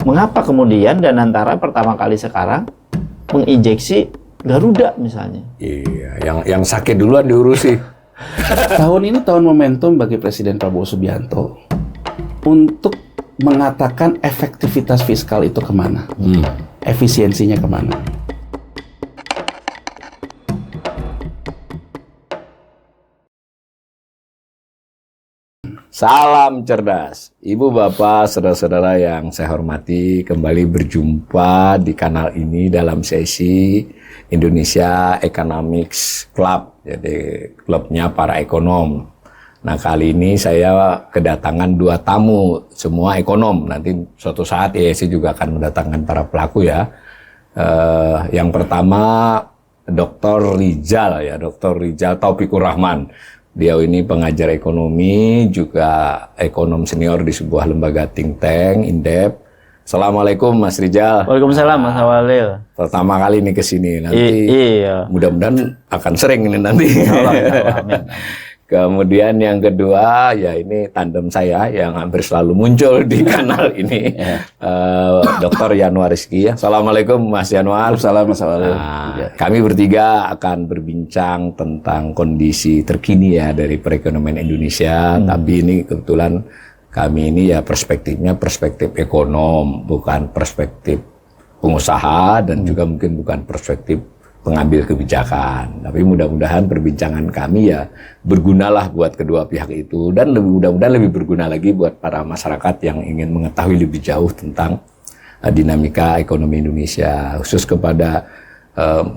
Mengapa kemudian Danantara pertama kali sekarang menginjeksi Garuda misalnya? Iya, yang sakit duluan diurusi. Tahun ini tahun momentum bagi Presiden Prabowo Subianto untuk mengatakan efektivitas fiskal itu kemana, efisiensinya kemana. Salam cerdas, Ibu Bapak, saudara-saudara yang saya hormati, kembali berjumpa di kanal ini dalam sesi Indonesia Economics Club, jadi klubnya para ekonom. Nah, kali ini saya kedatangan 2 tamu, semua ekonom. Nanti suatu saat IESI juga akan mendatangkan para pelaku ya. Yang pertama Dr. Rizal ya, Dr. Rizal Taufikur Rahman. Dia ini pengajar ekonomi, juga ekonom senior di sebuah lembaga think tank, Indep. Assalamualaikum Mas Rizal. Waalaikumsalam Mas Awalil. Pertama kali ini ke sini, nanti Iya. mudah-mudahan akan sering ini nanti. Amin. Kemudian yang kedua, ya ini tandem saya yang hampir selalu muncul di kanal ini, Dr. Yanuar Rizky. Assalamualaikum Mas Yanuar. Waalaikumsalam Mas Awalil. Kami bertiga akan berbincang tentang kondisi terkini ya dari perekonomian Indonesia. Tapi ini kebetulan kami ini ya perspektifnya perspektif ekonom, bukan perspektif pengusaha dan juga mungkin bukan perspektif pengambil kebijakan. Tapi mudah-mudahan perbincangan kami ya bergunalah buat kedua pihak itu, dan mudah-mudahan lebih berguna lagi buat para masyarakat yang ingin mengetahui lebih jauh tentang dinamika ekonomi Indonesia. Khusus kepada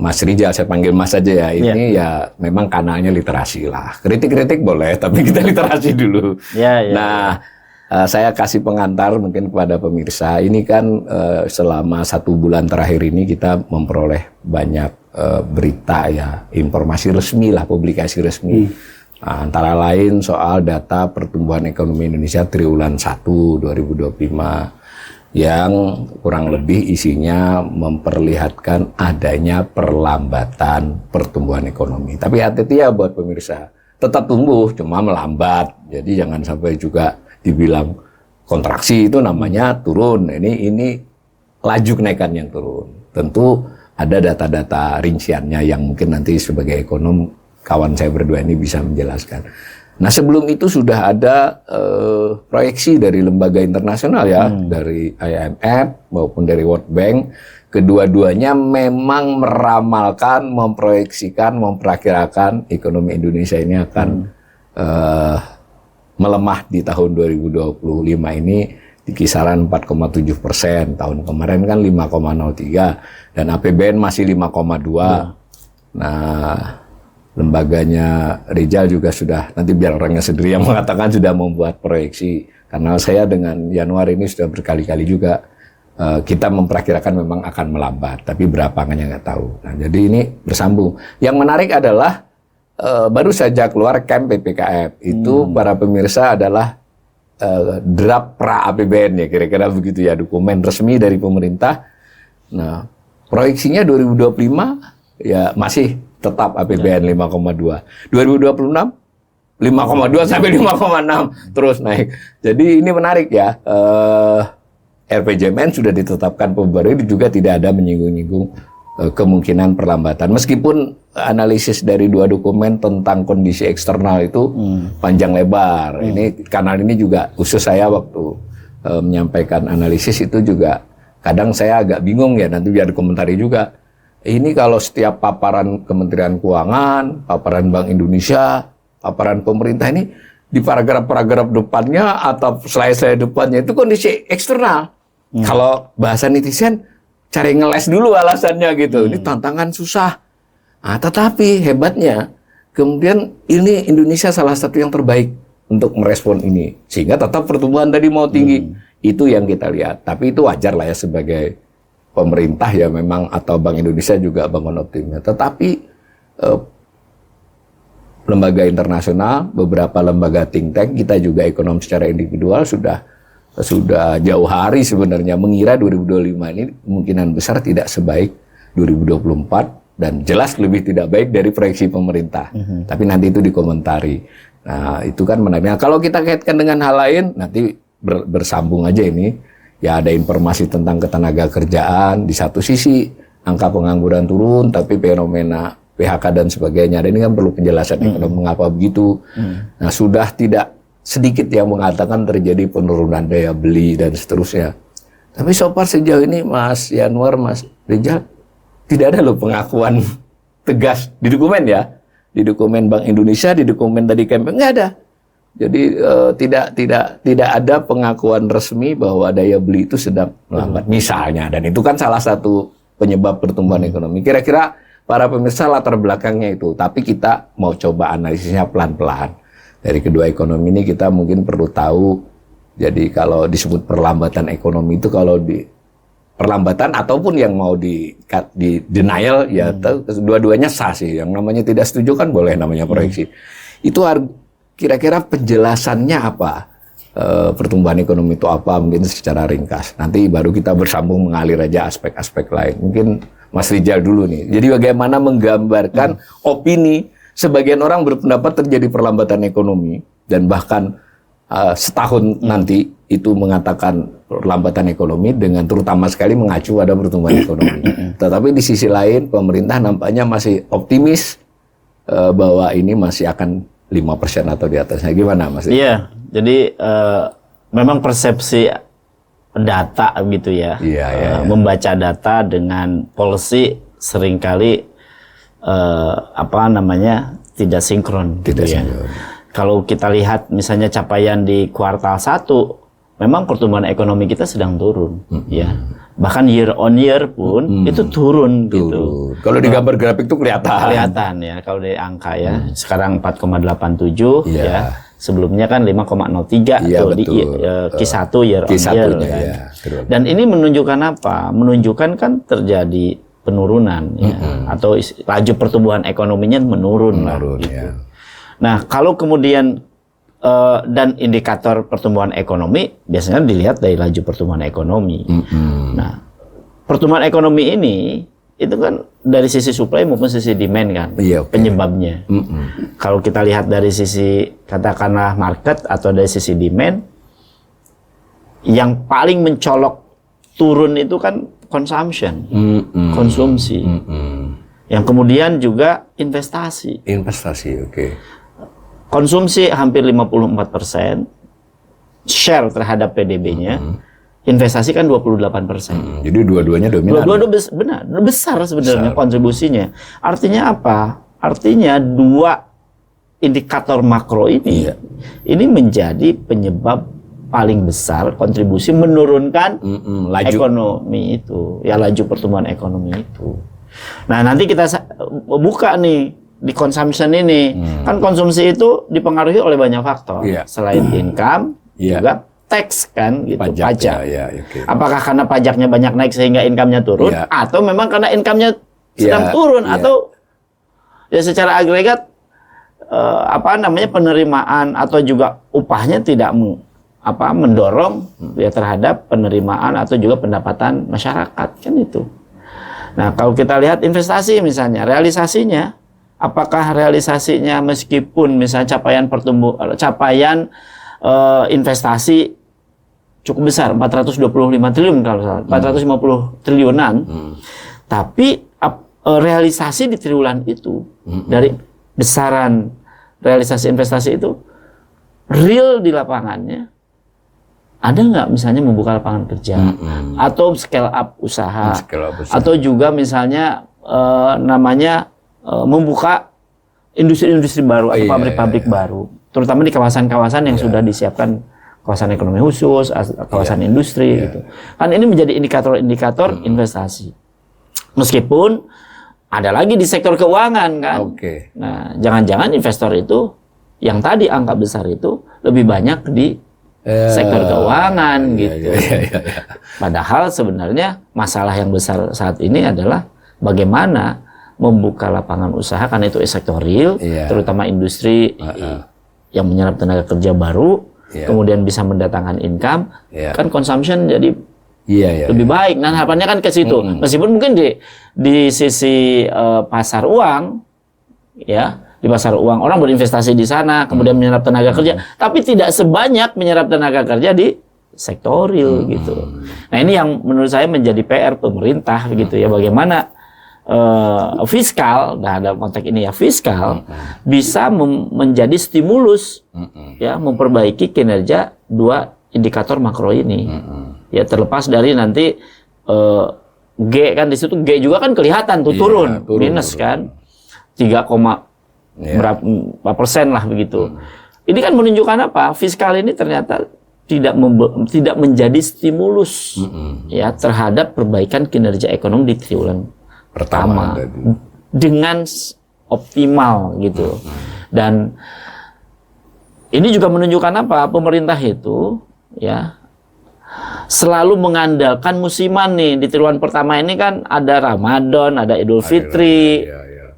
Mas Rizal, saya panggil Mas aja ya, ini ya memang kanalnya literasi lah. Kritik-kritik boleh, tapi kita literasi dulu. Nah, saya kasih pengantar mungkin kepada pemirsa. Ini kan selama 1 bulan terakhir ini kita memperoleh banyak berita ya, informasi resmi lah, publikasi resmi. Nah, antara lain soal data pertumbuhan ekonomi Indonesia triwulan 1 2025 yang kurang lebih isinya memperlihatkan adanya perlambatan pertumbuhan ekonomi. Tapi hati-hati ya buat pemirsa, tetap tumbuh, cuma melambat. Jadi jangan sampai juga dibilang kontraksi, itu namanya turun. Ini laju kenaikan yang turun. Tentu ada data-data rinciannya yang mungkin nanti sebagai ekonom kawan saya berdua ini bisa menjelaskan. Nah, sebelum itu sudah ada proyeksi dari lembaga internasional ya, dari IMF maupun dari World Bank. Kedua-duanya memang meramalkan, memproyeksikan, memperkirakan ekonomi Indonesia ini akan melemah di tahun 2025 ini di kisaran 4,7%. Tahun kemarin kan 5,03 dan APBN masih 5,2. Nah, lembaganya Rizal juga sudah, nanti biar orangnya sendiri yang mengatakan, sudah membuat proyeksi. Karena saya dengan Yanuar ini sudah berkali-kali juga kita memperkirakan memang akan melambat, tapi berapa nggak tahu. Nah, jadi ini bersambung. Yang menarik adalah baru saja keluar KEM PPKF. Itu para pemirsa adalah draft pra APBN ya, kira-kira begitu ya, dokumen resmi dari pemerintah. Nah, proyeksinya 2025 ya masih tetap APBN 5,2. 2026 5,2 sampai 5,6 terus naik. Jadi ini menarik ya. RPJMN sudah ditetapkan Februari, juga tidak ada menyinggung-nyinggung kemungkinan perlambatan. Meskipun analisis dari 2 dokumen tentang kondisi eksternal itu panjang lebar. Ini kanal ini juga khusus saya waktu menyampaikan analisis itu juga kadang saya agak bingung ya, nanti biar dikomentari juga. Ini kalau setiap paparan Kementerian Keuangan, paparan Bank Indonesia, paparan pemerintah ini di paragraf-paragraf depannya atau slide-slide depannya itu kondisi eksternal. Kalau bahasa netizen cari ngeles dulu alasannya gitu. Ini tantangan susah. Nah, tetapi hebatnya kemudian ini Indonesia salah satu yang terbaik untuk merespon ini. Sehingga tetap pertumbuhan tadi mau tinggi. Itu yang kita lihat. Tapi itu wajar lah ya sebagai pemerintah ya memang, atau Bank Indonesia juga bangun optimisme. Tetapi lembaga internasional, beberapa lembaga think tank, kita juga ekonom secara individual sudah jauh hari sebenarnya mengira 2025 ini kemungkinan besar tidak sebaik 2024 dan jelas lebih tidak baik dari proyeksi pemerintah. Tapi nanti itu dikomentari. Nah, itu kan menarik. Nah, kalau kita kaitkan dengan hal lain, nanti bersambung aja ini. ya ada informasi tentang ketenaga kerjaan di satu sisi, angka pengangguran turun, tapi fenomena PHK dan sebagainya. Dan ini kan perlu penjelasan ekonomi mengapa begitu. Nah, sudah tidak sedikit yang mengatakan terjadi penurunan daya beli dan seterusnya. Tapi so far sejauh ini Mas Yanwar, Mas Rizal, tidak ada loh pengakuan tegas di dokumen ya. Di dokumen Bank Indonesia, di dokumen tadi Kempen, nggak ada. Jadi tidak ada pengakuan resmi bahwa daya beli itu sedang melambat misalnya. Dan itu kan salah satu penyebab pertumbuhan ekonomi. Kira-kira para pemirsa latar belakangnya itu. Tapi kita mau coba analisisnya pelan-pelan. Dari kedua ekonomi ini kita mungkin perlu tahu. Jadi kalau disebut perlambatan ekonomi itu kalau di perlambatan ataupun yang mau di denial ya dua-duanya sah sih. Yang namanya tidak setuju kan boleh namanya proyeksi. Itu kira-kira penjelasannya apa? Pertumbuhan ekonomi itu apa? Mungkin secara ringkas. Nanti baru kita bersambung mengalir aja aspek-aspek lain. Mungkin Mas Rizal dulu nih. Jadi bagaimana menggambarkan opini sebagian orang berpendapat terjadi perlambatan ekonomi dan bahkan setahun nanti itu mengatakan perlambatan ekonomi dengan terutama sekali mengacu pada pertumbuhan ekonomi. Tetapi di sisi lain pemerintah nampaknya masih optimis bahwa ini masih akan 5% atau di atasnya. Gimana Mas? Iya, jadi memang persepsi data gitu ya. Membaca data dengan policy seringkali tidak sinkron gitu ya. Kalau kita lihat misalnya capaian di kuartal 1, memang pertumbuhan ekonomi kita sedang turun ya. Bahkan year on year pun itu turun gitu. Kalau di gambar grafik itu kelihatan ya kalau dari angka ya. Sekarang 4,87 ya. Sebelumnya kan 5,03 tuh di Q1 year on year kan. Dan ini menunjukkan apa? Menunjukkan kan terjadi penurunan ya, atau laju pertumbuhan ekonominya menurun lah gitu. Ya. Nah, kalau kemudian dan indikator pertumbuhan ekonomi biasanya dilihat dari laju pertumbuhan ekonomi. Nah, pertumbuhan ekonomi ini itu kan dari sisi supply maupun sisi demand kan penyebabnya. Kalau kita lihat dari sisi katakanlah market atau dari sisi demand, yang paling mencolok turun itu kan consumption, konsumsi. Yang kemudian juga investasi. Konsumsi hampir 54%, share terhadap PDB-nya, investasi kan 28%. Jadi dua-duanya dominan. Benar, besar sebenarnya kontribusinya. Artinya apa? Artinya dua indikator makro ini, ini menjadi penyebab paling besar kontribusi menurunkan laju ekonomi itu, ya laju pertumbuhan ekonomi itu. Nah nanti kita buka nih di consumption ini, kan konsumsi itu dipengaruhi oleh banyak faktor, selain income juga tax kan, gitu, pajak. Apakah karena pajaknya banyak naik sehingga income-nya turun, atau memang karena income-nya sedang turun, atau ya secara agregat penerimaan atau juga upahnya tidak mendorong ya terhadap penerimaan atau juga pendapatan masyarakat kan itu. Nah kalau kita lihat investasi misalnya realisasinya, apakah realisasinya meskipun misalnya capaian investasi cukup besar 425 triliun kalau salah 450 triliunan, tapi realisasi di triwulan itu dari besaran realisasi investasi itu real di lapangannya ada nggak misalnya membuka lapangan kerja atau scale up usaha atau juga misalnya membuka industri-industri baru atau pabrik-pabrik baru, terutama di kawasan-kawasan yang sudah disiapkan kawasan ekonomi khusus, kawasan industri gitu. Kan ini menjadi indikator-indikator investasi. Meskipun ada lagi di sektor keuangan kan. Nah, jangan-jangan investor itu yang tadi angka besar itu lebih banyak di sektor keuangan gitu. Padahal sebenarnya masalah yang besar saat ini adalah bagaimana membuka lapangan usaha karena itu sektor real, terutama industri yang menyerap tenaga kerja baru, kemudian bisa mendatangkan income, kan consumption jadi lebih baik. Nah harapannya kan ke situ. Meskipun mungkin di sisi pasar uang, ya. Di pasar uang orang berinvestasi di sana, kemudian menyerap tenaga kerja, tapi tidak sebanyak menyerap tenaga kerja di sektoril gitu. Nah ini yang menurut saya menjadi PR pemerintah gitu ya, bagaimana fiskal, nah dalam konteks ini ya fiskal bisa menjadi stimulus ya memperbaiki kinerja dua indikator makro ini. Ya terlepas dari nanti G kan di situ G juga kan kelihatan tuh turun minus kan 3, berapa persen lah begitu. Ini kan menunjukkan apa? Fiskal ini ternyata tidak menjadi stimulus ya terhadap perbaikan kinerja ekonomi di triwulan pertama dengan optimal gitu. Dan ini juga menunjukkan apa? Pemerintah itu ya selalu mengandalkan musiman nih. Di triwulan pertama ini kan ada Ramadan, ada Idul Fitri.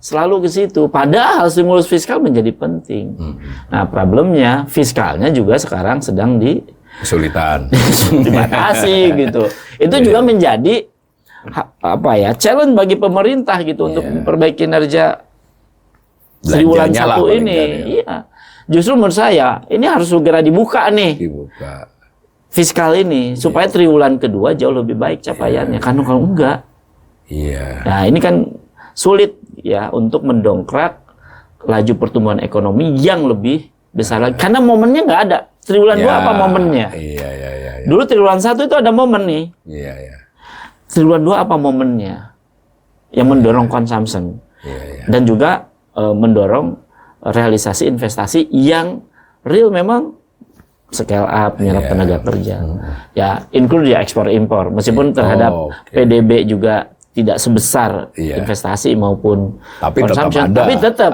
Selalu ke situ. Padahal stimulus fiskal menjadi penting. Nah, problemnya fiskalnya juga sekarang sedang kesulitan. Dibatasi gitu. Itu juga menjadi challenge bagi pemerintah gitu untuk memperbaiki kinerja triwulan 1 ini. Iya. Justru menurut saya ini harus segera dibuka nih. Fiskal ini supaya triwulan kedua jauh lebih baik capaiannya. Karena kalau enggak, nah ini kan sulit ya untuk mendongkrak laju pertumbuhan ekonomi yang lebih besar lagi. Karena momennya nggak ada. Triwulan 2 apa momennya? Dulu triwulan 1 itu ada momen nih. Triwulan 2 apa momennya? Yang mendorong consumption. Dan juga mendorong realisasi investasi yang real memang scale up, menyerap tenaga kerja. Ya, include ya ekspor impor. Meskipun terhadap PDB juga tidak sebesar investasi maupun consumption, tapi tetap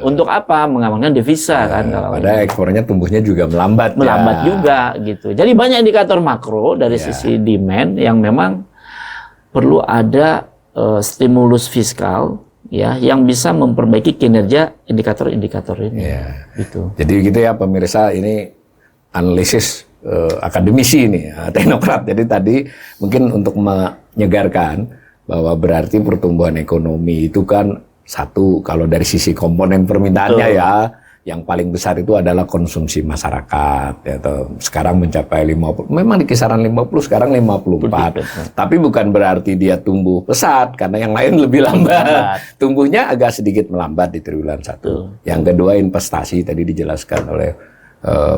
untuk apa? Mengamankan devisa kan. Pada ekspornya tumbuhnya juga melambat juga gitu. Jadi banyak indikator makro dari sisi demand yang memang perlu ada stimulus fiskal ya yang bisa memperbaiki kinerja indikator-indikator ini. Gitu. Jadi gitu ya pemirsa, ini analisis akademisi ini, teknokrat. Jadi tadi mungkin untuk menyegarkan bahwa berarti pertumbuhan ekonomi itu kan satu, kalau dari sisi komponen permintaannya yang paling besar itu adalah konsumsi masyarakat ya, atau sekarang mencapai 50, memang di kisaran 50, sekarang 54. Tapi bukan berarti dia tumbuh pesat karena yang lain lebih lambat. Tumbuhnya agak sedikit melambat di triwulan 1. Yang kedua investasi, tadi dijelaskan oleh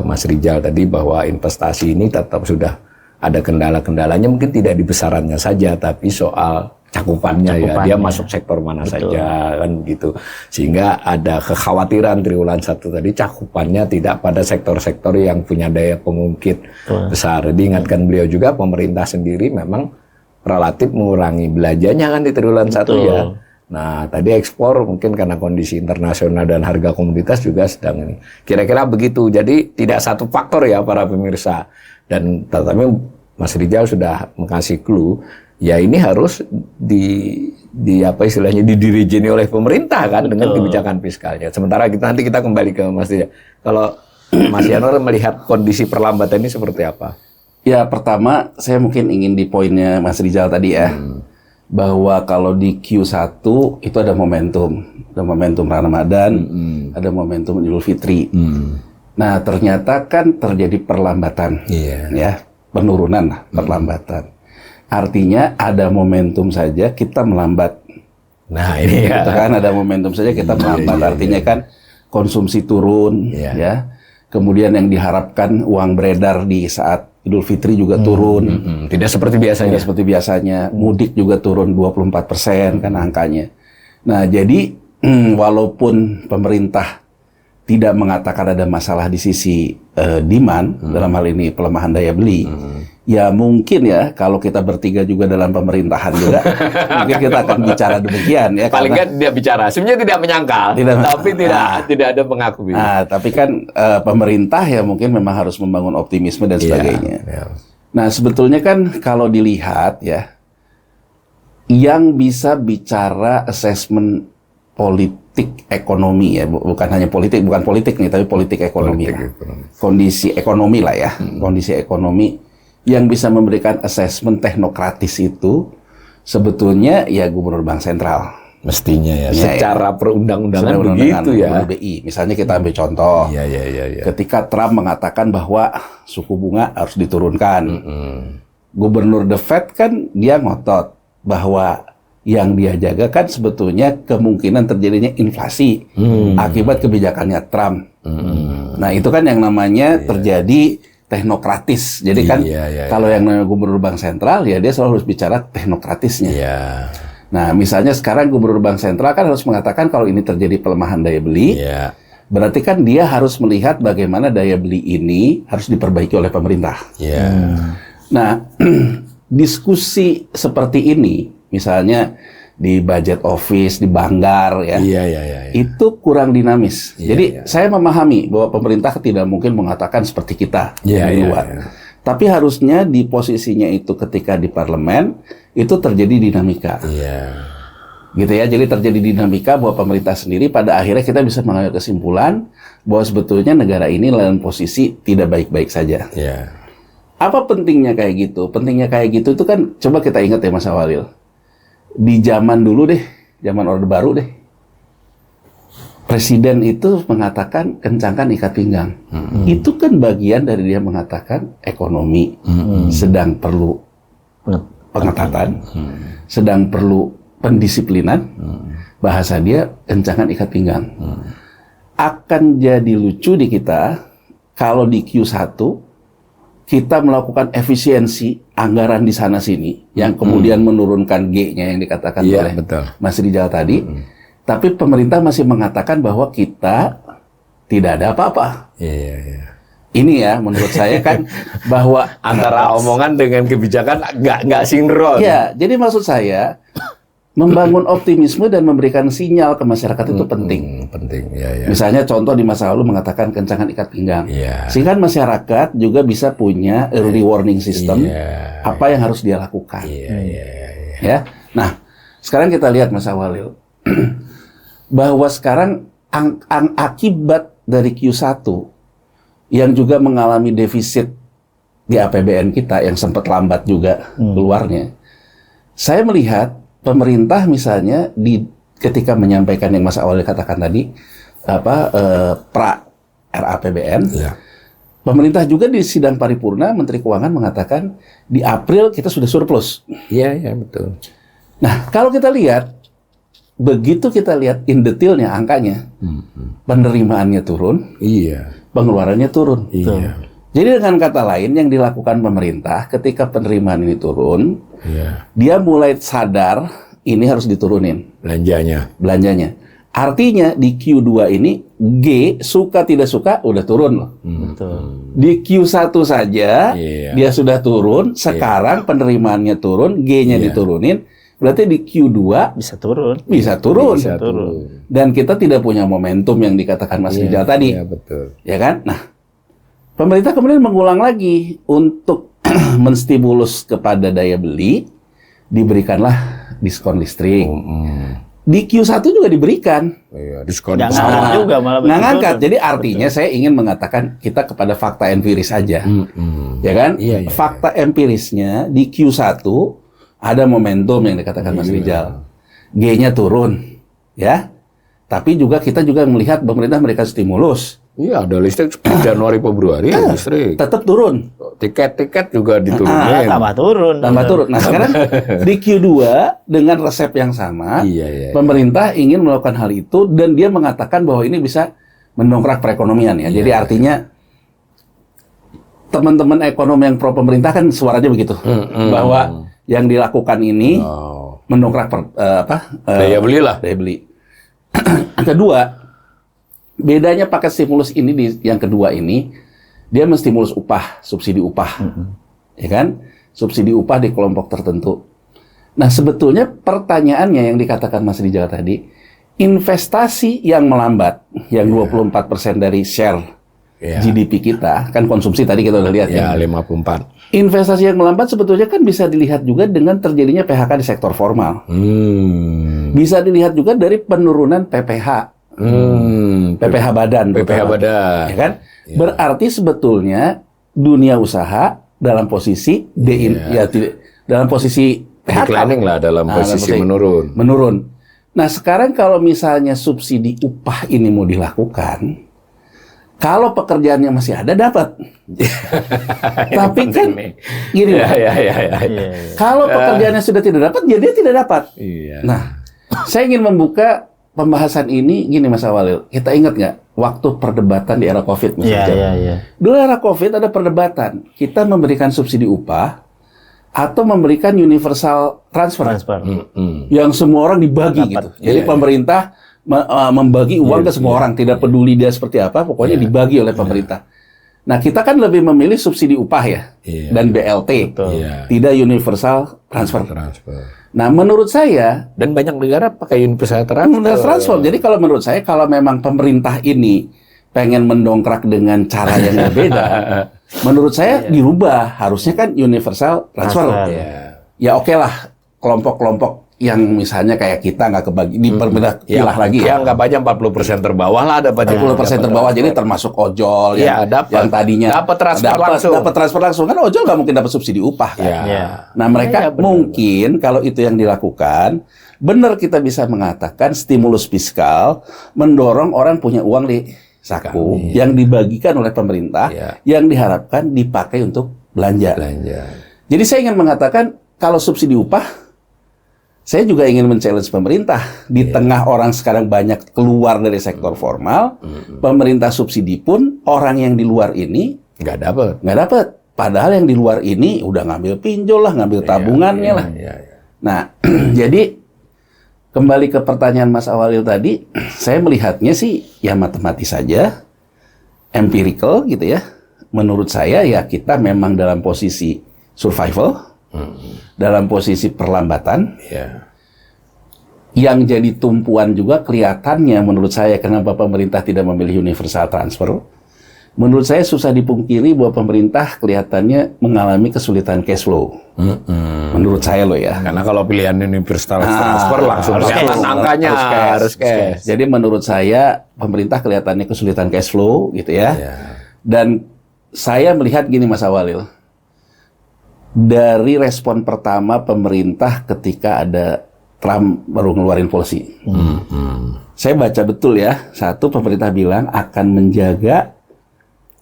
Mas Rijal tadi bahwa investasi ini tetap sudah ada kendala-kendalanya, mungkin tidak di besarannya saja tapi soal cakupannya ya, dia masuk sektor mana saja kan gitu, sehingga ada kekhawatiran triwulan 1 tadi cakupannya tidak pada sektor-sektor yang punya daya pengungkit besar. Diingatkan beliau juga pemerintah sendiri memang relatif mengurangi belanjanya kan di triwulan 1 ya. Nah tadi ekspor mungkin karena kondisi internasional dan harga komoditas juga sedang ini. Kira-kira begitu. Jadi tidak satu faktor ya para pemirsa. Dan tetapi Mas Rijal sudah mengasih clue. Ya ini harus apa istilahnya didirijeni oleh pemerintah kan dengan kebijakan fiskalnya. Sementara nanti kita kembali ke Mas Rijal. Kalau Mas Yanur melihat kondisi perlambatan ini seperti apa? Ya pertama saya mungkin ingin di poinnya Mas Rijal tadi ya. Bahwa kalau di Q1 itu ada momentum Ramadan, ada momentum Idul Fitri. Nah ternyata kan terjadi perlambatan, ya penurunan, perlambatan. Artinya ada momentum saja kita melambat. Nah ini ya. Kita kan ada momentum saja kita melambat. Artinya kan konsumsi turun, ya. Kemudian yang diharapkan uang beredar di saat Idul Fitri juga turun. Tidak seperti biasanya. Tidak seperti biasanya. Mudik juga turun 24% kan angkanya. Nah jadi walaupun pemerintah tidak mengatakan ada masalah di sisi demand, dalam hal ini pelemahan daya beli, ya mungkin ya kalau kita bertiga juga dalam pemerintahan juga, mungkin kita akan bicara demikian ya. Paling nggak tidak bicara, sebenarnya tidak menyangkal, tapi tidak ada mengakui. Nah, tapi kan pemerintah ya mungkin memang harus membangun optimisme dan sebagainya. Nah, sebetulnya kan kalau dilihat ya, yang bisa bicara assessment politik ekonomi ya, bukan hanya politik, bukan politik nih, tapi politik ekonomi. Kondisi ekonomi lah ya, kondisi ekonomi yang bisa memberikan assessment teknokratis itu sebetulnya ya Gubernur Bank Sentral. Mestinya ya. Ya, Secara perundang-undangan Sudah begitu ya. Gubernur BI. Misalnya kita ambil contoh. Iya. Ketika Trump mengatakan bahwa suku bunga harus diturunkan. Gubernur The Fed kan dia ngotot bahwa yang dia jaga kan sebetulnya kemungkinan terjadinya inflasi akibat kebijakannya Trump. Nah itu kan yang namanya terjadi teknokratis. Jadi kan kalau yang namanya Gubernur Bank Sentral ya dia selalu harus bicara teknokratisnya. Iya. Nah misalnya sekarang Gubernur Bank Sentral kan harus mengatakan kalau ini terjadi pelemahan daya beli. Iya. Berarti kan dia harus melihat bagaimana daya beli ini harus diperbaiki oleh pemerintah. Iya. Nah, diskusi seperti ini, misalnya di budget office, di Banggar, ya, Iya. itu kurang dinamis. Iya, Jadi saya memahami bahwa pemerintah tidak mungkin mengatakan seperti kita Iya, di iya, luar. iya. Tapi harusnya di posisinya itu ketika di parlemen itu terjadi dinamika. Iya. Gitu ya, jadi terjadi dinamika bahwa pemerintah sendiri pada akhirnya kita bisa mengambil kesimpulan bahwa sebetulnya negara ini dalam posisi tidak baik-baik saja. Iya. Apa pentingnya kayak gitu? Pentingnya kayak gitu itu kan coba kita ingat ya Mas Awalil. Di zaman dulu deh, zaman Orde Baru deh. Presiden itu mengatakan kencangkan ikat pinggang. Itu kan bagian dari dia mengatakan ekonomi sedang perlu pengetatan, sedang perlu pendisiplinan. Bahasa dia kencangkan ikat pinggang. Akan jadi lucu di kita kalau di Q1 kita melakukan efisiensi anggaran di sana sini yang kemudian menurunkan G-nya yang dikatakan oleh Mas Rijal tadi, tapi pemerintah masih mengatakan bahwa kita tidak ada apa-apa. Iya. Ini ya menurut saya kan bahwa Antara omongan dengan kebijakan nggak sinkron. ya, jadi maksud saya membangun optimisme dan memberikan sinyal ke masyarakat itu penting. Penting. Iya. Misalnya contoh di masa lalu mengatakan kencangkan ikat pinggang. Iya. Sehingga masyarakat juga bisa punya early warning system apa yang harus dia lakukan. Iya. Ya. Nah, sekarang kita lihat Mas Awalil bahwa sekarang akibat dari Q1 yang juga mengalami defisit di APBN kita yang sempat lambat juga keluarnya. Saya melihat pemerintah misalnya ketika menyampaikan yang Mas Awalil katakan tadi pra RAPBN, pemerintah juga di sidang paripurna Menteri Keuangan mengatakan di April kita sudah surplus. Iya, betul. Nah, kalau kita lihat begitu kita lihat in detailnya angkanya, penerimaannya turun, pengeluarannya turun. Iya. Jadi dengan kata lain yang dilakukan pemerintah ketika penerimaan ini turun, dia mulai sadar ini harus diturunin belanjanya. Artinya di Q2 ini G suka tidak suka udah turun loh. Betul. Di Q1 saja dia sudah turun, sekarang penerimaannya turun, G-nya diturunin, berarti di Q2 Bisa turun. bisa turun. turun. Dan kita tidak punya momentum yang dikatakan Mas Rijal tadi. Iya, betul. Ya kan? Nah, pemerintah kemudian mengulang lagi untuk menstimulus kepada daya beli, diberikanlah diskon listrik. Di Q1 juga diberikan. Iya, diskon Jangan pesawat. angkat juga malah Nggak begitu. ngangkat. Jadi artinya saya ingin mengatakan kita kepada fakta empiris saja. Ya kan? Iya, Fakta empirisnya di Q1 ada momentum yang dikatakan Mas Rijal. G-nya turun. Ya. Tapi juga kita juga melihat pemerintah memberikan stimulus. Iya, ada listrik Januari Februari listrik. Tetap turun. Tiket juga diturunin. Tambah turun. Tambah turun. Nah sekarang di Q2 dengan resep yang sama, pemerintah ingin melakukan hal itu dan dia mengatakan bahwa ini bisa mendongkrak perekonomian ya. Jadi artinya teman-teman ekonom yang pro pemerintah kan suaranya begitu, bahwa yang dilakukan ini mendongkrak daya beli lah. Daya beli. Kedua, bedanya paket stimulus ini yang kedua ini, dia menstimulus upah, subsidi upah, ya kan? Subsidi upah di kelompok tertentu. Nah, sebetulnya pertanyaannya yang dikatakan Mas Rijal tadi, investasi yang melambat, yang 24% dari share GDP kita, kan konsumsi tadi kita udah lihat ya. 54. Investasi yang melambat sebetulnya kan bisa dilihat juga dengan terjadinya PHK di sektor formal. Bisa dilihat juga dari penurunan PPH. PPH badan, ya kan? Berarti sebetulnya dunia usaha dalam posisi dalam posisi PHK, declining lah, dalam posisi menurun. Nah, sekarang kalau misalnya subsidi upah ini mau dilakukan, kalau pekerjaannya masih ada, dapat. Tapi kan, gini Pak, kalau pekerjaannya sudah tidak dapat, ya dia tidak dapat. Nah, saya ingin membuka pembahasan ini, gini Mas Awalil. Kita ingat nggak, waktu perdebatan di era COVID misalnya. Dulu era COVID ada perdebatan, kita memberikan subsidi upah, atau memberikan universal transfer. Yang semua orang dibagi gitu. Jadi pemerintah membagi uang ke semua orang, tidak peduli dia seperti apa, pokoknya dibagi oleh pemerintah. Nah, kita kan lebih memilih subsidi upah ya, dan BLT, tidak universal transfer. Nah, menurut saya, dan banyak negara pakai universal transfer. Jadi kalau menurut saya, kalau memang pemerintah ini pengen mendongkrak dengan cara yang berbeda, menurut saya dirubah, harusnya kan universal transfer. Ya oke lah, kelompok-kelompok yang misalnya kayak kita nggak kebagi, dipermudah pilah lagi ya. Nggak banyak 40% terbawah lah dapat 40% terbawah, jadi termasuk ojol yang tadinya dapat transfer langsung kan ojol nggak mungkin dapat subsidi upah kan. Nah mereka mungkin kalau itu yang dilakukan, benar kita bisa mengatakan stimulus fiskal mendorong orang punya uang di saku yang dibagikan oleh pemerintah, yang diharapkan dipakai untuk belanja. Jadi saya ingin mengatakan kalau subsidi upah, saya juga ingin men-challenge pemerintah. Di tengah orang sekarang banyak keluar dari sektor formal, pemerintah subsidi pun orang yang di luar ini nggak dapat. Padahal yang di luar ini udah ngambil pinjol lah, ngambil tabungannya lah. Nah, jadi kembali ke pertanyaan Mas Awalil tadi, saya melihatnya sih ya matematis saja, empirical gitu ya. Menurut saya ya kita memang dalam posisi survival, dalam posisi perlambatan. Yang jadi tumpuan juga kelihatannya menurut saya kenapa pemerintah tidak memilih universal transfer. Menurut saya susah dipungkiri bahwa pemerintah kelihatannya mengalami kesulitan cash flow. Menurut saya loh ya. Karena kalau pilihan universal transfer langsung angkanya harus cash. Jadi menurut saya pemerintah kelihatannya kesulitan cash flow gitu ya. Dan saya melihat gini Mas Awalil. Dari respon pertama pemerintah ketika ada Trump baru ngeluarin policy. Saya baca betul ya. Satu, pemerintah bilang akan menjaga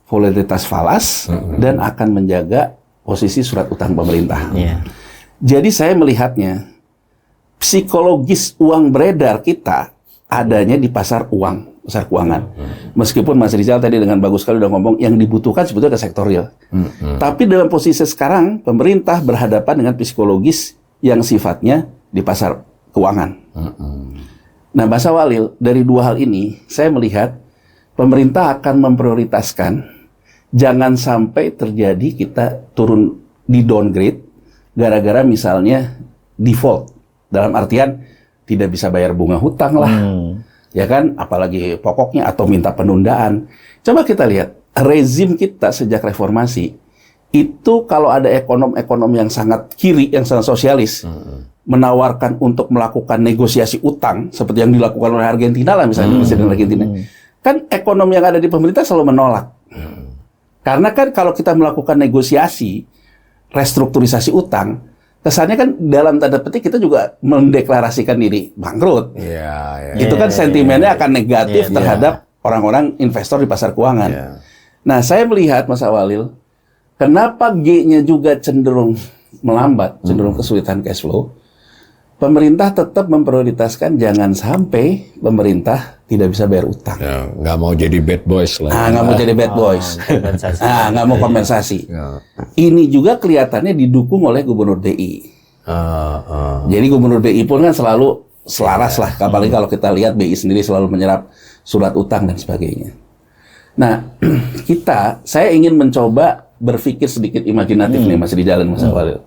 volatilitas falas dan akan menjaga posisi surat utang pemerintah. Jadi saya melihatnya psikologis uang beredar kita adanya di pasar uang, pasar keuangan. Meskipun Mas Rizal tadi dengan bagus sekali udah ngomong yang dibutuhkan sebetulnya ke sektor real. Tapi dalam posisi sekarang pemerintah berhadapan dengan psikologis yang sifatnya di pasar keuangan. Nah, Mas Awalil, dari dua hal ini saya melihat pemerintah akan memprioritaskan jangan sampai terjadi kita turun di downgrade gara-gara misalnya default. Dalam artian tidak bisa bayar bunga hutang lah. Ya kan, apalagi pokoknya atau minta penundaan. Coba kita lihat rezim kita sejak reformasi itu kalau ada ekonom-ekonom yang sangat kiri, yang sangat sosialis menawarkan untuk melakukan negosiasi utang seperti yang dilakukan oleh Argentina lah misalnya, Presiden Argentina. Kan ekonom yang ada di pemerintah selalu menolak. Karena kan kalau kita melakukan negosiasi restrukturisasi utang, kesannya kan dalam tanda petik kita juga mendeklarasikan diri bangkrut. Itu kan sentimennya akan negatif terhadap orang-orang investor di pasar keuangan. Nah, saya melihat Mas Awalil, kenapa G-nya juga cenderung melambat, cenderung kesulitan cash flow. Pemerintah tetap memprioritaskan jangan sampai pemerintah tidak bisa bayar utang. Nggak mau jadi bad boys lah. Nggak mau jadi bad boys. Nggak mau kompensasi. Ini juga kelihatannya didukung oleh Gubernur BI. Jadi Gubernur BI pun kan selalu selaras lah. Apalagi kalau kita lihat BI sendiri selalu menyerap surat utang dan sebagainya. Nah, saya ingin mencoba berpikir sedikit imajinatif nih masih di jalan Mas Awalil.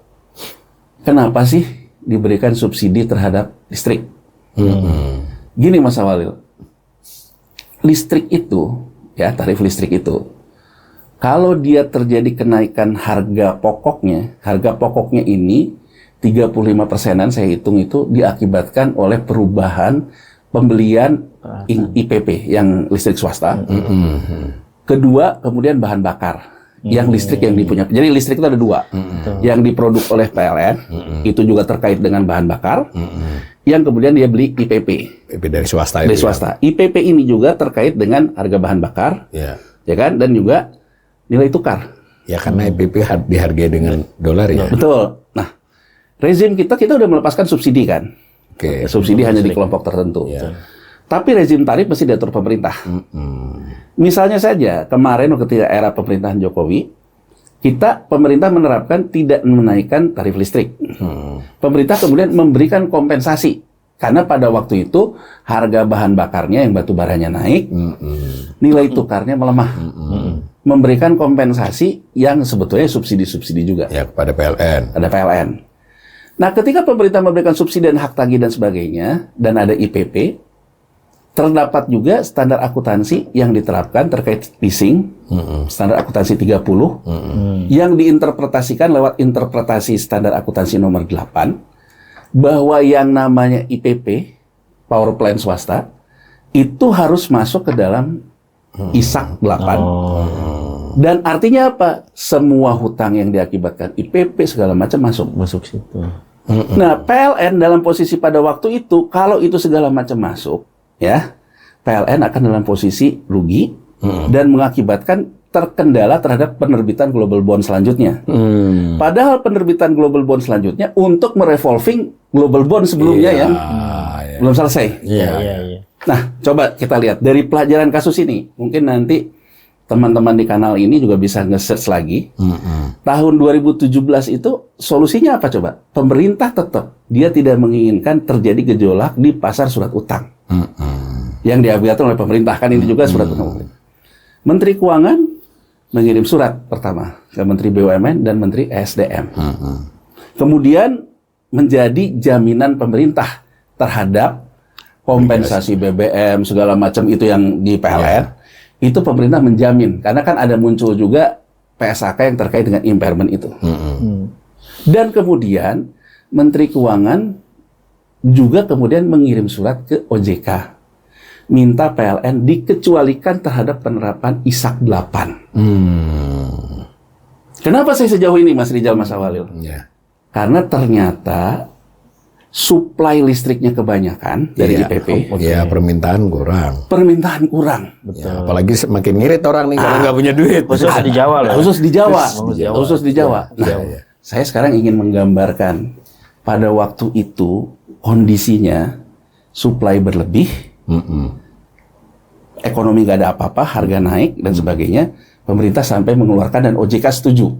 Kenapa sih diberikan subsidi terhadap listrik? Gini Mas Awalil, listrik itu, ya tarif listrik itu, kalau dia terjadi kenaikan harga pokoknya ini 35%-an saya hitung itu diakibatkan oleh perubahan pembelian IPP yang listrik swasta. Kedua, kemudian bahan bakar. Yang listrik yang dipunya. Jadi listrik itu ada dua. Yang diproduk oleh PLN, itu juga terkait dengan bahan bakar. yang kemudian dia beli IPP. IPP dari swasta itu. Dari swasta. IPP ini juga terkait dengan harga bahan bakar, Ya. ya kan, dan juga nilai tukar. Ya karena IPP dihargai dengan dolar ya. Betul. Nah, rezim kita udah melepaskan subsidi kan. Oke. Subsidi hanya di kelompok tertentu. Ya. Tapi rezim tarif mesti diatur pemerintah. Misalnya saja kemarin ketika era pemerintahan Jokowi, pemerintah menerapkan tidak menaikkan tarif listrik. Pemerintah kemudian memberikan kompensasi karena pada waktu itu harga bahan bakarnya yang batu baranya naik, nilai tukarnya melemah. Memberikan kompensasi yang sebetulnya subsidi-subsidi juga. Ya kepada PLN. Ada PLN. Nah, ketika pemerintah memberikan subsidi dan hak tagih dan sebagainya, dan ada IPP, terdapat juga standar akuntansi yang diterapkan terkait leasing, standar akuntansi 30, yang diinterpretasikan lewat interpretasi standar akuntansi nomor 8, bahwa yang namanya IPP, power plant swasta, itu harus masuk ke dalam ISAK 8. Dan artinya apa? Semua hutang yang diakibatkan IPP segala macam masuk situ. Nah, PLN dalam posisi pada waktu itu, kalau itu segala macam masuk, ya, PLN akan dalam posisi rugi dan mengakibatkan terkendala terhadap penerbitan global bond selanjutnya. Padahal penerbitan global bond selanjutnya untuk merevolving global bond sebelumnya yang belum selesai. Iya. Nah, coba kita lihat dari pelajaran kasus ini. Mungkin nanti teman-teman di kanal ini juga bisa nge-search lagi. Tahun 2017 itu solusinya apa coba? Pemerintah tetap dia tidak menginginkan terjadi gejolak di pasar surat utang. Yang diatur oleh pemerintah, kan ini juga surat utang. Menteri Keuangan mengirim surat pertama ke Menteri BUMN dan Menteri ESDM. Kemudian menjadi jaminan pemerintah terhadap kompensasi BBM segala macam itu yang di PLN. Itu pemerintah menjamin, karena kan ada muncul juga PSAK yang terkait dengan impairment itu. Dan kemudian Menteri Keuangan juga kemudian mengirim surat ke OJK, minta PLN dikecualikan terhadap penerapan ISAK 8. Kenapa saya sejauh ini, Mas Rijal, Mas Awalil? Karena ternyata supply listriknya kebanyakan dari IPP. Ya, permintaan kurang. Permintaan kurang. Ya, apalagi semakin ngirit orang nih kalau nggak punya duit. Khusus di Jawa loh. Khusus di Jawa. Jawa. Khusus di Jawa. Nah, saya sekarang ingin menggambarkan pada waktu itu kondisinya supply berlebih, ekonomi nggak ada apa-apa, harga naik dan sebagainya. Pemerintah sampai mengeluarkan dan OJK setuju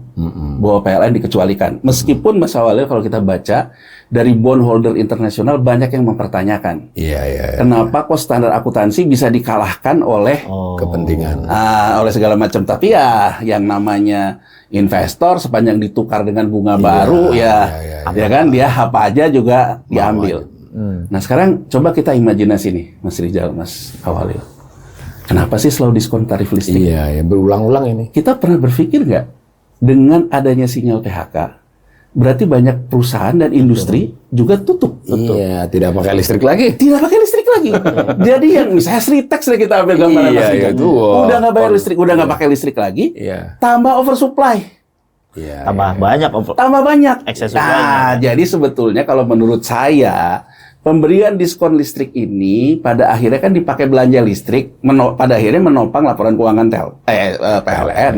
bahwa PLN dikecualikan. Meskipun Mas Awalil kalau kita baca dari bondholder internasional banyak yang mempertanyakan. Kenapa kok standar akuntansi bisa dikalahkan oleh kepentingan. Oleh segala macam. Tapi ya yang namanya investor sepanjang ditukar dengan bunga baru ya kan dia apa aja juga diambil. Nah, sekarang coba kita imajinasi nih Mas Rijal, Mas Awalil. Kenapa sih selalu diskon tarif listrik? Iya, berulang-ulang ini. Kita pernah berpikir nggak dengan adanya sinyal PHK, berarti banyak perusahaan dan industri juga tutup. Iya, tidak pakai listrik lagi. Tidak pakai listrik lagi. Jadi yang misalnya Sritex kita ambil gambaran Mas Rijal. Udah nggak bayar listrik, udah nggak pakai listrik lagi. Tambah oversupply. Tambah banyak Ekses excess supply. Jadi sebetulnya kalau menurut saya pemberian diskon listrik ini pada akhirnya kan dipakai belanja listrik, pada akhirnya menopang laporan keuangan PLN.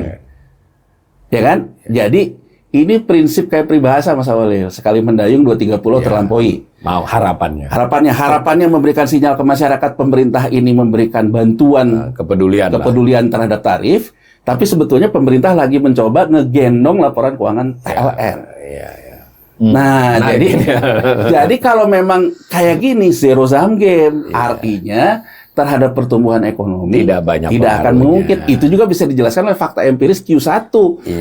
Ya kan? Jadi ini prinsip kayak peribahasa Mas Awalil, sekali mendayung 230 terlampaui. Mau Harapannya memberikan sinyal ke masyarakat, pemerintah ini memberikan bantuan kepedulian terhadap tarif, tapi sebetulnya pemerintah lagi mencoba ngegendong laporan keuangan PLN. Nah, jadi kalau memang kayak gini zero sum game, artinya terhadap pertumbuhan ekonomi tidak akan mungkin. Itu juga bisa dijelaskan oleh fakta empiris Q1.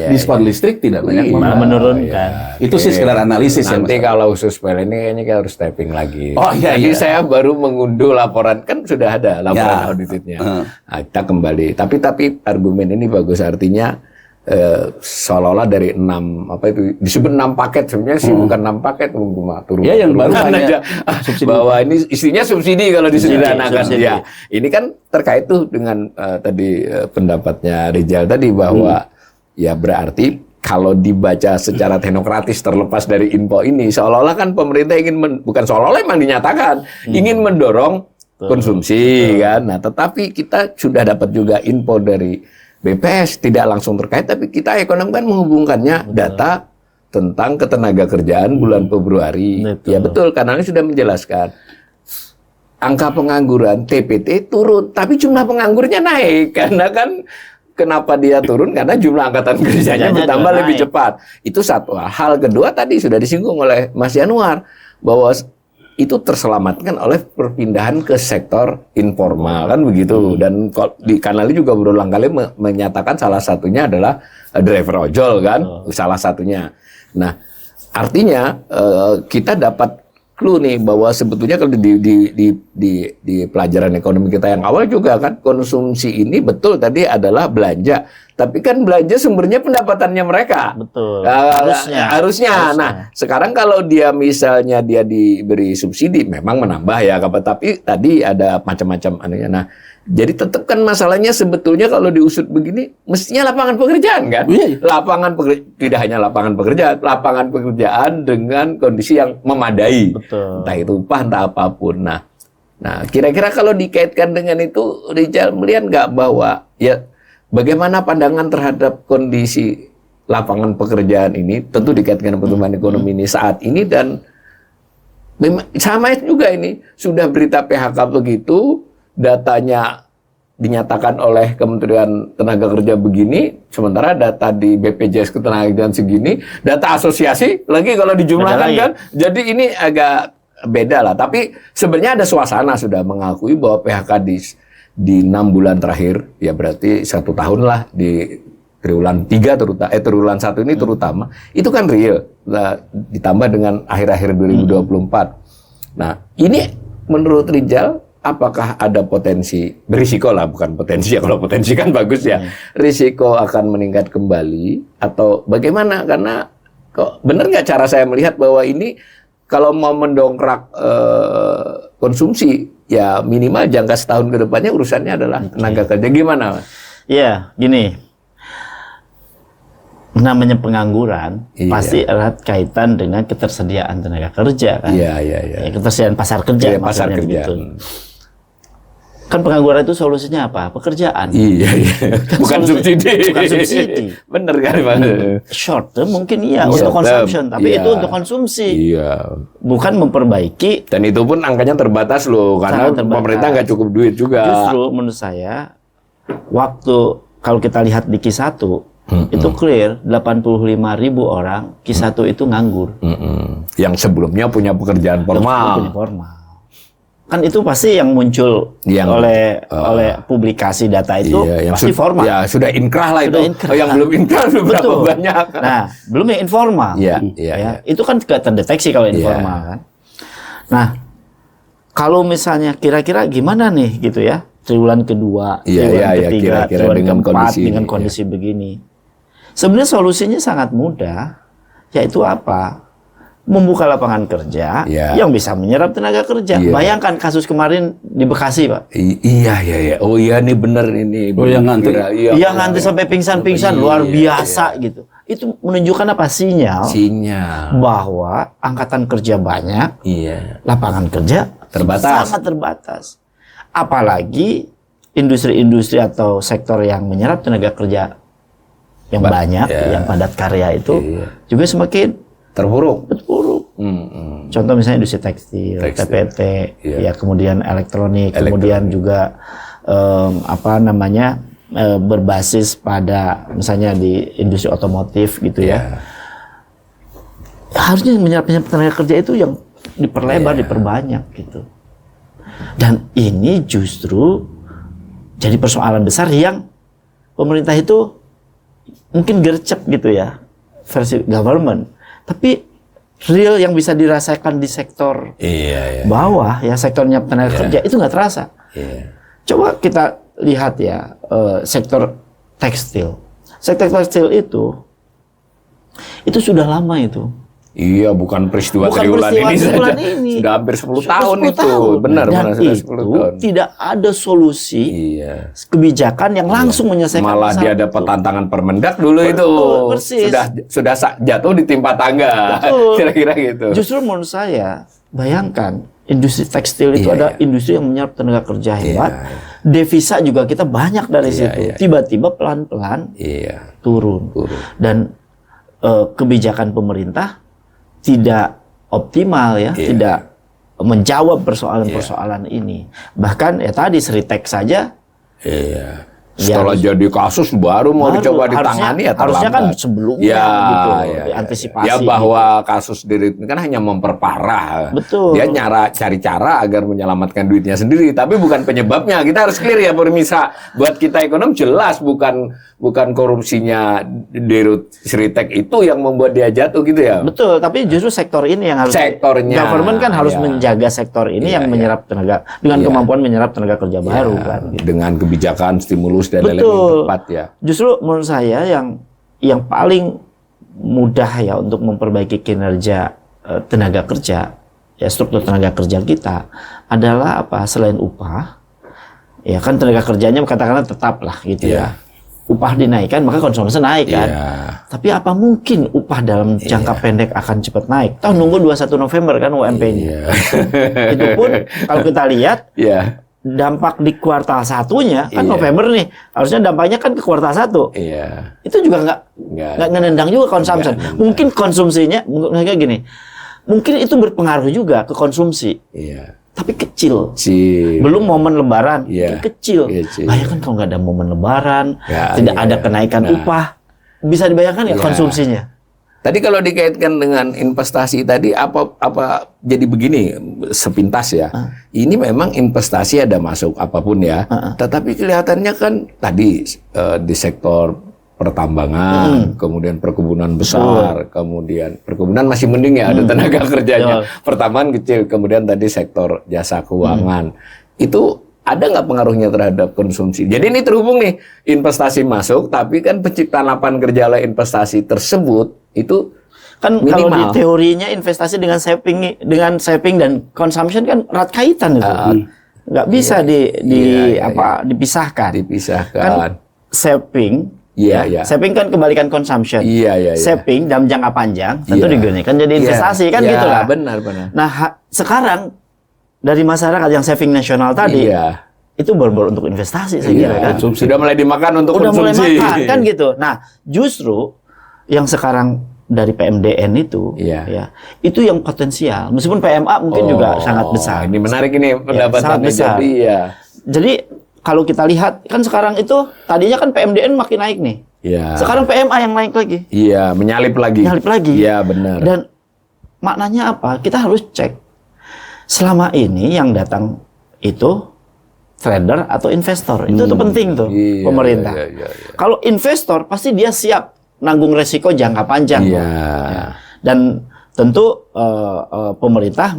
Diskon listrik tidak banyak menurunkan. Itu sih sekedar analisis. Nanti kalau khusus PLN ini kayaknya kita harus tapping lagi. Jadi saya baru mengunduh laporan, kan sudah ada laporan auditnya. Nah, kita kembali. Tapi argumen ini bagus, artinya seolah-olah dari 6 disebut 6 paket, sebenarnya sih bukan 6 paket, turun. Ya, yang baru hanya bahwa ini istrinya subsidi kalau disederhanakan. Ya, ini kan terkait tuh dengan tadi pendapatnya Rijal tadi bahwa ya berarti kalau dibaca secara teknokratis terlepas dari info ini, seolah-olah kan pemerintah ingin bukan seolah-olah emang dinyatakan ingin mendorong konsumsi kan. Nah, tetapi kita sudah dapat juga info dari BPS tidak langsung terkait, tapi kita ekonom kan menghubungkannya data tentang ketenaga kerjaan bulan Februari. Ya betul, karena ini sudah menjelaskan angka pengangguran TPT turun, tapi jumlah penganggurnya naik karena kan. Kenapa dia turun? Karena jumlah angkatan kerjanya bertambah lebih cepat. Itu satu hal. Kedua tadi sudah disinggung oleh Mas Yanuar bahwa itu terselamatkan oleh perpindahan ke sektor informal kan begitu. Dan di Kanali juga berulang kali menyatakan salah satunya adalah driver ojol kan, salah satunya. Nah, artinya kita dapat clue nih bahwa sebetulnya kalau di pelajaran ekonomi kita yang awal juga kan konsumsi ini betul tadi adalah belanja, tapi kan belanja sumbernya pendapatannya mereka. Betul. Harusnya. Nah, sekarang kalau dia misalnya dia diberi subsidi memang menambah ya, tapi tadi ada macam-macam anunya. Nah, jadi tetap kan masalahnya sebetulnya kalau diusut begini mestinya lapangan pekerjaan kan? Lapangan pekerjaan, tidak hanya lapangan pekerjaan dengan kondisi yang memadai. Betul. Entah itu upah, entah apapun. Nah, kira-kira kalau dikaitkan dengan itu, Rijal melihat nggak bahwa ya bagaimana pandangan terhadap kondisi lapangan pekerjaan ini, tentu dikaitkan dengan pertumbuhan ekonomi ini saat ini dan sama juga ini sudah berita PHK begitu. Datanya dinyatakan oleh Kementerian Tenaga Kerja begini, sementara data di BPJS Ketenagakerjaan segini, data asosiasi lagi kalau dijumlahkan kan, jadi ini agak beda lah. Tapi sebenarnya ada suasana sudah mengakui bahwa PHK di 6 bulan terakhir, ya berarti 1 tahun lah di triwulan 3 terutama, triwulan 1 ini terutama, itu kan real. Nah, ditambah dengan akhir-akhir 2024. Nah, ini menurut Rijal, apakah ada potensi, berisiko lah, bukan potensi ya, kalau potensi kan bagus ya, risiko akan meningkat kembali, atau bagaimana? Karena kok benar nggak cara saya melihat bahwa ini kalau mau mendongkrak konsumsi, ya minimal jangka setahun ke depannya urusannya adalah tenaga kerja. Gimana? Iya, gini. Namanya pengangguran pasti erat kaitan dengan ketersediaan tenaga kerja kan. Iya. Ya, ketersediaan pasar kerja. Pasar kerja. Gitu. Kan pengangguran itu solusinya apa? Pekerjaan. Iya. Kan bukan subsidi. Bukan subsidi. Bener kan, Pak? Short term mungkin untuk consumption, tapi itu untuk konsumsi. Iya. Bukan memperbaiki. Dan itu pun angkanya terbatas loh, karena pemerintah nggak cukup duit juga. Justru menurut saya, waktu kalau kita lihat di Q1, itu clear 85.000 orang Q1 itu nganggur. Yang sebelumnya punya pekerjaan formal. Kan itu pasti yang muncul oleh publikasi data itu pasti formal. Ya sudah inkrah lah itu. Yang belum inkrah berapa banyak. Nah, belum yang informal. Iya. Itu kan tidak terdeteksi kalau informal kan. Nah, kalau misalnya kira-kira gimana nih gitu ya, triwulan kedua, triwulan ketiga, triwulan keempat dengan kondisi begini. Sebenarnya solusinya sangat mudah, yaitu apa? Membuka lapangan kerja yang bisa menyerap tenaga kerja. Bayangkan kasus kemarin di Bekasi, Pak. Iya. Oh iya, ini benar ini. Oh yang ngantri. Iya, ngantri sampai pingsan-pingsan, luar biasa gitu. Itu menunjukkan apa? Sinyal bahwa angkatan kerja banyak, lapangan kerja sangat terbatas. Apalagi industri-industri atau sektor yang menyerap tenaga kerja yang banyak, yang padat karya itu juga semakin terpuruk. Contoh misalnya industri tekstil. TPT, ya kemudian elektronik, kemudian juga berbasis pada misalnya di industri otomotif gitu ya. Harusnya menyerap tenaga kerja itu yang diperlebar, diperbanyak gitu. Dan ini justru jadi persoalan besar yang pemerintah itu mungkin gercep gitu ya, versi government. Tapi real yang bisa dirasakan di sektor bawah, ya sektornya tenaga kerja itu nggak terasa. Coba kita lihat ya sektor tekstil. Sektor tekstil itu sudah lama itu Iya, bukan peristiwa triwulan ini triwulan saja. ini. Sudah hampir 10 Sudah tahun 10 itu. tahun. Benar, Dan sudah 10 itu tahun. tidak ada solusi kebijakan yang langsung menyelesaikan Malah masalah dia dapat itu. tantangan Permendak dulu itu. Persis. Sudah jatuh ditimpa tangga. Betul. Kira-kira gitu. Justru menurut saya, bayangkan industri tekstil itu ada industri yang menyerap tenaga kerja hebat. Devisa juga kita banyak dari situ. Tiba-tiba pelan-pelan turun. Dan kebijakan pemerintah tidak optimal ya, tidak menjawab persoalan-persoalan ini. Bahkan ya tadi Sritek saja. Setelah jadi kasus baru mau dicoba ditangani ya terlambat. Harusnya kan sebelumnya gitu, diantisipasi. Ya bahwa kasus diri ini kan hanya memperparah. Betul. Dia cari cara agar menyelamatkan duitnya sendiri, tapi bukan penyebabnya. Kita harus clear ya pemirsa. Buat kita ekonom jelas bukan korupsinya Dirut Sritek itu yang membuat dia jatuh gitu ya. Betul, tapi justru sektor ini yang harus government kan harus menjaga sektor ini yang menyerap tenaga dengan kemampuan menyerap tenaga kerja baru kan. Gitu. Dengan kebijakan stimulus dan lain-lain yang tepat ya. Justru menurut saya yang paling mudah ya untuk memperbaiki kinerja tenaga kerja, ya struktur tenaga kerja kita adalah apa? Selain upah, ya kan tenaga kerjanya katakanlah tetap lah gitu ya. Upah dinaikkan maka konsumsi naik kan. Tapi apa mungkin upah dalam jangka pendek akan cepat naik? Toh nunggu 21 November kan UMP-nya. Itu pun kalau kita lihat dampak di kuartal satunya kan November nih, harusnya dampaknya kan ke kuartal 1. Itu juga nggak nendang juga konsumsi. Mungkin konsumsinya mungkin gini, mungkin itu berpengaruh juga ke konsumsi. Tapi kecil. Belum momen Lebaran, itu kecil. Bayangkan kalau nggak ada momen Lebaran, tidak ada kenaikan upah, bisa dibayangkan ya konsumsinya. Tadi kalau dikaitkan dengan investasi tadi apa jadi begini sepintas ya. Ini memang investasi ada masuk apapun ya. Tetapi kelihatannya kan tadi di sektor pertambangan, kemudian perkebunan besar, kemudian perkebunan masih mending ya ada tenaga kerjanya. Pertambangan kecil, kemudian tadi sektor jasa keuangan. Itu ada nggak pengaruhnya terhadap konsumsi? Jadi ini terhubung nih, investasi masuk, tapi kan penciptaan lapangan kerja oleh investasi tersebut itu kan minimal. Kalau di teorinya investasi dengan saving dan consumption kan erat kaitan itu. Nggak bisa dipisahkan. Kan saving, saving kan kebalikan consumption. Saving dalam jangka panjang tentu digunakan jadi investasi kan gitu lah. Benar. Nah sekarang dari masyarakat yang saving nasional tadi, itu berbor untuk investasi saya kira kan. Sudah mulai dimakan untuk konsumsi. Udah mulai makan kan gitu. Nah justru yang sekarang dari PMDN itu, itu yang potensial. Meskipun PMA mungkin juga sangat besar. Ini menarik ini pendapatannya. Jadi kalau kita lihat kan sekarang itu tadinya kan PMDN makin naik nih. Sekarang PMA yang naik lagi. Menyalip lagi. Iya benar. Dan maknanya apa? Kita harus cek. Selama ini yang datang itu trader atau investor. Itu tuh penting tuh pemerintah. Kalau investor pasti dia siap nanggung resiko jangka panjang. Dan tentu pemerintah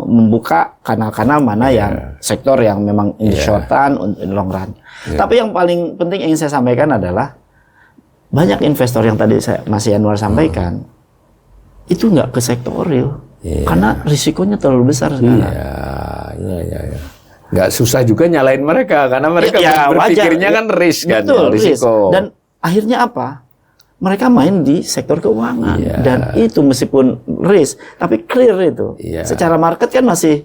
membuka kanal-kanal mana yang sektor yang memang in the short run, in long run. Tapi yang paling penting yang ingin saya sampaikan adalah banyak investor yang tadi Mas Yanuar sampaikan itu nggak ke sektor real. Karena risikonya terlalu besar sekarang. Nggak susah juga nyalain mereka karena mereka berpikirnya kan risk kan, risiko. Dan akhirnya apa? Mereka main di sektor keuangan dan itu meskipun risk tapi clear itu. Secara market kan masih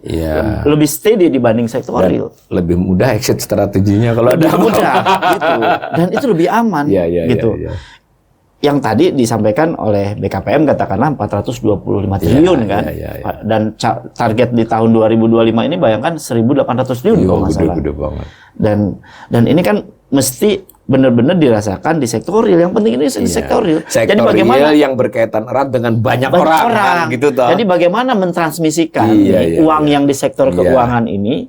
lebih steady dibanding sektor real. Lebih mudah exit strateginya kalau ada mudah gitu. Dan itu lebih aman gitu. Yang tadi disampaikan oleh BKPM katakanlah 425 triliun kan. Dan target di tahun 2025 ini bayangkan 1.800 triliun kalau nggak salah. Dan ini kan mesti benar-benar dirasakan di sektor real. Yang penting ini di sektor real. Jadi bagaimana yang berkaitan erat dengan banyak orang gitu toh. Jadi bagaimana mentransmisikan uang yang di sektor keuangan ini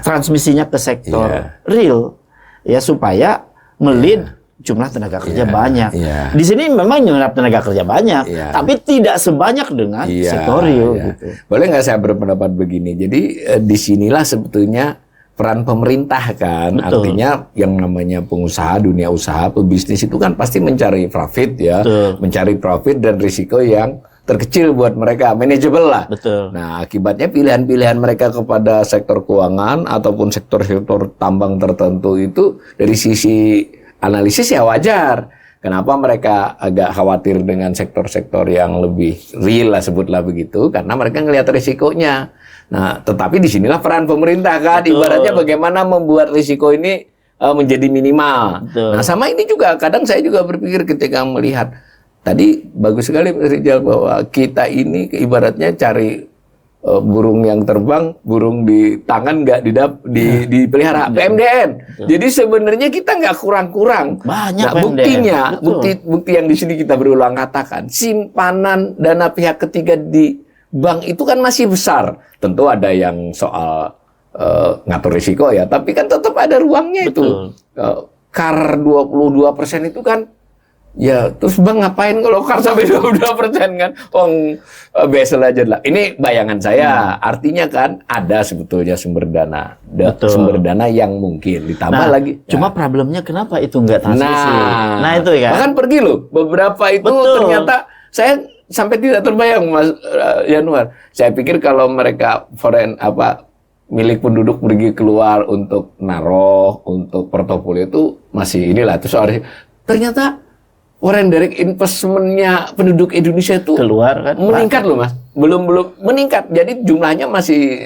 transmisinya ke sektor real ya supaya melid jumlah tenaga kerja banyak. Di sini memang jumlah tenaga kerja banyak, tapi tidak sebanyak dengan sektor real. Gitu. Boleh nggak saya berpendapat begini? Jadi disinilah sebetulnya peran pemerintah kan. Betul. Artinya yang namanya pengusaha, dunia usaha, pebisnis itu kan pasti mencari profit ya. Betul. Mencari profit dan risiko yang terkecil buat mereka, manageable lah. Betul. Nah, akibatnya pilihan-pilihan mereka kepada sektor keuangan ataupun sektor-sektor tambang tertentu itu dari sisi analisis ya wajar. Kenapa mereka agak khawatir dengan sektor-sektor yang lebih real lah, sebutlah begitu, karena mereka ngelihat risikonya. Nah, tetapi disinilah peran pemerintah kan, Betul. ibaratnya bagaimana membuat risiko ini menjadi minimal. Betul. Nah, sama ini juga, kadang saya juga berpikir ketika melihat, tadi bagus sekali Mas Rijal bahwa kita ini ibaratnya cari burung yang terbang, burung di tangan nggak dipelihara, PMDN. Jadi sebenarnya kita nggak kurang-kurang. Banyak Nah, PMDN. buktinya, Betul. bukti yang di sini kita berulang katakan, simpanan dana pihak ketiga di bank itu kan masih besar. Tentu ada yang soal ngatur risiko ya, tapi kan tetap ada ruangnya. Betul. Itu. KAR 22% itu kan, ya terus bang ngapain kalau KAR sampai 22% kan? Besel aja lah. Ini bayangan saya. Artinya kan ada sebetulnya sumber dana, Betul. sumber dana yang mungkin ditambah Nah, lagi. cuma problemnya kenapa itu nggak transisi? Nah itu ya. Bahkan pergi loh. Beberapa itu Betul. ternyata saya sampai tidak terbayang Mas Yanuar. Saya pikir kalau mereka milik penduduk pergi keluar untuk naruh, untuk portofolio itu masih inilah. Terus ternyata foreign direct investment-nya penduduk Indonesia itu Keluar kan? meningkat loh Mas. Belum meningkat. Jadi jumlahnya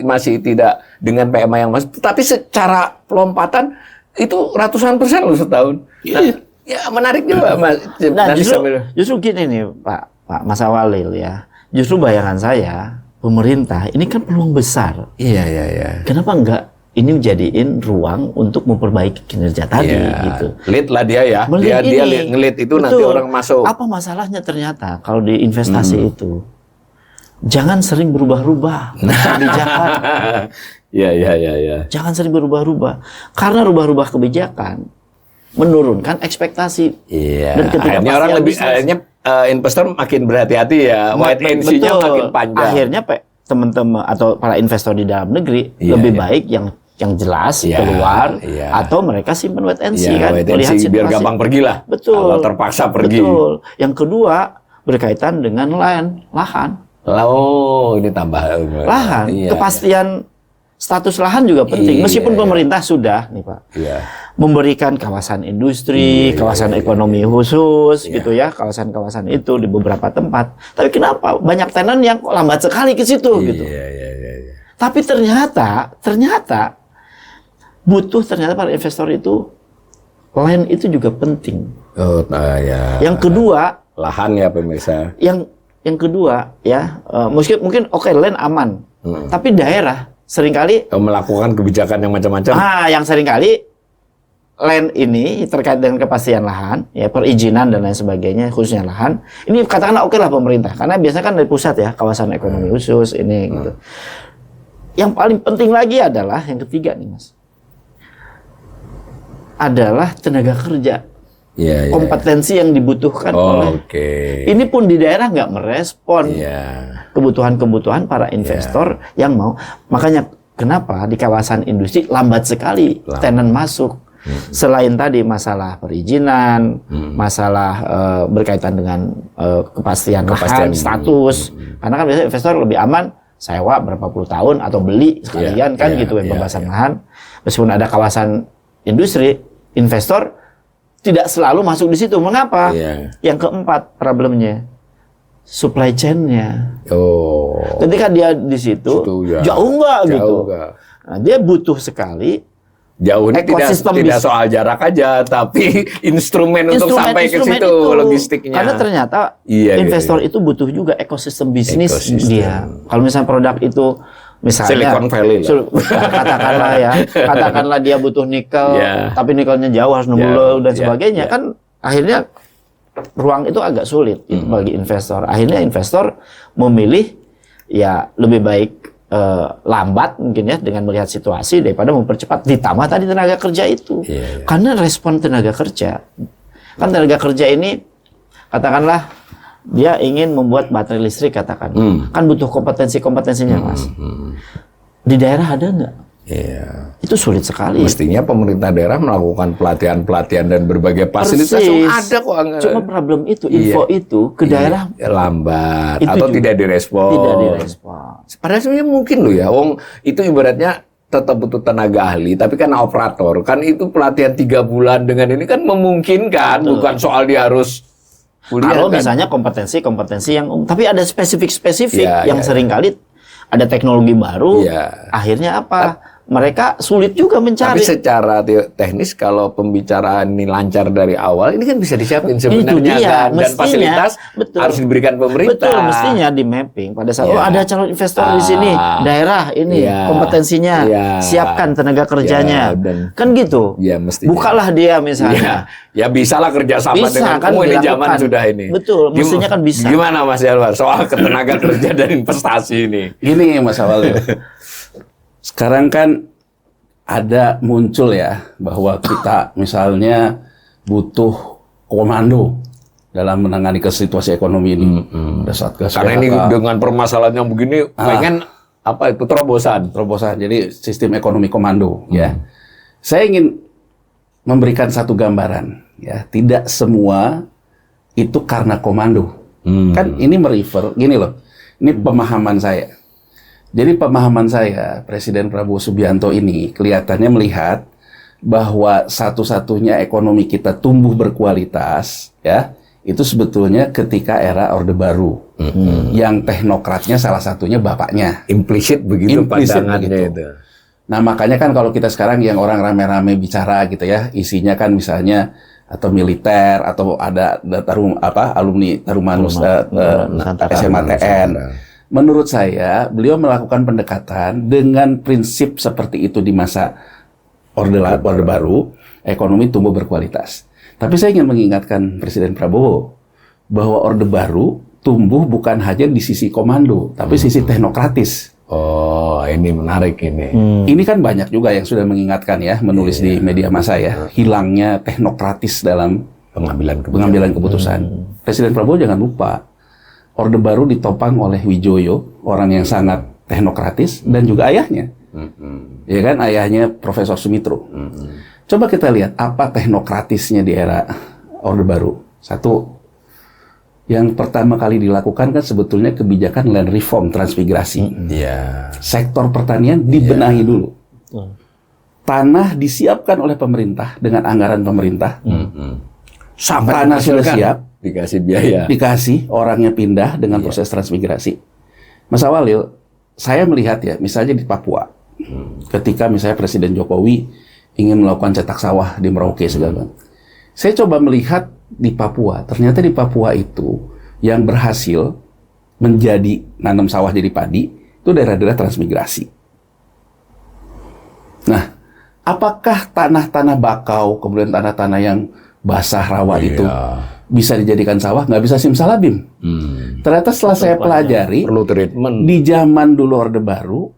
masih tidak dengan PMI yang masuk. Tapi secara pelompatan itu ratusan persen loh setahun. Nah, ya menarik juga Mas. Nah Nanti justru gini nih Pak Mas Awalil ya. Justru bayangan saya pemerintah ini kan peluang besar. Iya. Kenapa enggak ini menjadiin ruang untuk memperbaiki kinerja tadi gitu. Lead lah dia ya. Melihat Dia ini. ngelit itu Betul. nanti orang masuk. Apa masalahnya ternyata kalau di investasi itu? Jangan sering berubah-ubah kebijakan. Iya. Jangan sering berubah-ubah. Karena rubah-rubah kebijakan menurunkan ekspektasi. Iya. Dan ketidakpastian Akhirnya orang lebih bisnis. investor makin berhati-hati ya. Wait and see-nya Betul. makin panjang. Akhirnya teman-teman atau para investor di dalam negeri lebih baik yang jelas keluar atau mereka simpan wait and see kan, wait and melihat see, biar situasi. gampang pergilah. Betul. Kalau terpaksa pergi. Betul. Yang kedua berkaitan dengan lahan. Ini tambah Lahan, Iya. kepastian status lahan juga penting. Iya, Meskipun iya. pemerintah sudah nih Pak Iya. memberikan kawasan industri, kawasan ekonomi khusus gitu ya, kawasan-kawasan itu di beberapa tempat. Tapi kenapa banyak tenan yang kok lambat sekali ke situ gitu. Iya. Tapi ternyata butuh para investor itu land itu juga penting. Ya. Yang kedua, Lahan ya pemirsa. yang kedua ya, mungkin oke, land aman. Tapi daerah seringkali Melakukan kebijakan yang macam-macam. yang seringkali land ini terkait dengan kepastian lahan, ya perizinan dan lain sebagainya, khususnya lahan. Ini katakanlah oke lah pemerintah, karena biasanya kan dari pusat ya, kawasan ekonomi khusus ini gitu. Yang paling penting lagi adalah yang ketiga nih Mas, adalah tenaga kerja, Iya. kompetensi yang dibutuhkan oleh. Ini pun di daerah nggak merespon kebutuhan-kebutuhan para investor yang mau. Makanya kenapa di kawasan industri lambat sekali tenan masuk. Selain tadi masalah perizinan, masalah berkaitan dengan kepastian lahan, status. Karena kan biasanya investor lebih aman sewa berapa puluh tahun atau beli sekalian gitu pembebasan lahan. Meskipun ada kawasan industri, investor tidak selalu masuk di situ. Mengapa? Yang keempat problemnya supply chain-nya. Ketika dia di situ, jauh nggak gitu. Nah, dia butuh sekali. Jauh ini ekosistem tidak soal jarak aja, tapi instrumen untuk sampai ke situ, logistiknya. Karena ternyata investor itu butuh juga ekosistem bisnis dia. Kalau misalnya produk itu, misalnya Silicon Valley lah. katakanlah dia butuh nikel, tapi nikelnya jauh harus nunggu dan sebagainya, kan akhirnya ruang itu agak sulit bagi investor. Akhirnya investor memilih ya lebih baik lambat mungkin ya dengan melihat situasi daripada mempercepat. Ditambah tadi tenaga kerja itu, karena respon tenaga kerja, kan tenaga kerja ini katakanlah dia ingin membuat baterai listrik katakan, kan butuh kompetensinya Mas. Di daerah ada nggak? Iya. Itu sulit sekali. Mestinya pemerintah daerah melakukan pelatihan-pelatihan dan berbagai fasilitas yang ada kok anggaran. Cuma problem itu, info itu ke daerah lambat itu atau juga tidak direspon. tidak direspon. Padahal sebenarnya mungkin loh ya, itu ibaratnya tetap butuh tenaga ahli, tapi kan operator kan itu pelatihan 3 bulan dengan ini kan memungkinkan, bukan soal dia harus kuliah. Kalau kan? misalnya kompetensi yang tapi ada spesifik yang seringkali ada teknologi baru, akhirnya apa? Mereka sulit juga mencari. Tapi secara teknis kalau pembicaraan ini lancar dari awal, ini kan bisa disiapin sebenarnya kan, dan fasilitas harus diberikan pemerintah. Betul, mestinya di mapping pada saat ada calon investor di sini, daerah ini kompetensinya, siapkan tenaga kerjanya, kan gitu. Ya, mestinya. Bukalah dia misalnya. Ya bisalah kerjasama dengan kan ini zaman sudah ini. Betul, mestinya kan bisa. Gimana Mas Elwar soal ketenaga kerja dan investasi ini? Gini Mas Awal. Sekarang kan ada muncul ya bahwa kita misalnya butuh komando dalam menangani situasi ekonomi ini. Ada Satgas. Karena ini dengan permasalahan yang begini, pengen apa itu terobosan. Jadi sistem ekonomi komando. Ya, saya ingin memberikan satu gambaran. Ya, tidak semua itu karena komando. Kan ini merefer, gini loh. Ini pemahaman saya. Jadi pemahaman saya, Presiden Prabowo Subianto ini kelihatannya melihat bahwa satu-satunya ekonomi kita tumbuh berkualitas, ya, itu sebetulnya ketika era Orde Baru, yang teknokratnya salah satunya bapaknya. Implisit begitu pandangannya itu. Nah makanya kan kalau kita sekarang yang orang rame-rame bicara gitu ya, isinya kan misalnya atau militer atau ada alumni Tarumanus SMATN. Menurut saya, beliau melakukan pendekatan dengan prinsip seperti itu di masa Orde Baru, ekonomi tumbuh berkualitas. Tapi saya ingin mengingatkan Presiden Prabowo bahwa Orde Baru tumbuh bukan hanya di sisi komando, tapi sisi teknokratis. Oh, ini menarik ini. Ini kan banyak juga yang sudah mengingatkan ya, menulis di media massa ya, hilangnya teknokratis dalam pengambilan keputusan. Presiden Prabowo jangan lupa, Orde Baru ditopang oleh Wijoyo, orang yang sangat teknokratis, dan juga ayahnya. Ya kan, ayahnya Profesor Sumitro. Coba kita lihat apa teknokratisnya di era Orde Baru. Satu, yang pertama kali dilakukan kan sebetulnya kebijakan land reform, transmigrasi. Sektor pertanian dibenahi dulu. Tanah disiapkan oleh pemerintah dengan anggaran pemerintah. Tanah sudah siap. Dikasih biaya. Dikasih, orangnya pindah dengan proses transmigrasi. Mas Awalil, saya melihat ya, misalnya di Papua, ketika misalnya Presiden Jokowi ingin melakukan cetak sawah di Merauke segala. Saya coba melihat di Papua, ternyata di Papua itu yang berhasil menjadi nanam sawah jadi padi, itu daerah-daerah transmigrasi. Nah, apakah tanah-tanah bakau, kemudian tanah-tanah yang basah rawa itu bisa dijadikan sawah? Nggak bisa simsalabim. Ternyata setelah saya pelajari, perlu treatment. Di zaman dulu Orde Baru,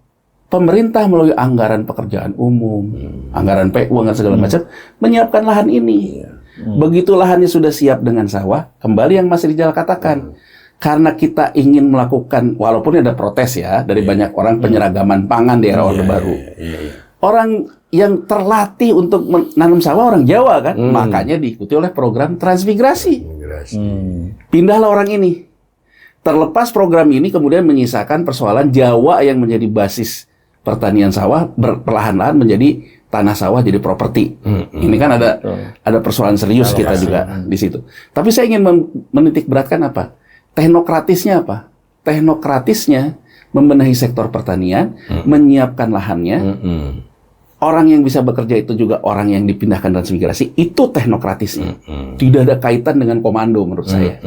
pemerintah melalui anggaran pekerjaan umum, anggaran PU, anggaran segala macam, menyiapkan lahan ini. Begitu lahannya sudah siap dengan sawah, kembali yang Mas Rijal katakan, karena kita ingin melakukan, walaupun ada protes ya, dari banyak orang penyeragaman pangan di era Orde Baru. Orang yang terlatih untuk menanam sawah orang Jawa kan, makanya diikuti oleh program transmigrasi. Pindahlah orang ini. Terlepas program ini kemudian menyisakan persoalan Jawa yang menjadi basis pertanian sawah perlahan-lahan menjadi tanah sawah jadi properti. Ini kan ada persoalan serius kita juga di situ. Tapi saya ingin menitik beratkan apa? Teknokratisnya apa? Teknokratisnya membenahi sektor pertanian, menyiapkan lahannya. Orang yang bisa bekerja itu juga orang yang dipindahkan transmigrasi. Itu teknokratisnya. Tidak ada kaitan dengan komando menurut saya.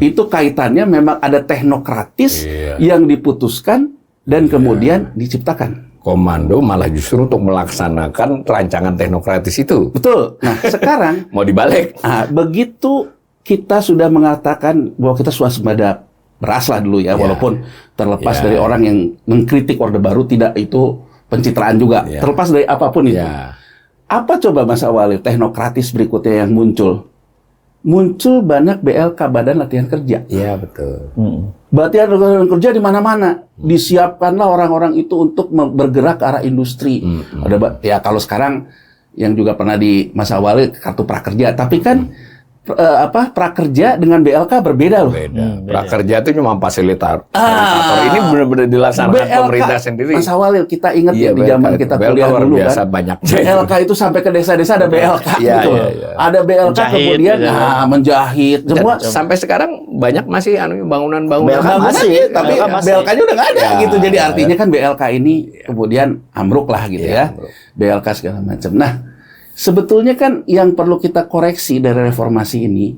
Itu kaitannya memang ada teknokratis yang diputuskan dan kemudian diciptakan. Komando malah justru untuk melaksanakan rancangan teknokratis itu. Betul. Nah, sekarang mau dibalik. Begitu kita sudah mengatakan bahwa kita swasembada beras lah dulu ya, walaupun terlepas dari orang yang mengkritik Orde Baru, tidak itu pencitraan juga. Terlepas dari apapun itu. Apa coba Mas Awalil teknokratis berikutnya yang muncul? Muncul banyak BLK, Badan Latihan Kerja. Iya, betul. Pelatihan kerja di mana-mana. Disiapkanlah orang-orang itu untuk bergerak ke arah industri. Ya kalau sekarang yang juga pernah di masa awal kartu prakerja, tapi kan prakerja dengan BLK berbeda loh. Beda. Prakerja itu cuma fasilitator. Ini benar-benar dilaksanakan pemerintah sendiri. Mas Awalil, kita ingat ya di zaman kita kuliah dulu biasa kan. Banyak. BLK itu sampai ke desa-desa ada BLK gitu. Ada BLK Menjahit, kemudian gitu. menjahit semua. Sampai sekarang banyak masih bangunan-bangunan. Masih, tapi BLK-nya udah nggak ada gitu. Jadi artinya kan BLK ini kemudian ambruk lah gitu ya. BLK segala macam. Nah, sebetulnya kan yang perlu kita koreksi dari reformasi ini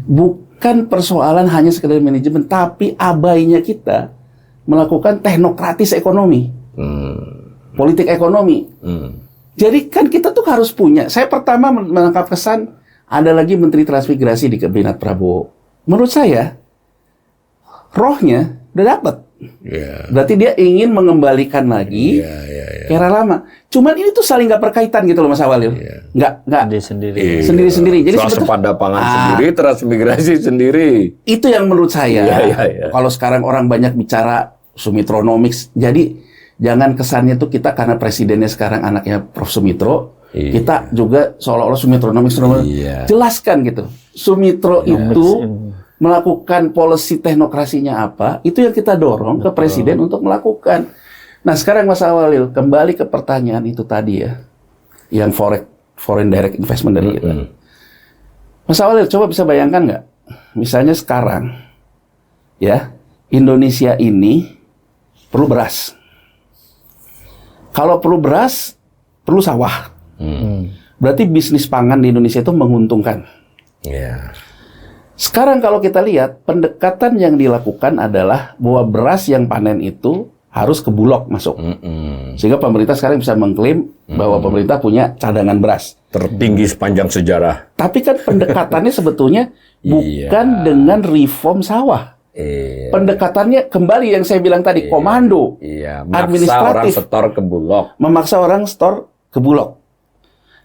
bukan persoalan hanya sekedar manajemen, tapi abainya kita melakukan teknokratis ekonomi, politik ekonomi. Jadi kan kita tuh harus punya. Saya pertama menangkap kesan ada lagi Menteri Transmigrasi di kabinet Prabowo. Menurut saya rohnya udah dapat. Berarti dia ingin mengembalikan lagi ke era lama. Cuman ini tuh saling nggak berkaitan gitu loh Mas Awalil. Nggak sendiri-sendiri. Jadi swasembada pangan sendiri, transmigrasi sendiri. Itu yang menurut saya. Kalau sekarang orang banyak bicara Sumitronomics, jadi jangan kesannya tuh kita karena presidennya sekarang anaknya Prof Sumitro, kita juga seolah-olah Sumitronomics. Jelaskan gitu. Sumitro itu melakukan policy teknokrasinya apa, itu yang kita dorong ke presiden untuk melakukan. Nah sekarang Mas Awalil, kembali ke pertanyaan itu tadi ya, yang foreign direct investment dari kita. Mas Awalil, coba bisa bayangkan nggak, misalnya sekarang, ya, Indonesia ini perlu beras. Kalau perlu beras, perlu sawah. Berarti bisnis pangan di Indonesia itu menguntungkan. Sekarang kalau kita lihat, pendekatan yang dilakukan adalah bahwa beras yang panen itu harus ke Bulog masuk. Sehingga pemerintah sekarang bisa mengklaim bahwa pemerintah punya cadangan beras. Tertinggi sepanjang sejarah. Tapi kan pendekatannya sebetulnya bukan dengan reform sawah. Pendekatannya kembali yang saya bilang tadi, komando. Memaksa orang setor ke Bulog. Memaksa orang setor ke Bulog.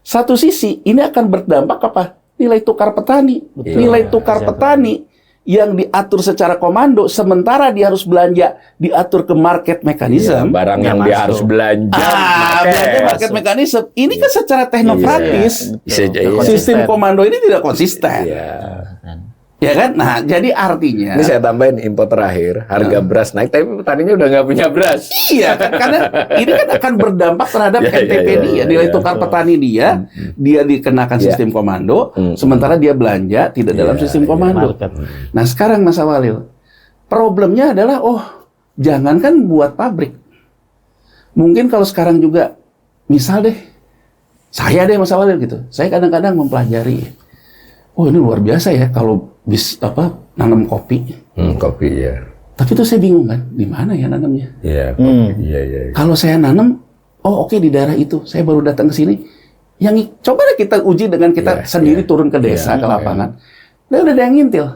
Satu sisi, ini akan berdampak apa? Nilai tukar petani. Nilai tukar petani yang diatur secara komando, sementara dia harus belanja diatur ke market mechanism. Barang yang dia harus belanja. Belanja market mechanism. Ini kan secara teknokratis. Sistem komando ini tidak konsisten. Ya kan? Nah, jadi artinya... Ini saya tambahin info terakhir, harga beras naik, tapi petaninya udah nggak punya beras. Iya, kan? Karena ini kan akan berdampak terhadap NTP dia, nilai tukar petani dia dikenakan sistem komando, sementara dia belanja tidak dalam sistem komando. Nah, sekarang Mas Awalil, problemnya adalah, jangankan buat pabrik. Mungkin kalau sekarang juga, misal deh, saya deh Mas Awalil gitu, saya kadang-kadang mempelajari, ini luar biasa ya kalau nanam kopi. Kopi ya. Tapi itu saya bingung kan, di mana ya nanamnya? Kalau saya nanam, oke, di daerah itu, saya baru datang ke sini. Yang coba deh kita uji dengan kita sendiri turun ke desa, ke lapangan. Udah ada yang ngintil.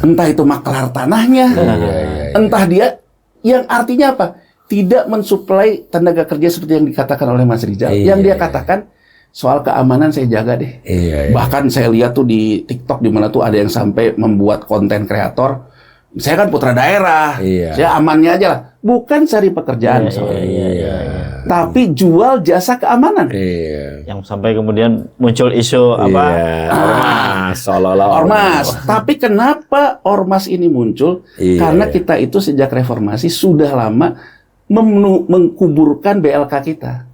Entah itu maklar tanahnya, entah dia, yang artinya apa? Tidak mensuplai tenaga kerja seperti yang dikatakan oleh Mas Rizal. Yang dia katakan, soal keamanan saya jaga deh. Bahkan saya lihat tuh di TikTok di mana tuh ada yang sampai membuat konten kreator. Saya kan putra daerah, saya amannya aja lah. Bukan cari pekerjaan, tapi jual jasa keamanan. Yang sampai kemudian muncul isu ormas, seolah-olah ormas. Tapi kenapa ormas ini muncul? Karena kita itu sejak reformasi sudah lama mengkuburkan BLK kita.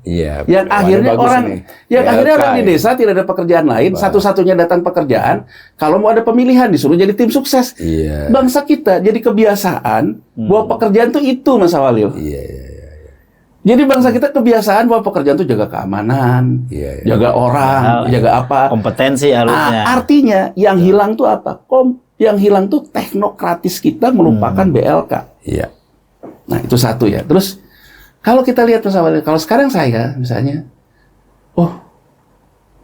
Yang akhirnya orang di desa tidak ada pekerjaan lain, satu-satunya datang pekerjaan kalau mau ada pemilihan disuruh jadi tim sukses. Bangsa kita jadi kebiasaan bahwa pekerjaan itu Mas Awalil. Jadi bangsa kita kebiasaan bahwa pekerjaan itu jaga keamanan, jaga orang, jaga apa? Kompetensi harusnya. Artinya yang hilang tuh apa? Yang hilang tuh teknokratis kita melupakan BLK. Nah, itu satu ya. Terus, kalau kita lihat Mas Awalil, kalau sekarang saya misalnya,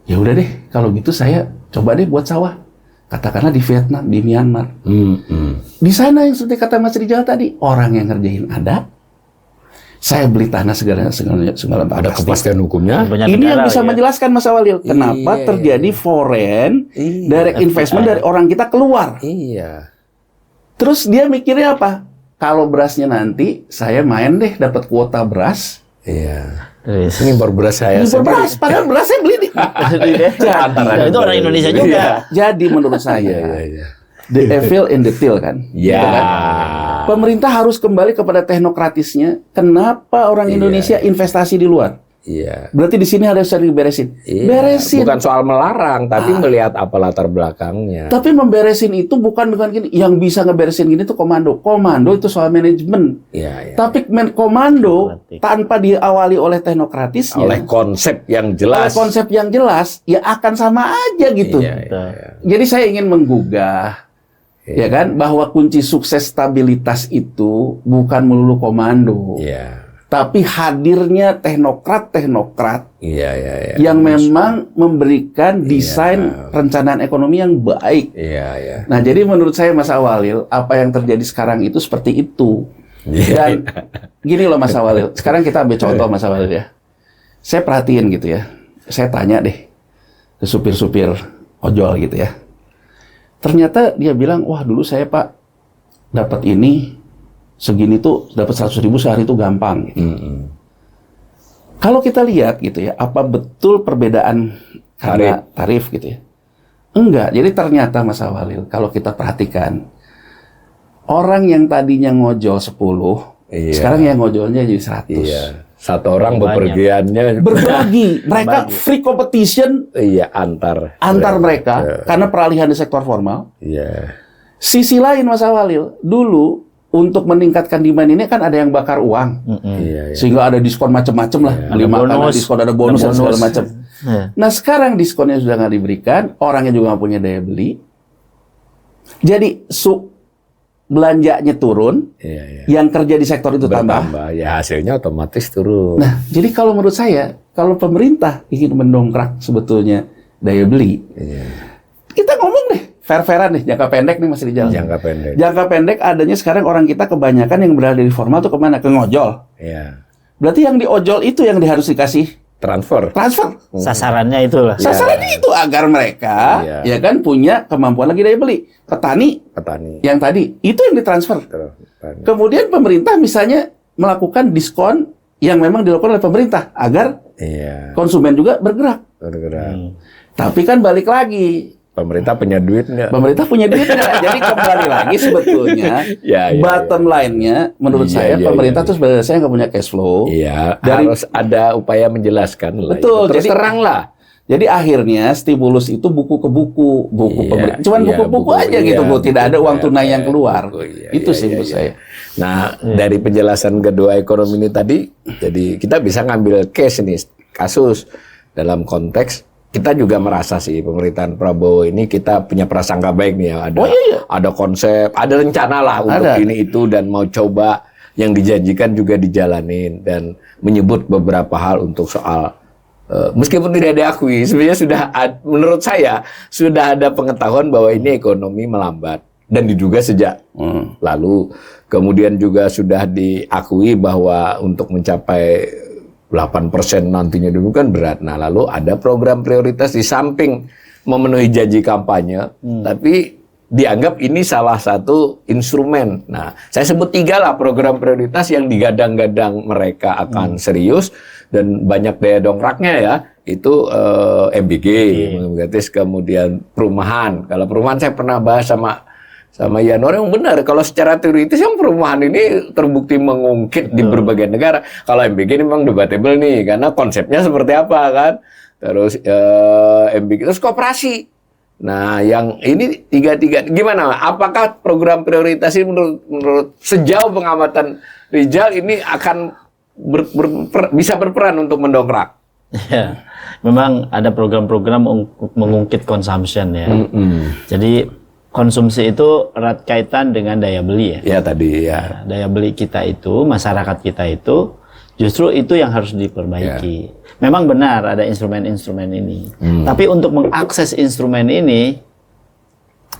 ya udah deh, kalau gitu saya coba deh buat sawah. Katakanlah di Vietnam, di Myanmar. Di sana yang seperti kata Mas Rijal tadi, orang yang ngerjain ada. Saya beli tanah segala ada kepastian hukumnya. Ini yang bisa menjelaskan Mas Awalil, kenapa terjadi foreign direct investment dari orang kita keluar. Terus dia mikirnya apa? Kalau berasnya nanti saya main deh dapat kuota beras. Iya. Terus. Ini impor beras saya Impor sendiri. beras, padahal berasnya beli di. Ya, itu orang Indonesia juga. Jadi menurut saya, Iya. the evil in the tail kan. Ya. Gitu kan? Pemerintah harus kembali kepada teknokratisnya. Kenapa orang Indonesia investasi di luar? Iya. Berarti di sini harus diberesin. Iya. Beresin. Bukan soal melarang, tapi melihat apa latar belakangnya. Tapi memberesin itu bukan dengan gini. Yang bisa ngeberesin gini tuh komando. Komando itu soal manajemen. Iya, iya. Tapi komando tanpa diawali oleh teknokratisnya, Oleh konsep yang oleh jelas. konsep yang jelas, ya akan sama aja gitu. Iya, iya. Jadi saya ingin menggugah, ya kan, bahwa kunci sukses stabilitas itu bukan melulu komando, Iya. tapi hadirnya teknokrat-teknokrat Iya, iya, iya. yang memang memberikan desain perencanaan ekonomi yang baik. Iya, iya. Nah, jadi menurut saya Mas Awalil, apa yang terjadi sekarang itu seperti itu. Iya. Dan gini loh Mas Awalil, sekarang kita ambil contoh Mas Awalil ya. Saya perhatiin gitu ya, saya tanya deh ke supir-supir ojol gitu ya. Ternyata dia bilang, wah dulu saya Pak dapat ini segini tuh dapat 100.000 sehari itu gampang. Gitu. Kalau kita lihat gitu ya, apa betul perbedaan karena tarif gitu ya? Enggak. Jadi ternyata Mas Awalil, kalau kita perhatikan, orang yang tadinya ngojol 10, sekarang yang ngojolnya jadi 100. Iya. Satu orang bepergiannya Berbagi. Mereka free competition antar mereka karena peralihan di sektor formal. Iya. Sisi lain Mas Awalil, dulu untuk meningkatkan demand ini kan ada yang bakar uang. Iya, iya. Sehingga ada diskon macam-macam lah. Beli makanan, diskon, ada bonus, dan segala macam. Nah sekarang diskonnya sudah nggak diberikan, orangnya juga nggak punya daya beli. Jadi belanjanya turun, yang kerja di sektor itu tambah. Ya hasilnya otomatis turun. Nah, jadi kalau menurut saya, kalau pemerintah ingin mendongkrak sebetulnya daya beli, kita ngomong deh, fair-fairan nih, jangka pendek nih masih di jalan. Jangka pendek. Jangka pendek adanya sekarang orang kita kebanyakan yang berada di formal tuh kemana? Ke ngojol. Iya. Berarti yang di ojol itu yang harus dikasih Transfer. Sasarannya itulah. Sasarannya itu agar mereka ya kan punya kemampuan lagi daya beli. Petani yang tadi itu yang ditransfer. Kemudian pemerintah misalnya melakukan diskon yang memang dilakukan oleh pemerintah agar konsumen juga bergerak. Tapi kan balik lagi, pemerintah punya duit nggak? Pemerintah punya duit nggak? Jadi kembali lagi sebetulnya bottom line-nya menurut saya pemerintah tuh sebenarnya saya nggak punya cash flow. Iya. Harus ada upaya menjelaskan lah. Betul. Terus terang lah. Jadi akhirnya stimulus itu buku ke buku pemerintah. Cuman buku-buku aja gitu, Bu. Tidak ada uang tunai yang keluar. Itu sih menurut saya. Nah, dari penjelasan kedua ekonomi ini tadi, jadi kita bisa ngambil case nih, kasus dalam konteks kita juga merasa sih pemerintahan Prabowo ini kita punya prasangka baik nih ya, ada konsep, ada rencana lah untuk ini itu dan mau coba yang dijanjikan juga dijalanin dan menyebut beberapa hal untuk soal meskipun tidak diakui sebenarnya sudah menurut saya sudah ada pengetahuan bahwa ini ekonomi melambat dan diduga sejak lalu, kemudian juga sudah diakui bahwa untuk mencapai 8% nantinya dulu kan berat. Nah, lalu ada program prioritas di samping memenuhi janji kampanye, tapi dianggap ini salah satu instrumen. Nah, saya sebut 3 lah program prioritas yang digadang-gadang mereka akan serius dan banyak daya dongkraknya ya. Itu MBG, gratis, kemudian perumahan. Kalau perumahan saya pernah bahas sama Yanor yang benar, kalau secara teoritis yang perumahan ini terbukti mengungkit di berbagai negara. Kalau MBG ini memang debatable nih, karena konsepnya seperti apa kan. Terus MBG, terus koperasi. Nah, yang ini tiga gimana? Apakah program prioritas ini menurut sejauh pengamatan Rijal ini akan bisa berperan untuk mendongkrak? Ya, memang ada program-program untuk mengungkit consumption ya. Jadi konsumsi itu erat kaitan dengan daya beli ya. Ya tadi ya. Daya beli kita itu, masyarakat kita itu, justru itu yang harus diperbaiki. Memang benar ada instrumen-instrumen ini. Tapi untuk mengakses instrumen ini,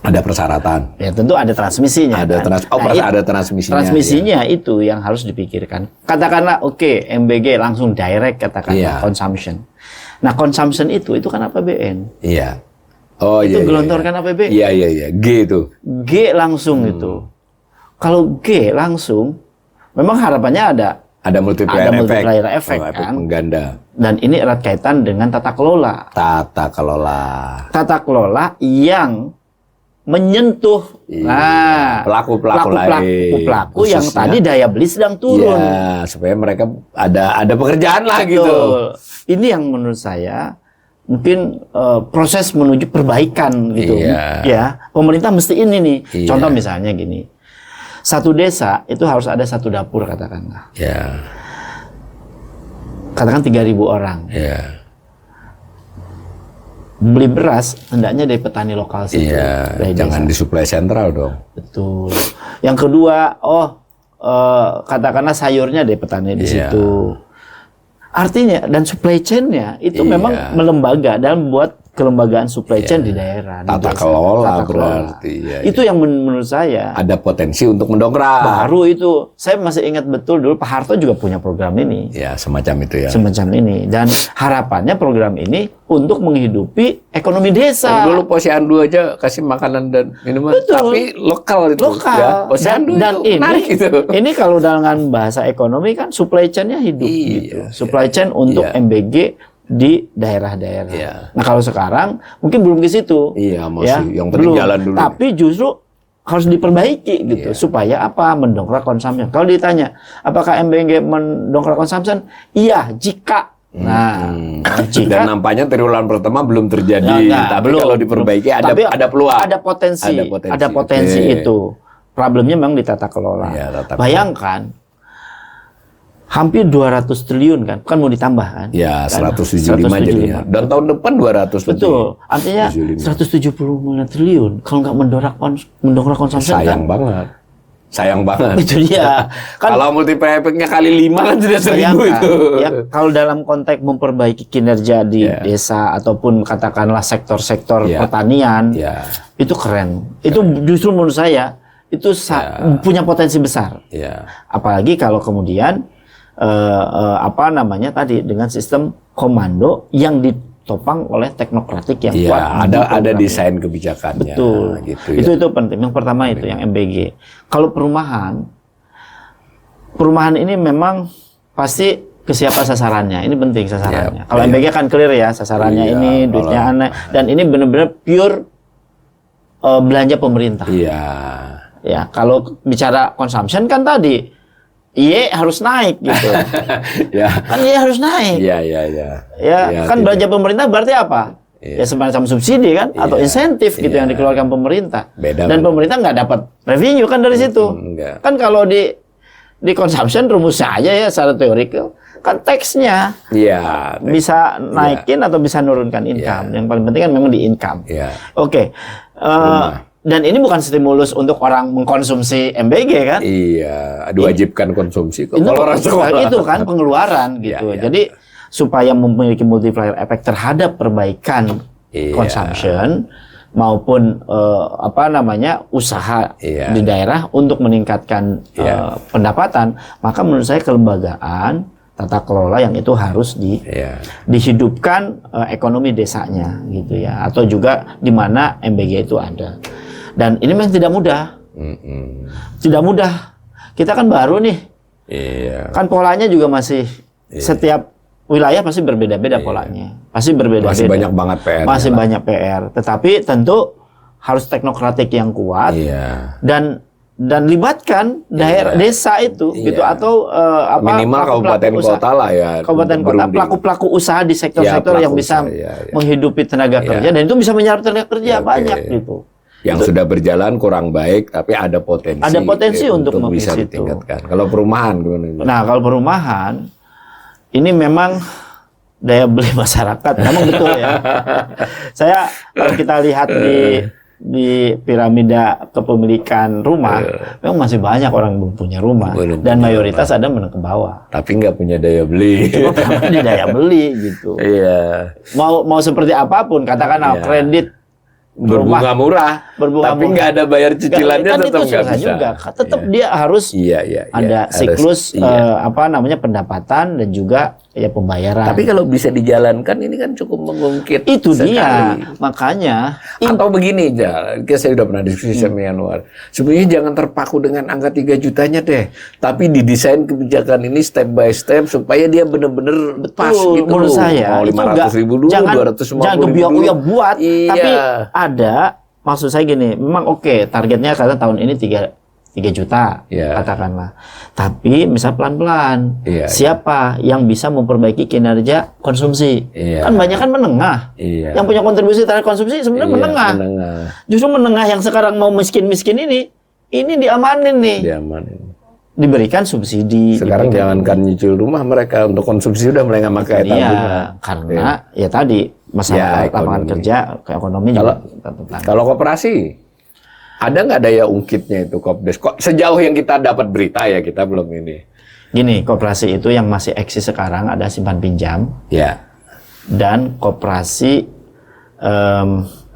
ada persyaratan. Ya tentu ada transmisinya. Ada transmisinya. Transmisinya itu yang harus dipikirkan. Katakanlah oke, MBG langsung direct katakanlah consumption. Nah consumption itu kan APBN. Iya. Oh itu gelontorkan APBN. Iya. G itu. G langsung itu. Kalau G langsung, memang harapannya Ada multiplier efek efek kan. pengganda. Dan ini erat kaitan dengan tata kelola. Tata kelola. Tata kelola yang menyentuh pelaku-pelaku lain. pelaku yang Khususnya, tadi daya beli sedang turun. Iya, supaya mereka ada pekerjaan lah gitu. Betul. Ini yang menurut saya mungkin proses menuju perbaikan gitu. Iya. Ya, pemerintah mesti ini nih. Iya. Contoh misalnya gini. Satu desa itu harus ada satu dapur katakanlah. Ya, Katakan 3.000 orang. ya, Beli beras hendaknya dari petani lokal situ. iya. dari Jangan desa. disuplai sentral dong. Betul. Yang kedua, katakanlah sayurnya dari petani di Iya. situ. Artinya dan supply chain-nya itu Iya. memang melembaga dan membuat kelembagaan supply chain di daerah. di Tata desa. kelola Tata kelola. berarti, iya, Itu yang menurut saya Ada potensi untuk mendongkrak. baru itu. Saya masih ingat betul dulu Pak Harto juga punya program ini. Ya, semacam itu ya. Semacam ini. Dan harapannya program ini untuk menghidupi ekonomi desa. Dulu Posyandu aja kasih makanan dan minuman, Betul. tapi lokal itu. Lokal. Ya. Posyandu dan itu menarik ini, itu. ini kalau dengan bahasa ekonomi kan supply chain-nya hidup Iya, gitu. Supply chain untuk iya. MBG di daerah-daerah. Iya. Nah kalau sekarang mungkin belum ke situ. Iya, masih yang penting jalan dulu. Tapi justru harus diperbaiki gitu supaya apa? Mendongkrak konsumsi. Kalau ditanya apakah MBG mendongkrak konsumsi? Iya, jika. Nah, Dan nampaknya triwulan pertama belum terjadi. Nah, Tapi belum. kalau diperbaiki Tapi ada peluang. Ada potensi. Ada potensi Oke. itu. Problemnya memang di tata kelola. Iya, tata kelola. Bayangkan hampir 200 triliun kan mau ditambah kan? Ya, Kan? 175 jadinya. Dan tahun depan 200 Betul. lebih. Artinya 170 triliun kalau nggak mendongkrak konsumsi Sayang kan? banget. Sayang banget. Itu dia. Kan Kalau multiplier efeknya kali 5 kan sudah 1000 bayangkan, itu. ya kalau dalam konteks memperbaiki kinerja di Ya. desa ataupun katakanlah sektor-sektor Ya. pertanian, Ya, itu keren. Itu justru menurut saya itu punya potensi besar. ya. Apalagi kalau kemudian apa namanya tadi dengan sistem komando yang ditopang oleh teknokratik yang Iya, kuat. ada desain kebijakannya. Betul. Gitu ya. Itu penting. Yang pertama itu yang MBG. Kalau perumahan ini memang pasti ke siapa sasarannya. Ini penting sasarannya. Iya, Kalau iya. MBG kan clear ya sasarannya Iya, ini duitnya kalau- aneh dan ini benar-benar pure belanja pemerintah. Iya. Ya, kalau bicara consumption kan tadi IE harus naik gitu. Ya. Kan IE harus naik. Iya, iya, iya. Ya, Iya, kan tidak. belanja pemerintah berarti apa? Iya. Ya semacam subsidi kan atau Iya. insentif gitu Iya. yang dikeluarkan pemerintah. Beda Dan kan. pemerintah nggak dapat revenue kan dari situ. Enggak. Kan kalau di consumption rumusnya aja ya secara teorikal kan teksnya Iya. bisa naikin atau bisa nurunkan income. Iya. Yang paling penting kan memang di income. Iya. Oke. Dan ini bukan stimulus untuk orang mengkonsumsi MBG kan? Iya, diwajibkan konsumsi kok. Itu, Kalau orang sekolah. itu kan pengeluaran gitu. Iya, iya. Jadi supaya memiliki multiplier effect terhadap perbaikan Iya. consumption maupun apa namanya usaha Iya. di daerah untuk meningkatkan Iya. pendapatan, maka menurut saya kelembagaan tata kelola yang itu harus Iya. dihidupkan ekonomi desanya gitu ya, atau juga di mana MBG itu ada. Dan ini memang tidak mudah. Mm-mm. Tidak mudah. Kita kan baru nih. Iya. Kan polanya juga masih setiap wilayah pasti berbeda-beda polanya. Pasti berbeda-beda. Masih banyak banget PR. Masih banyak PR. Tetapi tentu harus teknokratik yang kuat Iya. dan libatkan daerah desa itu gitu Iya. atau apa Minimal pelaku-pelaku kabupaten usaha. kota lah ya. Kabupaten kota, berunding. pelaku-pelaku usaha di sektor-sektor Ya, yang pelaku bisa usaha, ya. menghidupi tenaga Ya. kerja dan itu bisa menyerap tenaga kerja Ya, oke. banyak gitu. Yang sudah berjalan kurang baik, tapi ada potensi. Ada potensi untuk bisa mengisi itu. ditingkatkan. Kalau perumahan gimana? Nah, kalau perumahan ini memang daya beli masyarakat memang betul ya. Saya kalau kita lihat di piramida kepemilikan rumah, memang masih banyak orang yang belum punya rumah Belum dan punya mayoritas ada menengah ke bawah. Tapi nggak punya daya beli. Cuma karena di daya beli gitu. Iya. Mau seperti apapun, katakanlah Iya. kredit Berbunga murah, berbunga tapi murah. nggak ada bayar cicilannya, kan tetap itu nggak susah bisa. juga. Tetap Iya. dia harus Iya, iya, iya. ada Harus- siklus iya. apa namanya pendapatan dan juga ya pembayaran. Tapi kalau bisa dijalankan ini kan cukup mengungkit. Itu sekali. dia, makanya. Atau begini, saya udah pernah diskusi sama Yanuar. Sebenarnya jangan terpaku dengan angka 3 jutanya deh, tapi didesain kebijakan ini step by step supaya dia benar-benar pas gitu. Menurut saya mau 500.000 dulu, 250.000 jangan kebiak-biak buat, iya. tapi ada. Maksud saya gini, memang oke, targetnya karena tahun ini 3 juta, katakanlah. Tapi misal pelan-pelan, siapa yang bisa memperbaiki kinerja konsumsi? Kan banyak kan menengah. Yang punya kontribusi terhadap konsumsi sebenarnya menengah. Justru menengah yang sekarang mau miskin-miskin ini diamanin nih. Diberikan subsidi. Sekarang jangankan nyicil rumah, mereka untuk konsumsi sudah mulai nggak pakai tabungan. Karena ya tadi masalah lapangan kerja, ke ekonomi juga. Kalau koperasi, ada nggak daya ungkitnya itu Kopdes? Kok sejauh yang kita dapat berita ya, kita belum ini. Gini, koperasi itu yang masih eksis sekarang ada simpan pinjam. Ya. Dan koperasi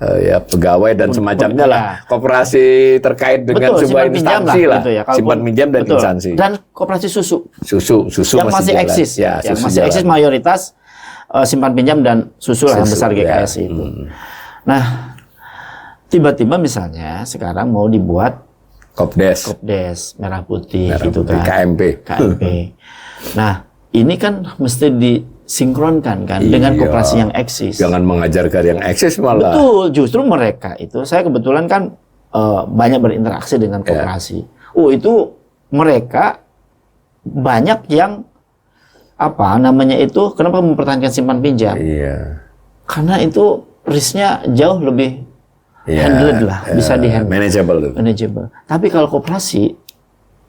ya pegawai dan semacamnya lah. Koperasi terkait dengan sebuah instansi lah. Gitu ya. Simpan pinjam dan instansi. Dan koperasi susu. Susu yang masih eksis. Ya, yang masih eksis mayoritas simpan pinjam dan susu lah yang besar GKS itu. Nah, tiba-tiba misalnya sekarang mau dibuat Kopdes merah putih gitu kan. KMP. Nah, ini kan mesti disinkronkan kan dengan koperasi yang eksis. Jangan mengajarkan yang eksis malah. Betul, justru mereka itu saya kebetulan kan banyak berinteraksi dengan koperasi. Itu mereka banyak yang kenapa mempertahankan simpan pinjam? Karena itu risknya jauh lebih handled lah, bisa di-handle. Manageable. Tapi kalau koperasi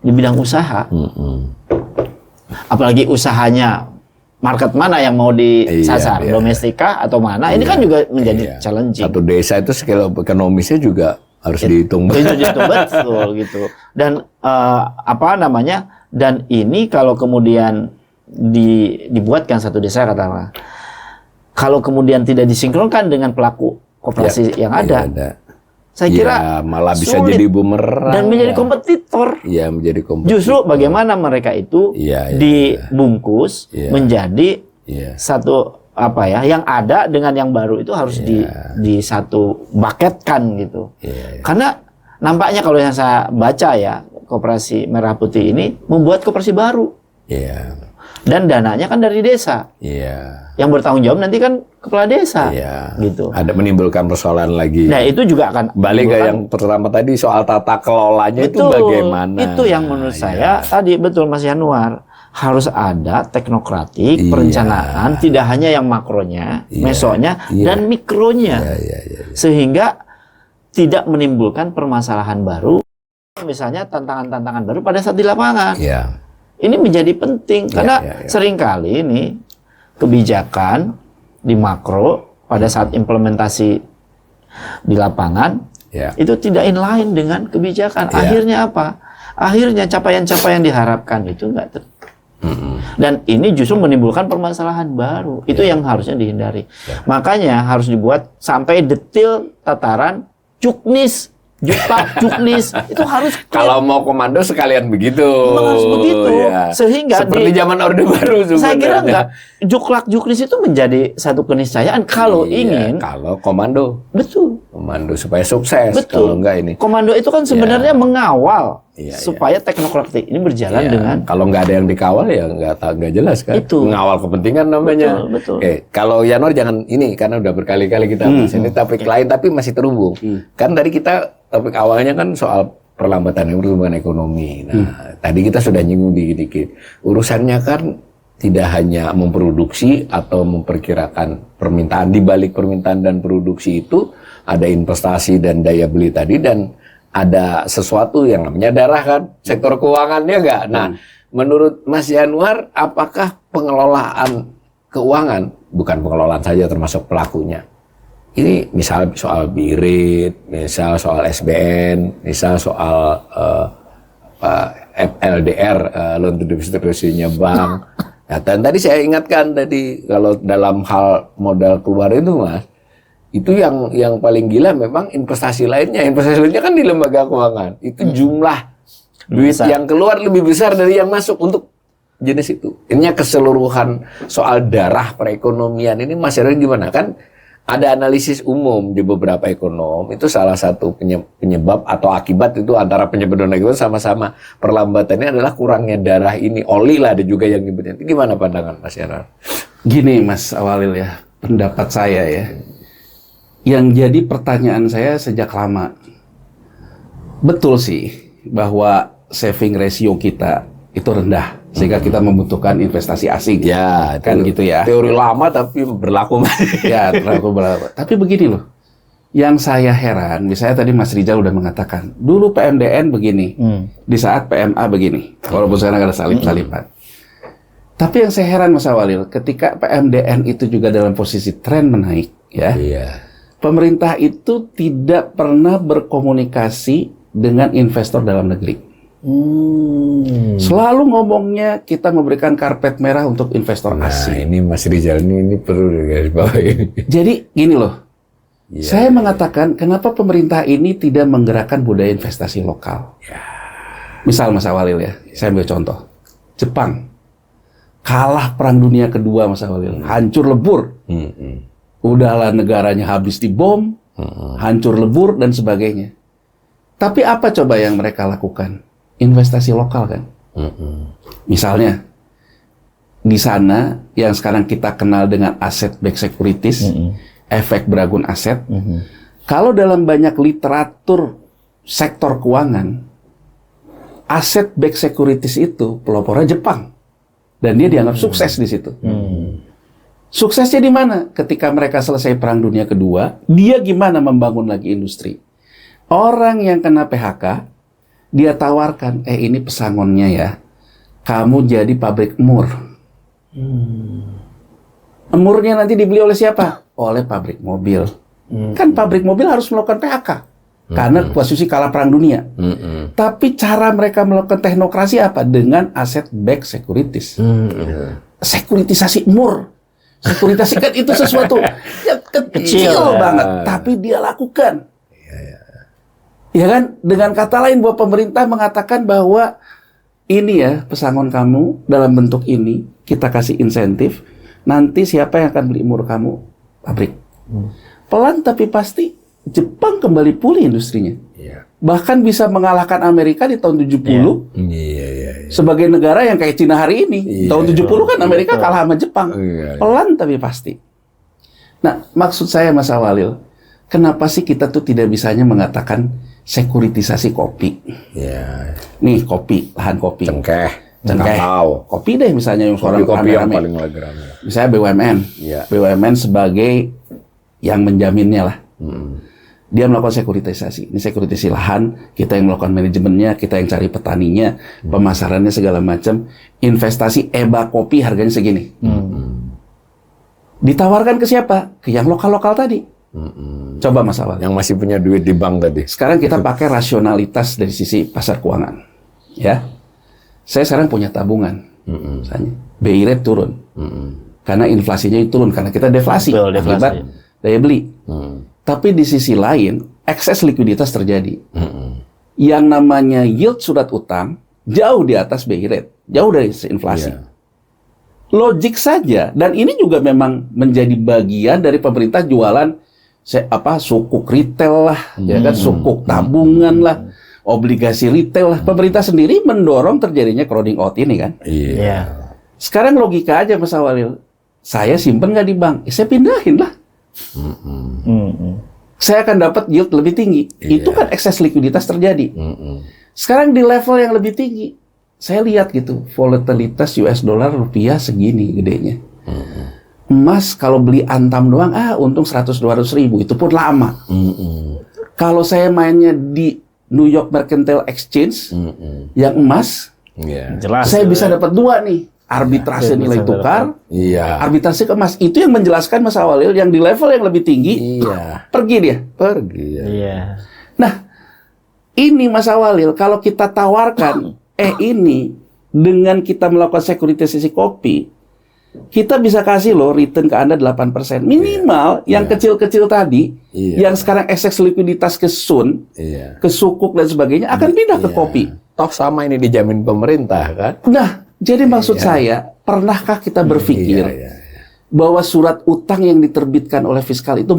di bidang usaha, apalagi usahanya market mana yang mau disasar, domestika atau mana, ini kan juga menjadi challenging. Satu desa itu skala ekonomisnya juga harus dihitung. Betul gitu. Dan dan ini kalau kemudian dibuatkan satu desa katakanlah, kalau kemudian tidak disinkronkan dengan pelaku koperasi yang ada, saya kira malah bisa jadi bumerang dan menjadi kompetitor. Menjadi kompetitor. Justru bagaimana mereka itu dibungkus menjadi satu yang ada dengan yang baru itu harus di satu bucketkan gitu. Karena nampaknya kalau yang saya baca ya, koperasi merah putih ini membuat koperasi baru. Dan dananya kan dari desa. Yang bertanggung jawab nanti kan kepala desa. Gitu. Ada menimbulkan persoalan lagi. Nah, itu juga akan balik ke yang pertama tadi soal tata kelolanya itu bagaimana. Itu yang menurut saya tadi betul Mas Yanuar, harus ada teknokratik perencanaan, tidak hanya yang makronya, mesonya dan mikronya. Sehingga tidak menimbulkan permasalahan baru, misalnya tantangan-tantangan baru pada saat di lapangan. Ini menjadi penting karena seringkali ini kebijakan di makro pada saat implementasi di lapangan itu tidak inline dengan kebijakan. Akhirnya apa? Akhirnya capaian-capaian diharapkan itu enggak dan ini justru menimbulkan permasalahan baru. Itu yang harusnya dihindari. Makanya harus dibuat sampai detail tataran juknis. Juknis itu harus kalau mau komando sekalian begitu. Harus begitu. Sehingga seperti zaman Orde Baru sebenarnya. Saya kira enggak. Juknis itu menjadi satu keniscayaan kalau ingin. Kalau komando. Betul. Komando supaya sukses. Betul. Kalau enggak ini. Komando itu kan sebenarnya mengawal supaya teknokratik ini berjalan dengan. Kalau nggak ada yang dikawal ya nggak jelas kan. Itu. Mengawal kepentingan namanya. Betul. Kalau Yanuar jangan ini karena udah berkali-kali kita bahas ini topik lain tapi masih terhubung. Kan tadi kita topik awalnya kan soal perlambatan pertumbuhan ekonomi. Nah, tadi kita sudah nyinggung dikit-dikit. Urusannya kan tidak hanya memproduksi atau memperkirakan permintaan. Di balik permintaan dan produksi itu ada investasi dan daya beli tadi dan ada sesuatu yang namanya darah kan, sektor keuangannya enggak. Nah, menurut Mas Yanuar, apakah pengelolaan keuangan, bukan pengelolaan saja termasuk pelakunya, ini misal soal BIRIT, misal soal SBN, misal soal LDR, loan to deposit ratio-nya bank. Nah, dan tadi saya ingatkan tadi kalau dalam hal modal keluar itu Mas, itu yang paling gila memang investasi lainnya. Investasi lainnya kan di lembaga keuangan. Itu jumlah duit yang keluar lebih besar dari yang masuk untuk jenis itu. Ini keseluruhan soal darah perekonomian ini Mas Heran gimana? Kan ada analisis umum di beberapa ekonom, itu salah satu penyebab atau akibat itu antara penyebab dan akibat sama-sama. Perlambatannya adalah kurangnya darah ini, oli lah ada juga yang nyebutnya. Itu gimana pandangan Mas Heran? Gini Mas Awalil ya, pendapat saya ya. Yang jadi pertanyaan saya sejak lama, betul sih bahwa saving ratio kita itu rendah sehingga kita membutuhkan investasi asing. Ya, kan gitu ya. Teori lama tapi berlaku. Ya, berlaku. Tapi begini loh. Yang saya heran, misalnya tadi Mas Rizal udah mengatakan, dulu PMDN begini, di saat PMA begini. Walaupun sekarang ada salib-saliban. Tapi yang saya heran Mas Awalil, ketika PMDN itu juga dalam posisi tren menaik, ya. Iya. Pemerintah itu tidak pernah berkomunikasi dengan investor dalam negeri. Selalu ngomongnya kita memberikan karpet merah untuk investor asing. Ini Mas Rizal ini perlu guys bawa ini. Jadi gini loh, saya mengatakan kenapa pemerintah ini tidak menggerakkan budaya investasi lokal. Misal Mas Awalil ya, saya ambil contoh, Jepang kalah Perang Dunia Kedua Mas Awalil, hancur lebur. Udahlah negaranya habis dibom, hancur lebur dan sebagainya. Tapi apa coba yang mereka lakukan? Investasi lokal kan. Misalnya di sana yang sekarang kita kenal dengan asset backed securities, efek beragun aset. Kalau dalam banyak literatur sektor keuangan, asset backed securities itu pelopornya Jepang dan dia dianggap sukses di situ. Suksesnya di mana? Ketika mereka selesai Perang Dunia Kedua, dia gimana membangun lagi industri? Orang yang kena PHK, dia tawarkan, ini pesangonnya ya, kamu jadi pabrik emur. Emurnya nanti dibeli oleh siapa? Oleh pabrik mobil. Kan pabrik mobil harus melakukan PHK. Karena posisi kalah Perang Dunia. Tapi cara mereka melakukan teknokrasi apa? Dengan aset backed securities. Sekuritisasi emur. Sekuritisasi kan itu sesuatu yang kecil banget. Tapi dia lakukan. Ya kan, dengan kata lain bahwa pemerintah mengatakan bahwa ini ya pesangon kamu dalam bentuk ini, kita kasih insentif, nanti siapa yang akan beli emur kamu? Pabrik. Pelan tapi pasti Jepang kembali pulih industrinya. Bahkan bisa mengalahkan Amerika di tahun 70 sebagai negara yang kayak Cina hari ini. Tahun 70 kan Amerika kalah sama Jepang. Pelan tapi pasti. Nah, maksud saya Mas Awalil, kenapa sih kita tuh tidak bisanya mengatakan sekuritisasi kopi? Nih kopi, lahan kopi. Cengkeh. Kopi deh misalnya yang seorang kopi yang paling lagi ramai. Misalnya BUMN. BUMN sebagai yang menjaminnya lah. Dia melakukan sekuritisasi. Ini sekuritisasi lahan, kita yang melakukan manajemennya, kita yang cari petaninya, pemasarannya segala macam. Investasi EBA kopi harganya segini. Ditawarkan ke siapa? Ke yang lokal-lokal tadi. Coba Mas Awal. Yang masih punya duit di bank tadi. Sekarang kita pakai rasionalitas dari sisi pasar keuangan. Ya. Saya sekarang punya tabungan. Misalnya BI rate turun. Karena inflasinya itu turun karena kita deflasi. Akibat daya beli. Tapi di sisi lain, ekses likuiditas terjadi. Yang namanya yield surat utang jauh di atas BI rate, jauh dari inflasi. Logik saja, dan ini juga memang menjadi bagian dari pemerintah jualan sukuk retail lah, ya kan, sukuk tabungan lah, obligasi retail lah. Pemerintah sendiri mendorong terjadinya crowding out ini kan. Sekarang logika aja Mas Awalil, saya simpen nggak di bank, saya pindahin lah. Saya akan dapat yield lebih tinggi. Itu kan ekses likuiditas terjadi. Sekarang di level yang lebih tinggi, saya lihat gitu, volatilitas US dollar rupiah segini gedenya. Emas kalau beli antam doang, untung 100-200 ribu, itu pun lama. Kalau saya mainnya di New York Mercantile Exchange, yang emas, jelas, saya bisa dapat dua nih. Arbitrase nilai tukar, arbitrase ke emas. Itu yang menjelaskan Mas Awalil, yang di level yang lebih tinggi, pergi dia. Nah, ini Mas Awalil, kalau kita tawarkan, ini dengan kita melakukan sekuritisasi kopi, kita bisa kasih loh return ke Anda 8%. Minimal yang kecil-kecil tadi, yang sekarang ekses likuiditas ke Sun, ke sukuk dan sebagainya, akan pindah ke kopi. Toh sama ini dijamin pemerintah kan? Nah, Jadi maksud saya, pernahkah kita berpikir bahwa surat utang yang diterbitkan oleh fiskal itu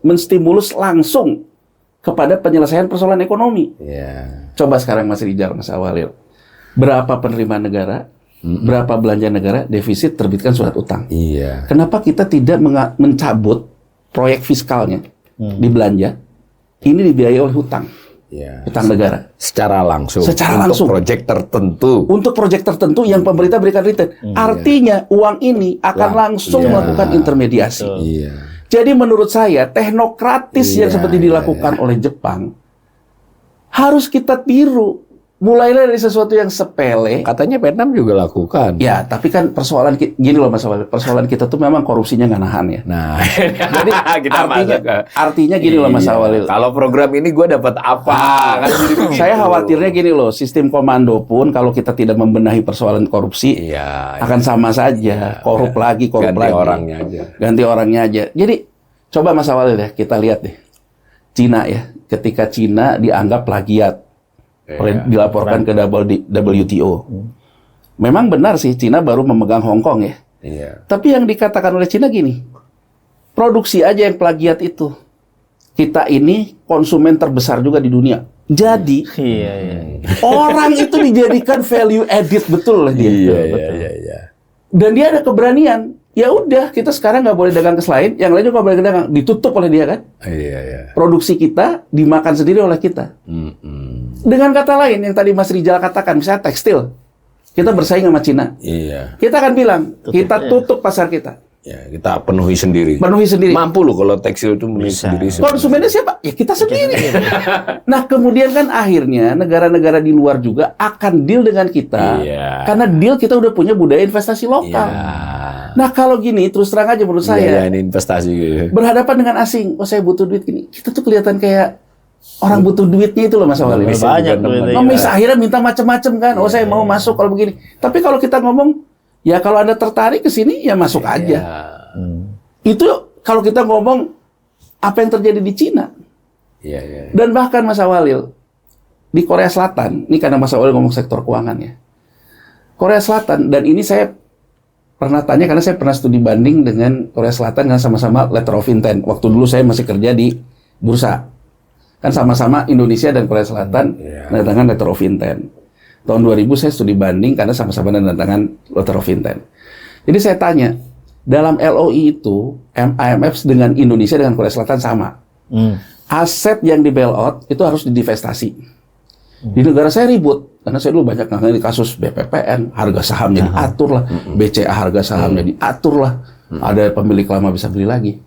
menstimulus langsung kepada penyelesaian persoalan ekonomi? Coba sekarang Mas Rijal, Mas Awalil, berapa penerimaan negara, berapa belanja negara, defisit terbitkan surat utang. Kenapa kita tidak mencabut proyek fiskalnya di belanja? Ini dibiayai oleh hutang. Hutang negara. Secara langsung. Untuk proyek tertentu. Untuk proyek tertentu yang pemerintah berikan return. Artinya uang ini akan langsung melakukan intermediasi. Jadi menurut saya teknokratis yang seperti dilakukan oleh Jepang harus kita tiru. Mulailah dari sesuatu yang sepele. Katanya Vietnam juga lakukan. Ya, tapi kan persoalan gini loh Mas Walid. Persoalan kita tuh memang korupsinya nggak nahan ya. Nah, jadi artinya gini loh Mas Walid. Kalau program ini gue dapat apa? Kan jadi saya khawatirnya gini loh, sistem komando pun kalau kita tidak membenahi persoalan korupsi, akan sama saja. Korup lagi. Ganti orangnya aja. Ganti orangnya aja. Jadi coba Mas Walid ya, kita lihat deh. Cina ya, ketika Cina dianggap plagiat. Dilaporkan ke WTO. Memang benar sih Cina baru memegang Hong Kong ya. Tapi yang dikatakan oleh Cina gini, produksi aja yang plagiat itu. Kita ini konsumen terbesar juga di dunia. Jadi orang itu dijadikan value added betul lah dia. Dan dia ada keberanian. Ya udah, kita sekarang nggak boleh dagang ke lain, yang lain juga nggak boleh dagang, ditutup oleh dia kan? Produksi kita dimakan sendiri oleh kita. Dengan kata lain, yang tadi Mas Rijal katakan, misalnya tekstil, kita bersaing sama Cina. Kita akan bilang, kita tutup pasar kita. Kita penuhi sendiri. Mampu loh kalau tekstil itu penuhi sendiri. Konsumennya siapa? Ya kita sendiri. Nah kemudian kan akhirnya negara-negara di luar juga akan deal dengan kita, karena deal kita udah punya budaya investasi lokal. Nah kalau gini terus terang aja menurut saya, ini investasi berhadapan dengan asing, saya butuh duit gini, kita tuh kelihatan kayak orang butuh duitnya itu loh Mas Awali. Banyak duitnya. Akhirnya minta macam-macam kan, saya mau masuk kalau begini. Tapi kalau kita ngomong, ya kalau Anda tertarik ke sini ya masuk aja. Itu kalau kita ngomong apa yang terjadi di Cina. Dan bahkan Mas Awalil di Korea Selatan, ini karena Mas Awalil ngomong sektor keuangan ya. Korea Selatan, dan ini saya pernah tanya karena saya pernah studi banding dengan Korea Selatan kan sama-sama letter of intent. Waktu dulu saya masih kerja di bursa. Kan sama-sama Indonesia dan Korea Selatan menandatangani letter of intent. Tahun 2000 saya studi banding karena sama-sama menandatangani letter of intent. Jadi saya tanya, dalam LOI itu IMF dengan Indonesia dengan Korea Selatan sama. Aset yang di bailout itu harus didivestasi. Di negara saya ribut, karena saya dulu banyak ngangani kasus BPPN, harga sahamnya diatur lah, BCA harga sahamnya diatur lah, ada pemilik lama bisa beli lagi.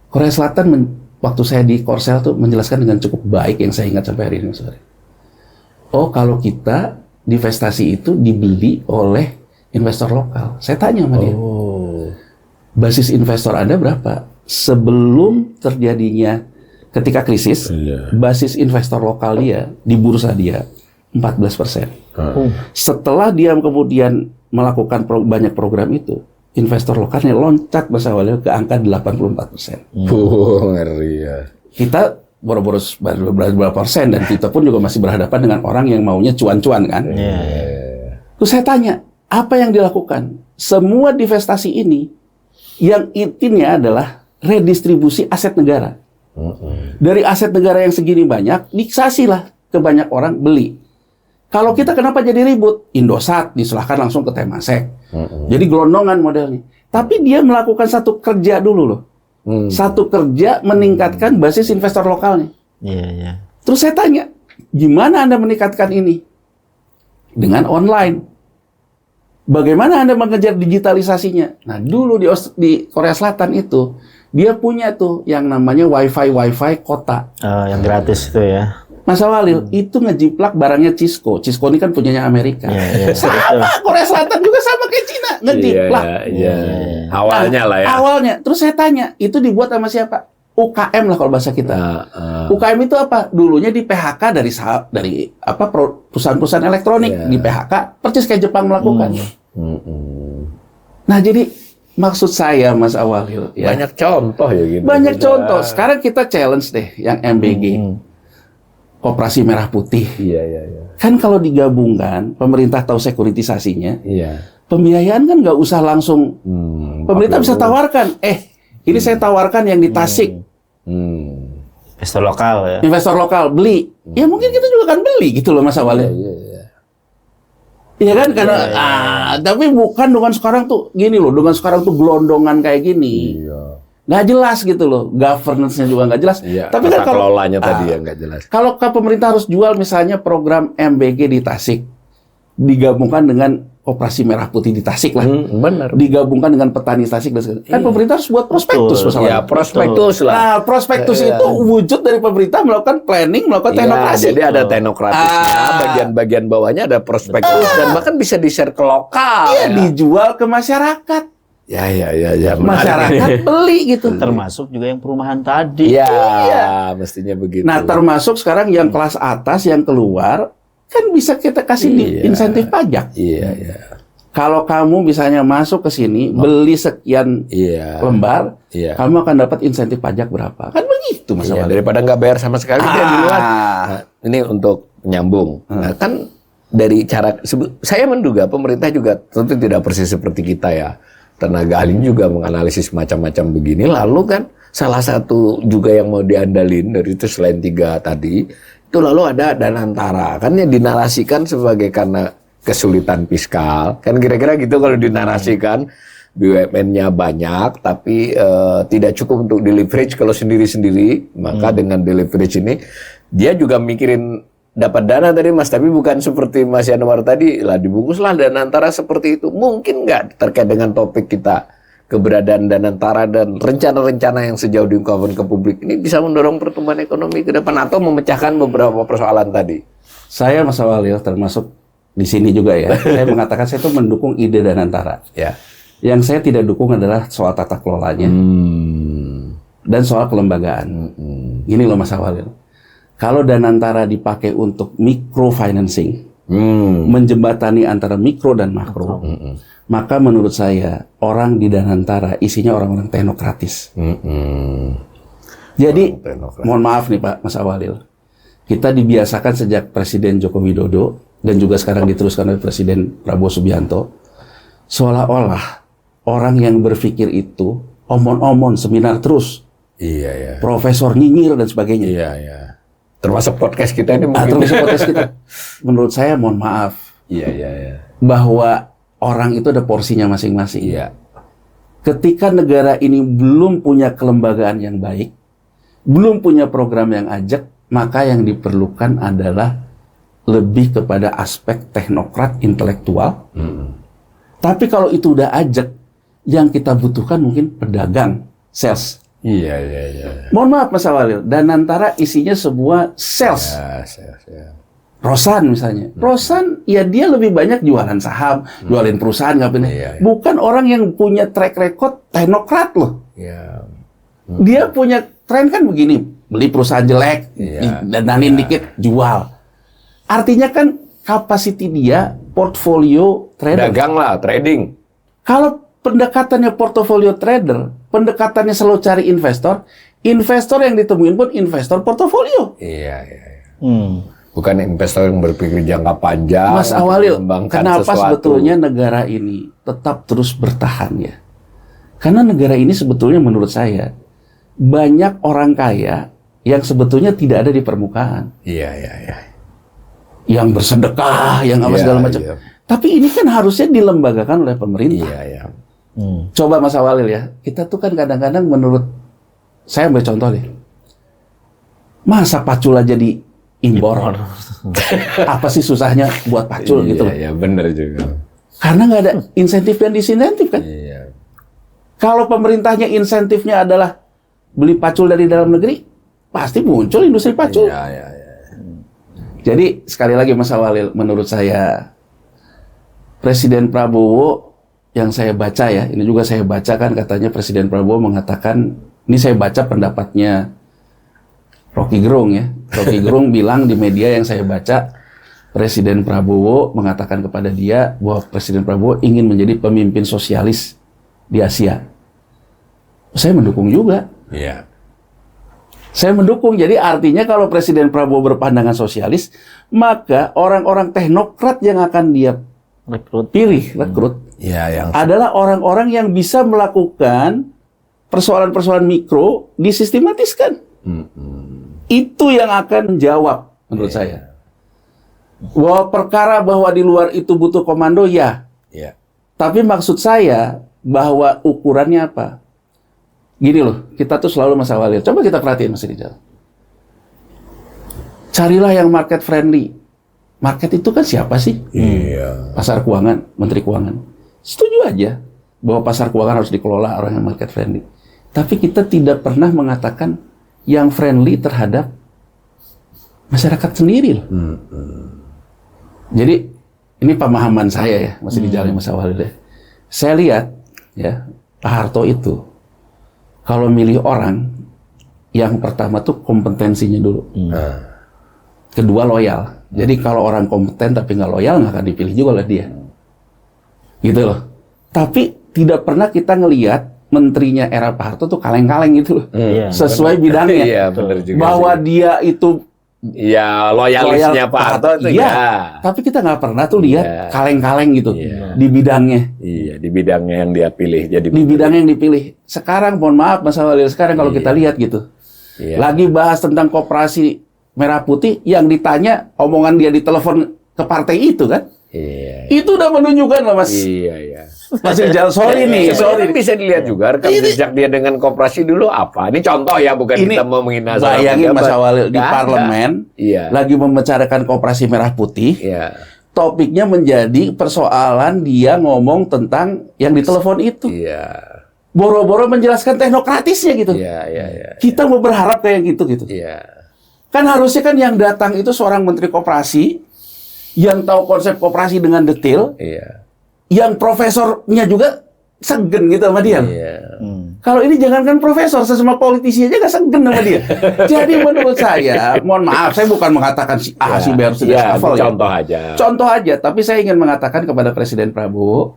Korea Selatan, waktu saya di Korsel tuh menjelaskan dengan cukup baik yang saya ingat sampai hari ini. Oh kalau kita divestasi itu dibeli oleh investor lokal. Saya tanya sama dia, basis investor Anda berapa? Sebelum terjadinya ketika krisis, basis investor lokal dia di bursa dia 14%. Setelah dia kemudian melakukan banyak program itu, investor lokalnya loncat Mas Awalil ke angka 84%. Ngeri ya. Kita boro-boro berapa persen, dan kita pun juga masih berhadapan dengan orang yang maunya cuan-cuan kan. Terus saya tanya, apa yang dilakukan? Semua divestasi ini yang intinya adalah redistribusi aset negara. Dari aset negara yang segini banyak, diksasilah ke banyak orang beli. Kalau kita kenapa jadi ribut? Indosat diserahkan langsung ke Temasek. Jadi gelondongan modelnya. Tapi dia melakukan satu kerja dulu loh. Satu kerja meningkatkan basis investor lokalnya. Terus saya tanya, gimana Anda meningkatkan ini? Dengan online. Bagaimana Anda mengejar digitalisasinya? Nah, dulu di Korea Selatan itu, dia punya tuh yang namanya wifi kota. Yang gratis itu ya. Mas Awalil, itu ngejiplak barangnya Cisco. Cisco ini kan punyanya Amerika. Sama, Korea Selatan juga sama kayak Cina. Ngejiplak. Awalnya lah ya. Awalnya. Terus saya tanya, itu dibuat sama siapa? UKM lah kalau bahasa kita. UKM itu apa? Dulunya di PHK dari perusahaan-perusahaan elektronik. Di PHK, persis kayak Jepang melakukan. Nah, jadi maksud saya Mas Awalil, ya, banyak contoh ya gitu. Banyak contoh. Sekarang kita challenge deh yang MBG. Koperasi Merah Putih. Iya. Kan kalau digabungkan, pemerintah tahu sekuritisasinya, Iya. pembiayaan kan nggak usah langsung. Pemerintah bisa tawarkan, ini saya tawarkan yang di Tasik. Investor lokal ya. Investor lokal beli. Ya mungkin kita juga akan beli gitu loh Mas awalnya. Iya kan karena tapi bukan dengan sekarang tuh gini loh, dengan sekarang tuh gelondongan kayak gini. Nggak jelas gitu loh, governance-nya juga nggak jelas. Iya, Tapi kan kalau kelolanya tadi yang nggak jelas. Kalau pemerintah harus jual misalnya program MBG di Tasik, digabungkan dengan Koperasi Merah Putih di Tasik lah, Benar. digabungkan dengan petani Tasik dan segala. Kan pemerintah harus buat prospektus masalahnya. Ya, prospektus lah. Nah, prospektus itu wujud dari pemerintah melakukan planning, melakukan teknokrasi. Jadi ada teknokratisnya, bagian-bagian bawahnya ada prospektus dan bahkan bisa di-share ke lokal. Iya, dijual ke masyarakat. Ya. Masyarakat beli gitu. Termasuk juga yang perumahan tadi. Iya, mestinya begitu. Nah, termasuk sekarang yang kelas atas yang keluar kan bisa kita kasih insentif pajak. Iya. Kalau kamu misalnya masuk ke sini beli sekian lembar, kamu akan dapat insentif pajak berapa? Kan begitu Mas Awal. Daripada nggak bayar sama sekali dia di luar. Nah, ini untuk menyambung. Nah, kan dari cara saya menduga pemerintah juga tentu tidak persis seperti kita ya. Tenaga ahli juga menganalisis macam-macam begini. Lalu kan salah satu juga yang mau diandalin dari itu selain 3 tadi, itu lalu ada Danantara. Kan yang dinarasikan sebagai karena kesulitan fiskal. Kan kira-kira gitu kalau dinarasikan. BUMN-nya banyak, tapi tidak cukup untuk di-leverage kalau sendiri-sendiri. Maka dengan di-leverage ini, dia juga mikirin dapat dana tadi Mas, tapi bukan seperti Mas Yanwar tadi, lah dibungkuslah Danantara seperti itu. Mungkin nggak terkait dengan topik kita, keberadaan Danantara dan rencana-rencana yang sejauh diungkapkan ke publik ini bisa mendorong pertumbuhan ekonomi ke depan atau memecahkan beberapa persoalan tadi. Saya Mas Awal ya, termasuk di sini juga ya, saya mengatakan saya itu mendukung ide Danantara. Ya. Yang saya tidak dukung adalah soal tata kelolanya dan soal kelembagaan. Gini loh Mas Awal ya. Kalau Danantara dipakai untuk microfinancing, menjembatani antara mikro dan makro, maka menurut saya orang di Danantara isinya orang-orang teknokratis. Jadi, mohon maaf nih Pak Mas Awalil, kita dibiasakan sejak Presiden Joko Widodo dan juga sekarang diteruskan oleh Presiden Prabowo Subianto, seolah-olah orang yang berpikir itu omon-omon, seminar terus, profesor nyinyir dan sebagainya. Termasuk podcast kita ini mungkin. Termasuk podcast kita. Menurut saya, mohon maaf. Bahwa orang itu ada porsinya masing-masing. Ketika negara ini belum punya kelembagaan yang baik, belum punya program yang ajak, maka yang diperlukan adalah lebih kepada aspek teknokrat intelektual. Tapi kalau itu udah ajak, yang kita butuhkan mungkin pedagang, sales. Mohon maaf Mas Awalil, Danantara isinya sebuah sales. Rosan misalnya. Rosan ya dia lebih banyak jualan saham, jualin perusahaan bukan orang yang punya track record teknokrat loh. Dia punya tren kan begini, beli perusahaan jelek, dandanin dikit, jual. Artinya kan kapasiti dia portfolio trader. Dagang lah, trading. Kalau pendekatannya portofolio trader, pendekatannya selalu cari investor, investor yang ditemuin pun investor portofolio. Bukan investor yang berpikir jangka panjang. Mas Awalil, kenapa sesuatu. sebetulnya negara ini tetap terus bertahan ya? Karena negara ini sebetulnya menurut saya, banyak orang kaya yang sebetulnya tidak ada di permukaan. Yang bersedekah, yang apa segala macam. Tapi ini kan harusnya dilembagakan oleh pemerintah. Coba Mas Awalil ya, kita tuh kan kadang-kadang menurut saya ambil contoh deh, masa pacul aja diimpor, apa sih susahnya buat pacul gitu? Bener juga. Karena nggak ada insentif dan disinsentif kan? Kalau pemerintahnya insentifnya adalah beli pacul dari dalam negeri, pasti muncul industri pacul. Jadi sekali lagi Mas Awalil, menurut saya Presiden Prabowo yang saya baca ya, ini juga saya baca kan katanya Presiden Prabowo mengatakan, ini saya baca pendapatnya Rocky Gerung ya. Rocky Gerung bilang di media yang saya baca, Presiden Prabowo mengatakan kepada dia bahwa Presiden Prabowo ingin menjadi pemimpin sosialis di Asia. Saya mendukung juga. Saya mendukung. Jadi artinya kalau Presiden Prabowo berpandangan sosialis, maka orang-orang teknokrat yang akan dia rekrut Ya, yang adalah orang-orang yang bisa melakukan persoalan-persoalan mikro disistematiskan. Itu yang akan menjawab menurut saya. Bahwa perkara bahwa di luar itu butuh komando, ya. ya. Tapi maksud saya bahwa ukurannya apa? Gini loh, kita tuh selalu Mas Awalil. Coba kita perhatiin Mas Rizal. Carilah yang market friendly. Market itu kan siapa sih? Iya. Pasar keuangan, Menteri Keuangan. Setuju aja bahwa pasar keuangan harus dikelola orang yang market friendly. Tapi kita tidak pernah mengatakan yang friendly terhadap masyarakat sendiri loh. Jadi ini pemahaman saya ya, masih di jalan Mas Awalil ya. Saya lihat ya, Pak Harto itu kalau milih orang, yang pertama tuh kompetensinya dulu. Kedua loyal. Jadi kalau orang kompeten tapi nggak loyal, nggak akan dipilih juga oleh dia. Gitu loh. Tapi tidak pernah kita ngelihat menterinya era Pak Harto tuh kaleng-kaleng gitu loh. Sesuai bidangnya. Iya, benar juga bahwa sih. dia itu Ya, loyalisnya Pak Harto itu iya. ya. Tapi kita nggak pernah tuh lihat Iya. kaleng-kaleng gitu Iya. di bidangnya. Iya, di bidangnya yang dia pilih jadi Di bidang yang dipilih. Sekarang mohon maaf Mas Awalil, sekarang kalau kita lihat gitu. Iya. Lagi bahas tentang koperasi merah putih, yang ditanya omongan dia di telepon ke partai itu kan. Iya. Itu udah menunjukkan loh Mas. Iya, iya. Mas Rizal, sorry nih, sorry. Sebenarnya bisa dilihat juga rekam jejak dia dengan koperasi dulu apa. Ini contoh ya, bukan Ini kita mau menghina seorang bayangin Mas pejabat. Awalil di Nggak ada. parlemen Iya. lagi membicarakan koperasi merah putih. Iya. Topiknya menjadi persoalan dia ngomong tentang yang di telepon itu. Iya. Boro-boro menjelaskan teknokratisnya gitu. Iya, iya, iya. Kita mau berharap kayak gitu gitu. Iya. Kan harusnya kan yang datang itu seorang menteri koperasi yang tahu konsep koperasi dengan detail, Iya. yang profesornya juga segen gitu sama dia. Iya. Kalau ini jangankan profesor, sesama politisi aja gak segen sama dia. Jadi menurut saya, mohon maaf, saya bukan mengatakan si A, si B harus Iya, reshuffle ya. contoh aja. Contoh aja, tapi saya ingin mengatakan kepada Presiden Prabowo,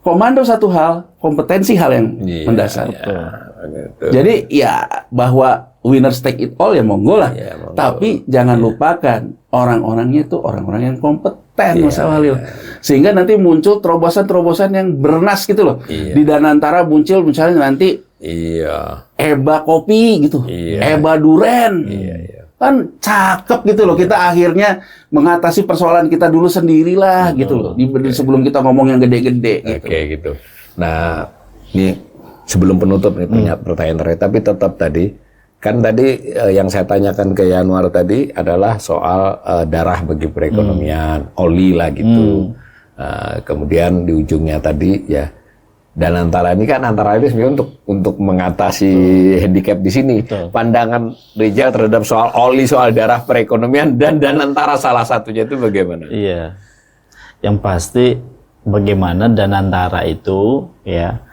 komando satu hal, kompetensi hal yang Iya, mendasar. iya, gitu. Jadi ya bahwa winners take it all ya monggo lah. Iya, monggo. Tapi jangan lupakan orang-orangnya itu orang-orang yang kompeten Mas Iya, Awalil. Sehingga nanti muncul terobosan-terobosan yang bernas gitu loh. Iya. Di Danantara muncul misalnya nanti Iya. Eba Kopi gitu. Iya. Eba Duren. Iya, iya. Kan cakep gitu loh. Kita akhirnya mengatasi persoalan kita dulu sendirilah gitu loh. Sebelum kita ngomong yang gede-gede gitu. Oke, gitu. Nah, ini sebelum penutup nih pertanyaan terakhir, tapi tetap tadi kan tadi yang saya tanyakan ke Yanuar tadi adalah soal darah bagi perekonomian, oli lah gitu. Kemudian di ujungnya tadi ya, dan antara ini kan antara ini sebenarnya untuk mengatasi handicap di sini. Pandangan Rizal terhadap soal oli, soal darah perekonomian dan antara salah satunya itu bagaimana? Iya. Yang pasti bagaimana Danantara itu ya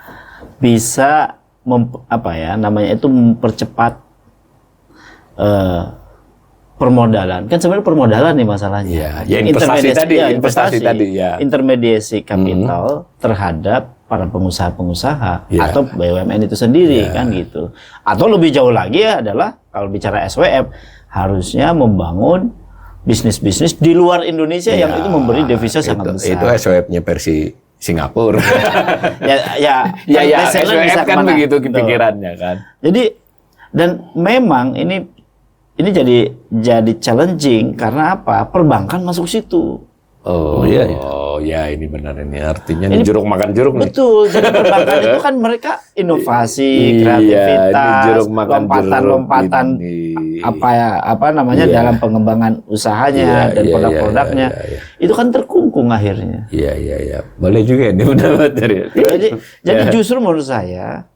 bisa mempercepat permodalan. Kan sebenarnya permodalan nih masalahnya. Iya, ya investasi tadi ya. Intermediasi kapital terhadap para pengusaha-pengusaha Iya. atau BUMN itu sendiri kan gitu. Atau lebih jauh lagi adalah kalau bicara SWF harusnya membangun bisnis-bisnis di luar Indonesia yang itu memberi devisa sangat besar. Itu SWF-nya versi Singapura. ya best seller bisa kan kemana? begitu Betul. pikirannya kan. Jadi dan memang ini jadi challenging karena apa? Perbankan masuk situ. Oh iya, iya. Oh ya, ini benar ini artinya ini jeruk makan jeruk nih. Betul. Jadi perbankan itu kan mereka inovasi, Iya, kreativitas, ini jeruk makan lompatan jeruk namanya Iya. dalam pengembangan usahanya dan produk-produknya. iya. Itu kan terkungkung akhirnya. Iya. Boleh juga ini mendapat dari. Jadi justru menurut saya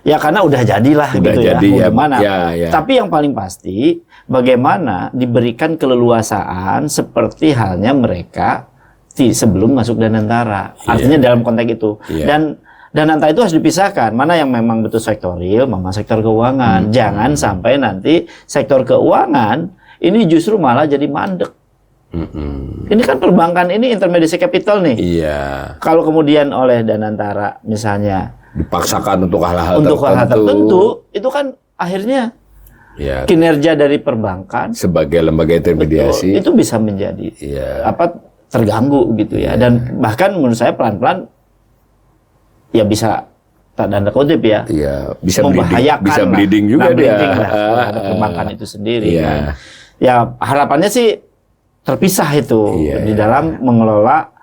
ya karena udah jadilah Udah gitu jadi, ya, ya, mau gimana. ya. Tapi yang paling pasti bagaimana diberikan keleluasaan seperti halnya mereka sebelum masuk Danantara. Artinya dalam konteks itu. Iya. Dan antara itu harus dipisahkan. Mana yang memang betul sektor real, mana sektor keuangan. Jangan sampai nanti sektor keuangan ini justru malah jadi mandek. Ini kan perbankan ini intermediasi capital nih. Iya. Kalau kemudian oleh Danantara misalnya Dipaksakan untuk hal-hal tertentu, itu kan akhirnya Ya. kinerja dari perbankan Sebagai lembaga intermediasi. itu bisa menjadi terganggu gitu ya. Dan bahkan menurut saya pelan-pelan ya bisa tanda kutip ya, bisa membahayakan bisa bleeding juga dia terhadap perbankan itu sendiri. Iya. Kan. Ya harapannya sih terpisah itu di dalam mengelola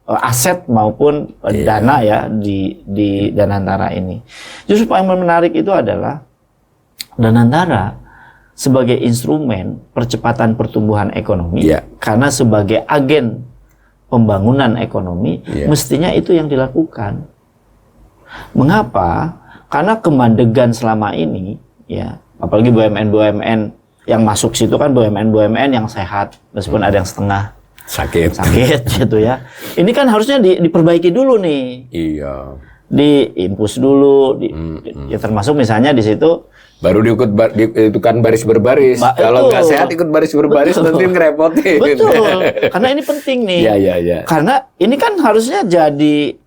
aset maupun dana ya di Danantara ini. Justru yang menarik itu adalah Danantara sebagai instrumen percepatan pertumbuhan ekonomi, karena sebagai agen pembangunan ekonomi, mestinya itu yang dilakukan. Mengapa? Karena kemandegan selama ini, ya, apalagi BUMN-BUMN yang masuk situ kan BUMN-BUMN yang sehat, meskipun ada yang setengah sakit gitu ya. Ini kan harusnya diperbaiki dulu nih. Iya. Diimpus dulu, ya termasuk misalnya di situ. Baru itu kan baris berbaris. Kalau nggak sehat ikut baris berbaris nanti ngerepotin. Betul. Karena ini penting nih. Iya. Karena ini kan harusnya jadi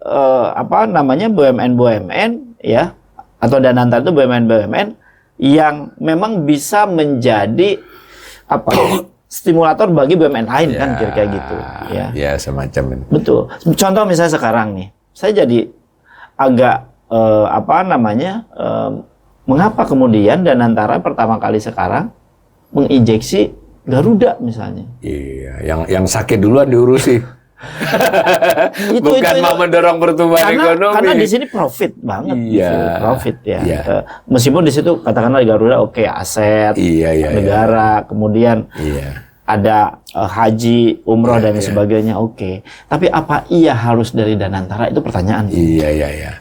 BUMN-BUMN ya, atau Danantara itu BUMN-BUMN yang memang bisa menjadi stimulator bagi BUMN lain kan kira-kira gitu ya. Ya semacam ini. Betul. Contoh misalnya sekarang nih, saya jadi agak mengapa kemudian Danantara pertama kali sekarang menginjeksi Garuda misalnya. Iya, yang sakit duluan diurusi. Bukan mau mendorong pertumbuhan ekonomi. Karena di sini profit banget, profit ya. Iya. Meskipun di situ katakanlah di Garuda aset negara, kemudian ada haji, umroh dan sebagainya Tapi apa iya harus dari Danantara, itu pertanyaan. Iya.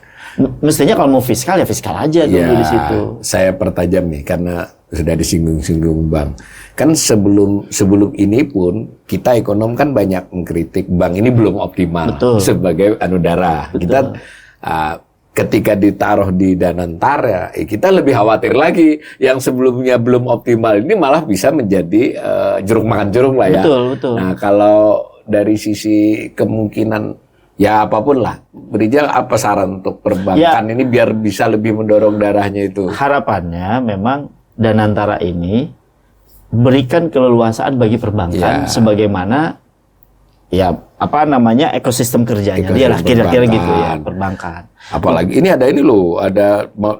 Mestinya kalau mau fiskal ya fiskal aja dulu di situ. Saya pertajam nih karena sudah disinggung-singgung Bang. Kan sebelum ini pun kita ekonom kan banyak mengkritik bank ini belum optimal sebagai anudara. Kita ketika ditaruh di Danantara kita lebih khawatir lagi yang sebelumnya belum optimal ini malah bisa menjadi jeruk makan jeruk lah ya. Betul. Nah, kalau dari sisi kemungkinan ya apapun lah, Rijal apa saran untuk perbankan ini biar bisa lebih mendorong darahnya itu? Harapannya memang Danantara ini berikan keleluasaan bagi perbankan sebagaimana ekosistem kerjanya dia lah kira-kira gitu ya, perbankan. Apalagi ini ada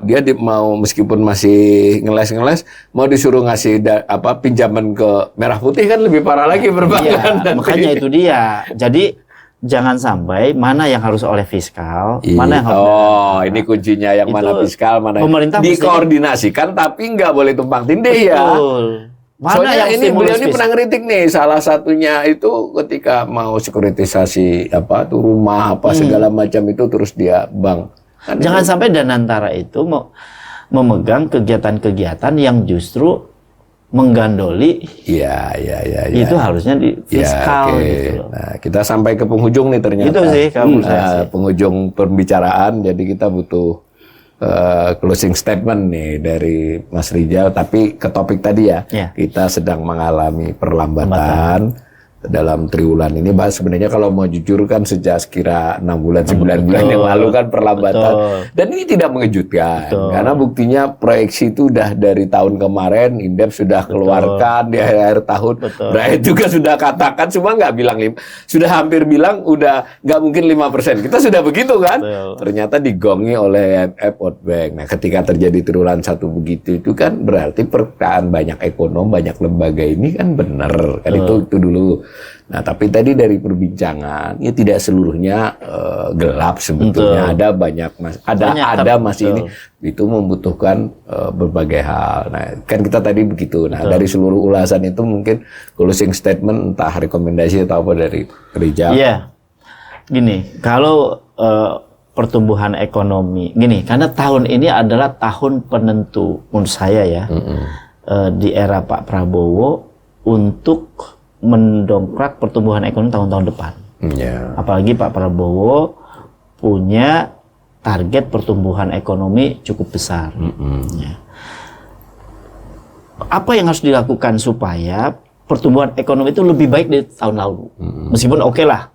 dia mau meskipun masih ngeles mau disuruh ngasih pinjaman ke Merah Putih kan lebih parah lagi perbankan. Makanya itu dia. Jadi jangan sampai mana yang harus oleh fiskal, mana yang harus ini kuncinya yang mana fiskal, mana pemerintah dikoordinasikan tapi nggak boleh tumpang tindih ya. Mana soalnya yang beliau ini pernah ngeritik nih, salah satunya itu ketika mau sekuritisasi rumah segala macam itu terus dia bank. Jangan sampai Danantara itu memegang kegiatan-kegiatan yang justru menggandoli. Iya. Itu harusnya di fiskal gitu loh. Nah, kita sampai ke penghujung nih ternyata. Itu sih kalau saya penghujung pembicaraan, jadi kita butuh closing statement nih dari Mas Rijal, tapi ke topik tadi ya. Kita sedang mengalami perlambatan dalam triwulan ini. Sebenarnya kalau mau jujur kan sejak sekira 6 bulan 9 bulan yang lalu kan perlambatan. Dan ini tidak mengejutkan karena buktinya proyeksi itu udah dari tahun kemarin Indef sudah keluarkan di akhir tahun. Brait juga sudah katakan, cuma nggak bilang sudah hampir bilang udah nggak mungkin 5%. Kita sudah begitu kan? Ternyata digongi oleh IMF, World Bank. Nah, ketika terjadi triwulan 1 begitu itu kan berarti perkiraan banyak ekonom, banyak lembaga ini kan benar. Kan itu dulu. Nah, tapi tadi dari perbincangan, ya tidak seluruhnya gelap sebetulnya. Ada banyak masih ini itu membutuhkan berbagai hal. Nah, kan kita tadi begitu. Nah, dari seluruh ulasan itu mungkin closing statement entah rekomendasi atau apa dari Rijal. Iya. Gini, kalau pertumbuhan ekonomi, karena tahun ini adalah tahun penentu menurut saya ya, di era Pak Prabowo untuk mendongkrak pertumbuhan ekonomi tahun-tahun depan. Apalagi Pak Prabowo punya target pertumbuhan ekonomi cukup besar. Apa yang harus dilakukan supaya pertumbuhan ekonomi itu lebih baik dari tahun lalu? Meskipun lah,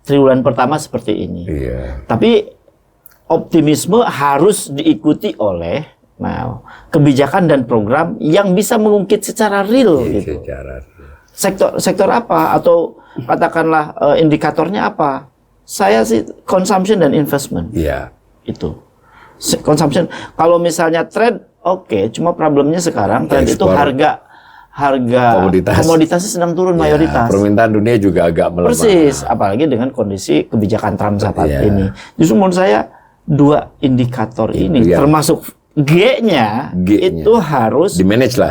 triwulan pertama seperti ini. Tapi optimisme harus diikuti oleh Nah, kebijakan dan program yang bisa mengungkit secara real gitu. Sektor apa atau katakanlah indikatornya apa? Saya sih consumption dan investment. Iya. Itu. Consumption. Kalau misalnya trend, oke. Cuma problemnya sekarang trend itu harga komoditasnya sedang turun mayoritas. Permintaan dunia juga agak melemah. Persis. Apalagi dengan kondisi kebijakan Trump saat ini. Justru menurut saya 2 indikator ini termasuk G-nya itu harus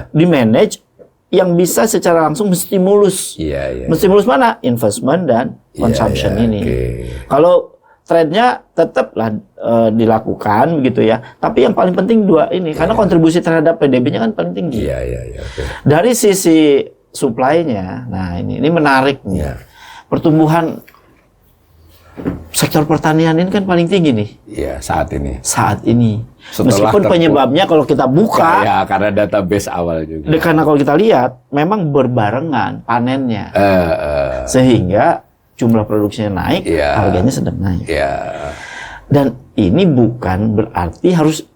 di-manage yang bisa secara langsung menstimulus. Menstimulus mana? Investment dan consumption ini. Kalau trendnya tetaplah dilakukan begitu ya. Tapi yang paling penting 2 ini karena kontribusi terhadap PDB-nya kan paling tinggi. Dari sisi supply-nya, nah ini menarik nih. Pertumbuhan sektor pertanian ini kan paling tinggi nih. Iya, saat ini. Meskipun penyebabnya kalau kita buka karena database awal juga. Karena kalau kita lihat memang berbarengan panennya. Sehingga jumlah produksinya naik, harganya sedang naik. Dan ini bukan berarti harus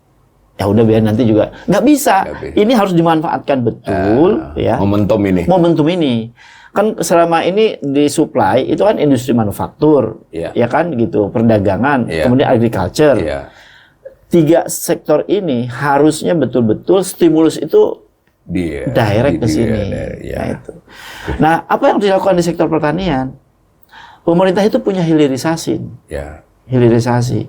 ya udah biar nanti juga nggak bisa. Ini harus dimanfaatkan betul ya. Momentum ini. Kan selama ini di supply itu kan industri manufaktur, ya kan gitu, perdagangan, kemudian agriculture. 3 sektor ini harusnya betul-betul stimulus itu direct ke sini. Nah, apa yang dilakukan di sektor pertanian? Pemerintah itu punya hilirisasi. Hilirisasi.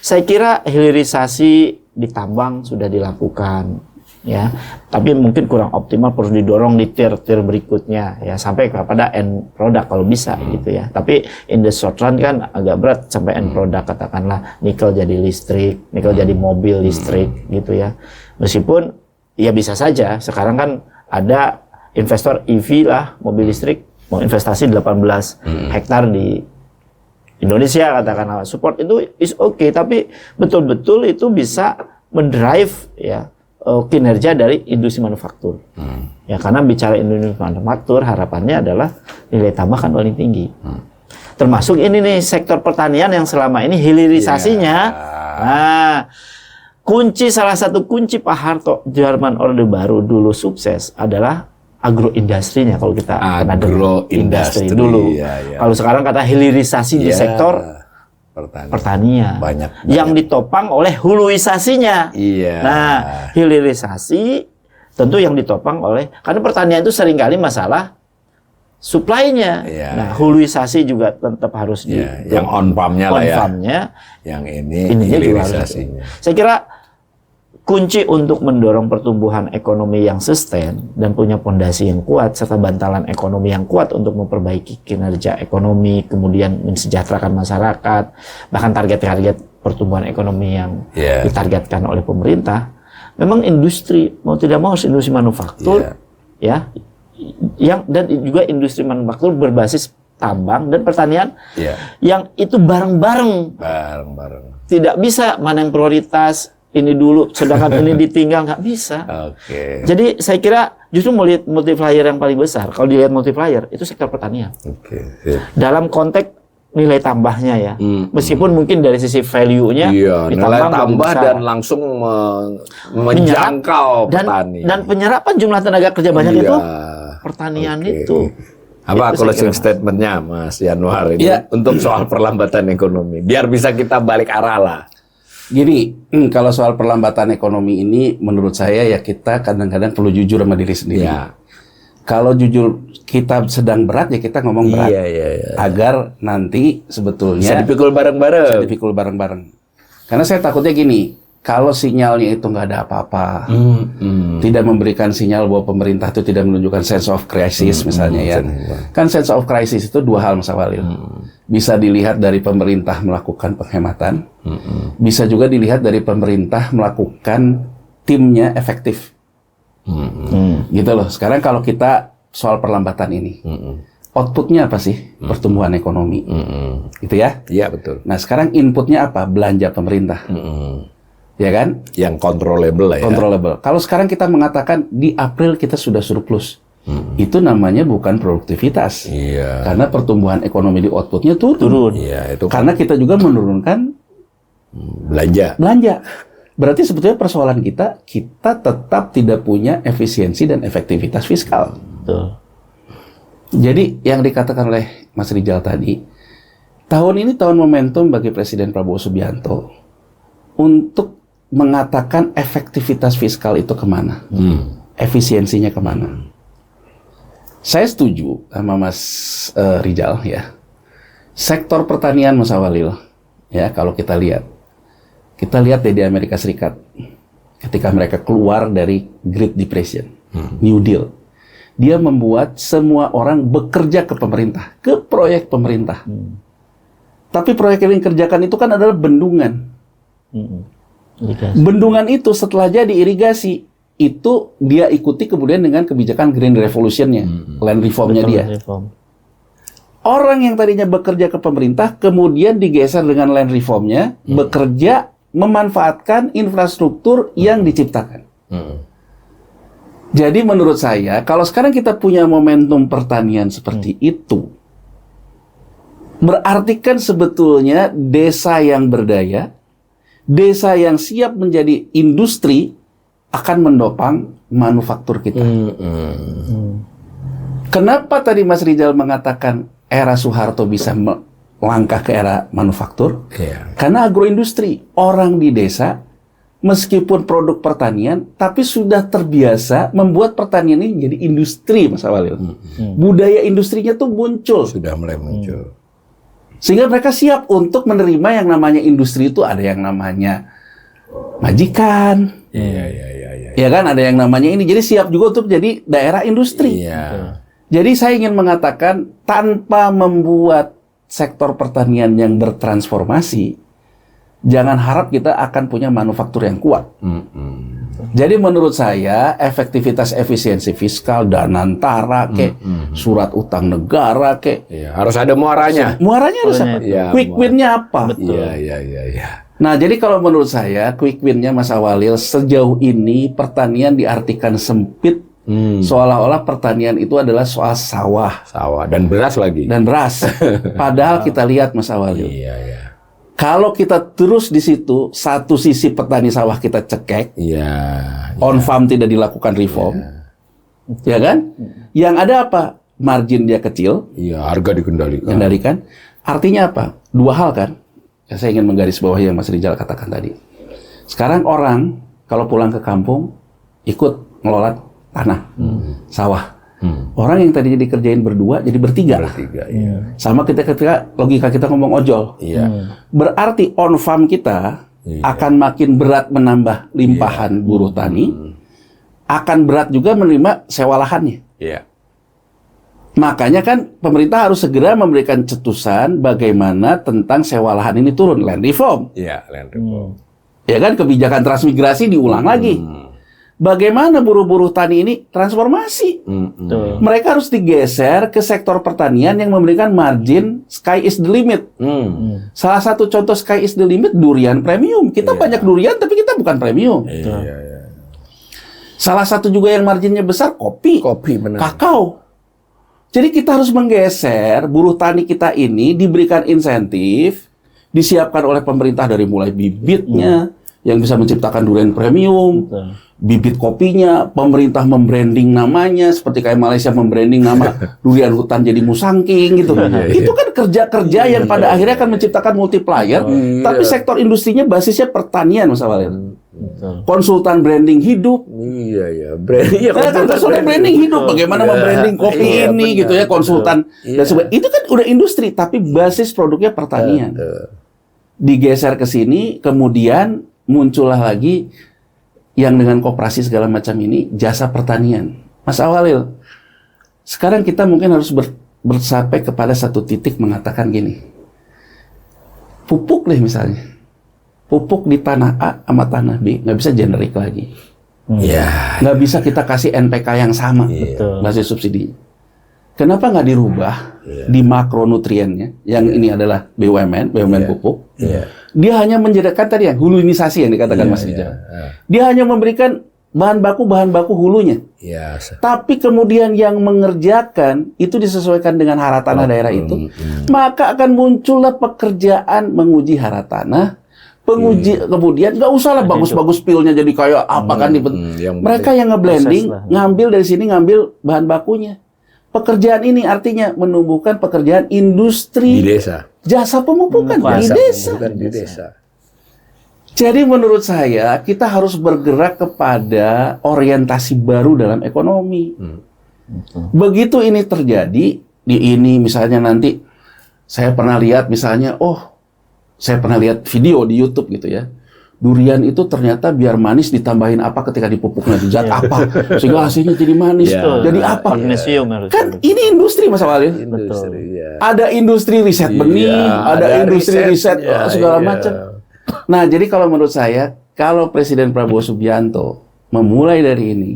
Saya kira hilirisasi di tambang sudah dilakukan. Ya, tapi mungkin kurang optimal, perlu didorong di tier-tier berikutnya ya sampai kepada end product kalau bisa gitu ya. Tapi in the short run kan agak berat sampai end product, katakanlah nikel jadi listrik, nikel jadi mobil listrik gitu ya. Meskipun ya bisa saja sekarang kan ada investor EV lah, mobil listrik mau investasi 18 hektar di Indonesia katakanlah, support itu is okay, tapi betul-betul itu bisa mendrive ya kinerja dari industri manufaktur. Ya karena bicara industri manufaktur harapannya adalah nilai tambah kan paling tinggi. Termasuk ini nih sektor pertanian yang selama ini hilirisasinya. Nah, salah satu kunci Pak Harto Zaman Orde Baru dulu sukses adalah agroindustrinya kalau kita agroindustri dulu. Kalau sekarang kata hilirisasi di sektor pertanian. Banyak. Yang ditopang oleh huluisasinya. Nah, hilirisasi tentu yang ditopang oleh, karena pertanian itu seringkali masalah supply-nya. Nah, huluisasi juga tetap harus yang on farm-nya lah ya. Yang ini hilirisasinya. Saya kira kunci untuk mendorong pertumbuhan ekonomi yang sustain dan punya pondasi yang kuat serta bantalan ekonomi yang kuat untuk memperbaiki kinerja ekonomi, kemudian mensejahterakan masyarakat, bahkan target-target pertumbuhan ekonomi yang ditargetkan oleh pemerintah, memang industri mau tidak mau harus industri manufaktur ya, dan juga industri manufaktur berbasis tambang dan pertanian yang itu bareng-bareng. Tidak bisa mana yang prioritas ini dulu, sedangkan ini ditinggal, nggak bisa. Jadi saya kira justru melihat multiplier yang paling besar, kalau dilihat multiplier, itu sektor pertanian. Dalam konteks nilai tambahnya ya. Meskipun mungkin dari sisi value-nya, nilai tambah dan langsung menjangkau petani. Dan penyerapan jumlah tenaga kerja banyak itu, pertanian itu. Apa closing statement-nya Mas Yanuar ini untuk soal perlambatan ekonomi? Biar bisa kita balik arah lah. Gini, kalau soal perlambatan ekonomi ini, menurut saya ya kita kadang-kadang perlu jujur sama diri sendiri. Kalau jujur kita sedang berat ya kita ngomong berat, agar nanti sebetulnya bisa dipikul bareng-bareng. Karena saya takutnya gini, kalau sinyalnya itu nggak ada apa-apa, tidak memberikan sinyal bahwa pemerintah itu tidak menunjukkan sense of crisis misalnya ya. Kan sense of crisis itu 2 hal Mas Awalil. Bisa dilihat dari pemerintah melakukan penghematan, bisa juga dilihat dari pemerintah melakukan timnya efektif. Gitu loh. Sekarang kalau kita soal perlambatan ini, outputnya apa sih? Pertumbuhan ekonomi. Gitu ya? Iya, betul. Nah sekarang inputnya apa? Belanja pemerintah. Ya kan? Yang controllable lah ya. Controllable. Kalau sekarang kita mengatakan di April kita sudah surplus, itu namanya bukan produktivitas. Karena pertumbuhan ekonomi di outputnya turun. Itu karena kita juga menurunkan belanja. Berarti sebetulnya persoalan kita tetap tidak punya efisiensi dan efektivitas fiskal. Betul. Jadi yang dikatakan oleh Mas Rijal tadi, tahun ini tahun momentum bagi Presiden Prabowo Subianto untuk mengatakan efektivitas fiskal itu kemana, efisiensinya kemana. Saya setuju sama Mas Rijal ya. Sektor pertanian Mas Awalil, ya kalau kita lihat di Amerika Serikat ketika mereka keluar dari Great Depression, New Deal, dia membuat semua orang bekerja ke pemerintah, ke proyek pemerintah. Tapi proyek yang dikerjakan itu kan adalah bendungan. Bendungan itu setelah jadi irigasi, itu dia ikuti kemudian dengan kebijakan Green Revolution-nya, land reform-nya dia. Orang yang tadinya bekerja ke pemerintah, kemudian digeser dengan land reform-nya, bekerja memanfaatkan infrastruktur yang diciptakan. Jadi menurut saya, kalau sekarang kita punya momentum pertanian seperti itu, berarti kan sebetulnya desa yang berdaya, desa yang siap menjadi industri, akan mendopang manufaktur kita. Kenapa tadi Mas Rijal mengatakan era Soeharto bisa melangkah ke era manufaktur? Karena agroindustri, orang di desa meskipun produk pertanian tapi sudah terbiasa membuat pertanian ini jadi industri, Mas Awalil. Budaya industrinya tuh muncul. Sudah mulai muncul. Sehingga mereka siap untuk menerima yang namanya industri. Itu ada yang namanya majikan. Ya kan, ada yang namanya ini. Jadi siap juga untuk jadi daerah industri. Jadi saya ingin mengatakan, tanpa membuat sektor pertanian yang bertransformasi, jangan harap kita akan punya manufaktur yang kuat. Jadi menurut saya, efektivitas efisiensi fiskal, Danantara, surat utang negara, harus ada muaranya. Muaranya harus apa? Quick win-nya apa? Nah, jadi kalau menurut saya, quick win-nya Mas Awalil, sejauh ini pertanian diartikan sempit. Seolah-olah pertanian itu adalah soal sawah dan beras lagi. Padahal kita lihat Mas Awalil, kalau kita terus di situ, satu sisi petani sawah kita cekek, on farm tidak dilakukan reform, ya kan? Yang ada apa? Margin dia kecil, harga dikendalikan. Artinya apa? Dua hal kan? Ya, saya ingin menggarisbawahi yang Mas Rijal katakan tadi. Sekarang orang kalau pulang ke kampung ikut ngelola tanah, sawah. Orang yang tadinya dikerjain berdua jadi bertiga. Sama ketika logika kita ngomong ojol. Berarti on farm kita akan makin berat menambah limpahan buruh tani, akan berat juga menerima sewa lahannya. Makanya kan pemerintah harus segera memberikan cetusan bagaimana tentang sewa lahan ini turun, land reform. Land reform. Ya kan, kebijakan transmigrasi diulang lagi. Bagaimana buruh-buruh tani ini transformasi? Mereka harus digeser ke sektor pertanian yang memberikan margin sky is the limit. Salah satu contoh sky is the limit, durian premium. Kita banyak durian tapi kita bukan premium. Salah satu juga yang marginnya besar, kopi, benar. kakao. Jadi kita harus menggeser buruh tani kita ini, diberikan insentif, disiapkan oleh pemerintah dari mulai bibitnya, yang bisa menciptakan durian premium, bibit kopinya, pemerintah membranding namanya, seperti kayak Malaysia membranding nama durian hutan jadi musangking gitu. Itu kan kerja-kerja yang pada akhirnya akan menciptakan multiplier, tapi sektor industrinya basisnya pertanian, Mas Awalil. Konsultan branding hidup. Konsultan branding hidup, bagaimana membranding kopi ini gitu ya, konsultan dan sebagainya. Itu kan udah industri, tapi basis produknya pertanian. Digeser ke sini, kemudian muncullah lagi yang dengan koperasi segala macam ini, jasa pertanian. Mas Awalil, sekarang kita mungkin harus bersampai kepada satu titik mengatakan gini, pupuk deh misalnya, pupuk di tanah A sama tanah B nggak bisa generik lagi, nggak bisa kita kasih NPK yang sama, basis subsidi. Kenapa nggak dirubah di makronutriennya, yang ini adalah BUMN pupuk, dia hanya menjadikan tadi yang huluinisasi yang dikatakan Mas Rijal. Dia hanya memberikan bahan baku hulunya. Tapi kemudian yang mengerjakan itu disesuaikan dengan hara tanah daerah itu, maka akan muncullah pekerjaan menguji hara tanah, Kemudian nggak usah lah bagus-bagus pilnya jadi kayak apa kan mereka yang ngeblending, ngambil dari sini, ngambil bahan bakunya. Pekerjaan ini artinya menumbuhkan pekerjaan industri di desa, jasa pemupukan di desa. Jadi menurut saya kita harus bergerak kepada orientasi baru dalam ekonomi. Begitu ini terjadi, misalnya nanti saya pernah lihat misalnya, saya pernah lihat video di YouTube gitu ya. Durian itu ternyata biar manis ditambahin apa ketika dipupuknya, zat apa sehingga hasilnya jadi manis. Jadi apa? Magnesium Kan ini industri Mas Walil. Ada industri riset benih, ada industri riset segala macam. Nah, jadi kalau menurut saya, kalau Presiden Prabowo Subianto memulai dari ini,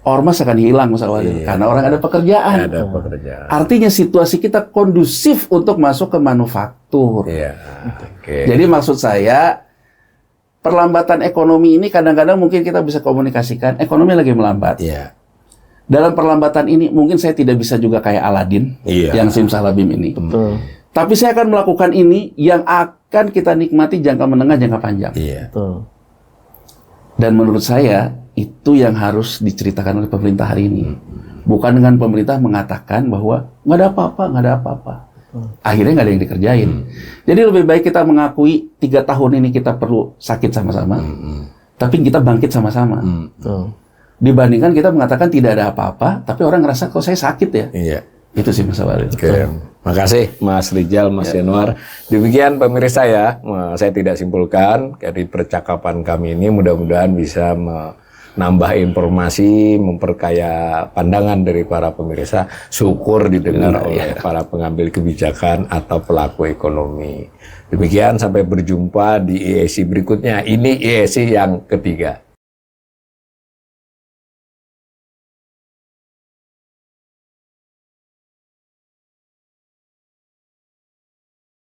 ormas akan hilang Mas Walil, karena orang ada pekerjaan. Artinya situasi kita kondusif untuk masuk ke manufaktur. Jadi maksud saya, perlambatan ekonomi ini kadang-kadang mungkin kita bisa komunikasikan, ekonomi lagi melambat. Dalam perlambatan ini mungkin saya tidak bisa juga kayak Aladin yang simsalabim ini. Tapi saya akan melakukan ini yang akan kita nikmati jangka menengah, jangka panjang. Dan menurut saya itu yang harus diceritakan oleh pemerintah hari ini. Bukan dengan pemerintah mengatakan bahwa nggak ada apa-apa. Akhirnya nggak ada yang dikerjain. Jadi lebih baik kita mengakui 3 tahun ini kita perlu sakit sama-sama, tapi kita bangkit sama-sama. Dibandingkan kita mengatakan tidak ada apa-apa, tapi orang ngerasa kok saya sakit ya. Itu sih Mas Walil. Makasih Mas Rijal, Mas Yanuar. Demikian pemirsa ya, saya tidak simpulkan dari percakapan kami ini, mudah-mudahan bisa menambah informasi, memperkaya pandangan dari para pemirsa, syukur didengar oleh para pengambil kebijakan atau pelaku ekonomi. Demikian, sampai berjumpa di IEC berikutnya. Ini IEC yang ketiga.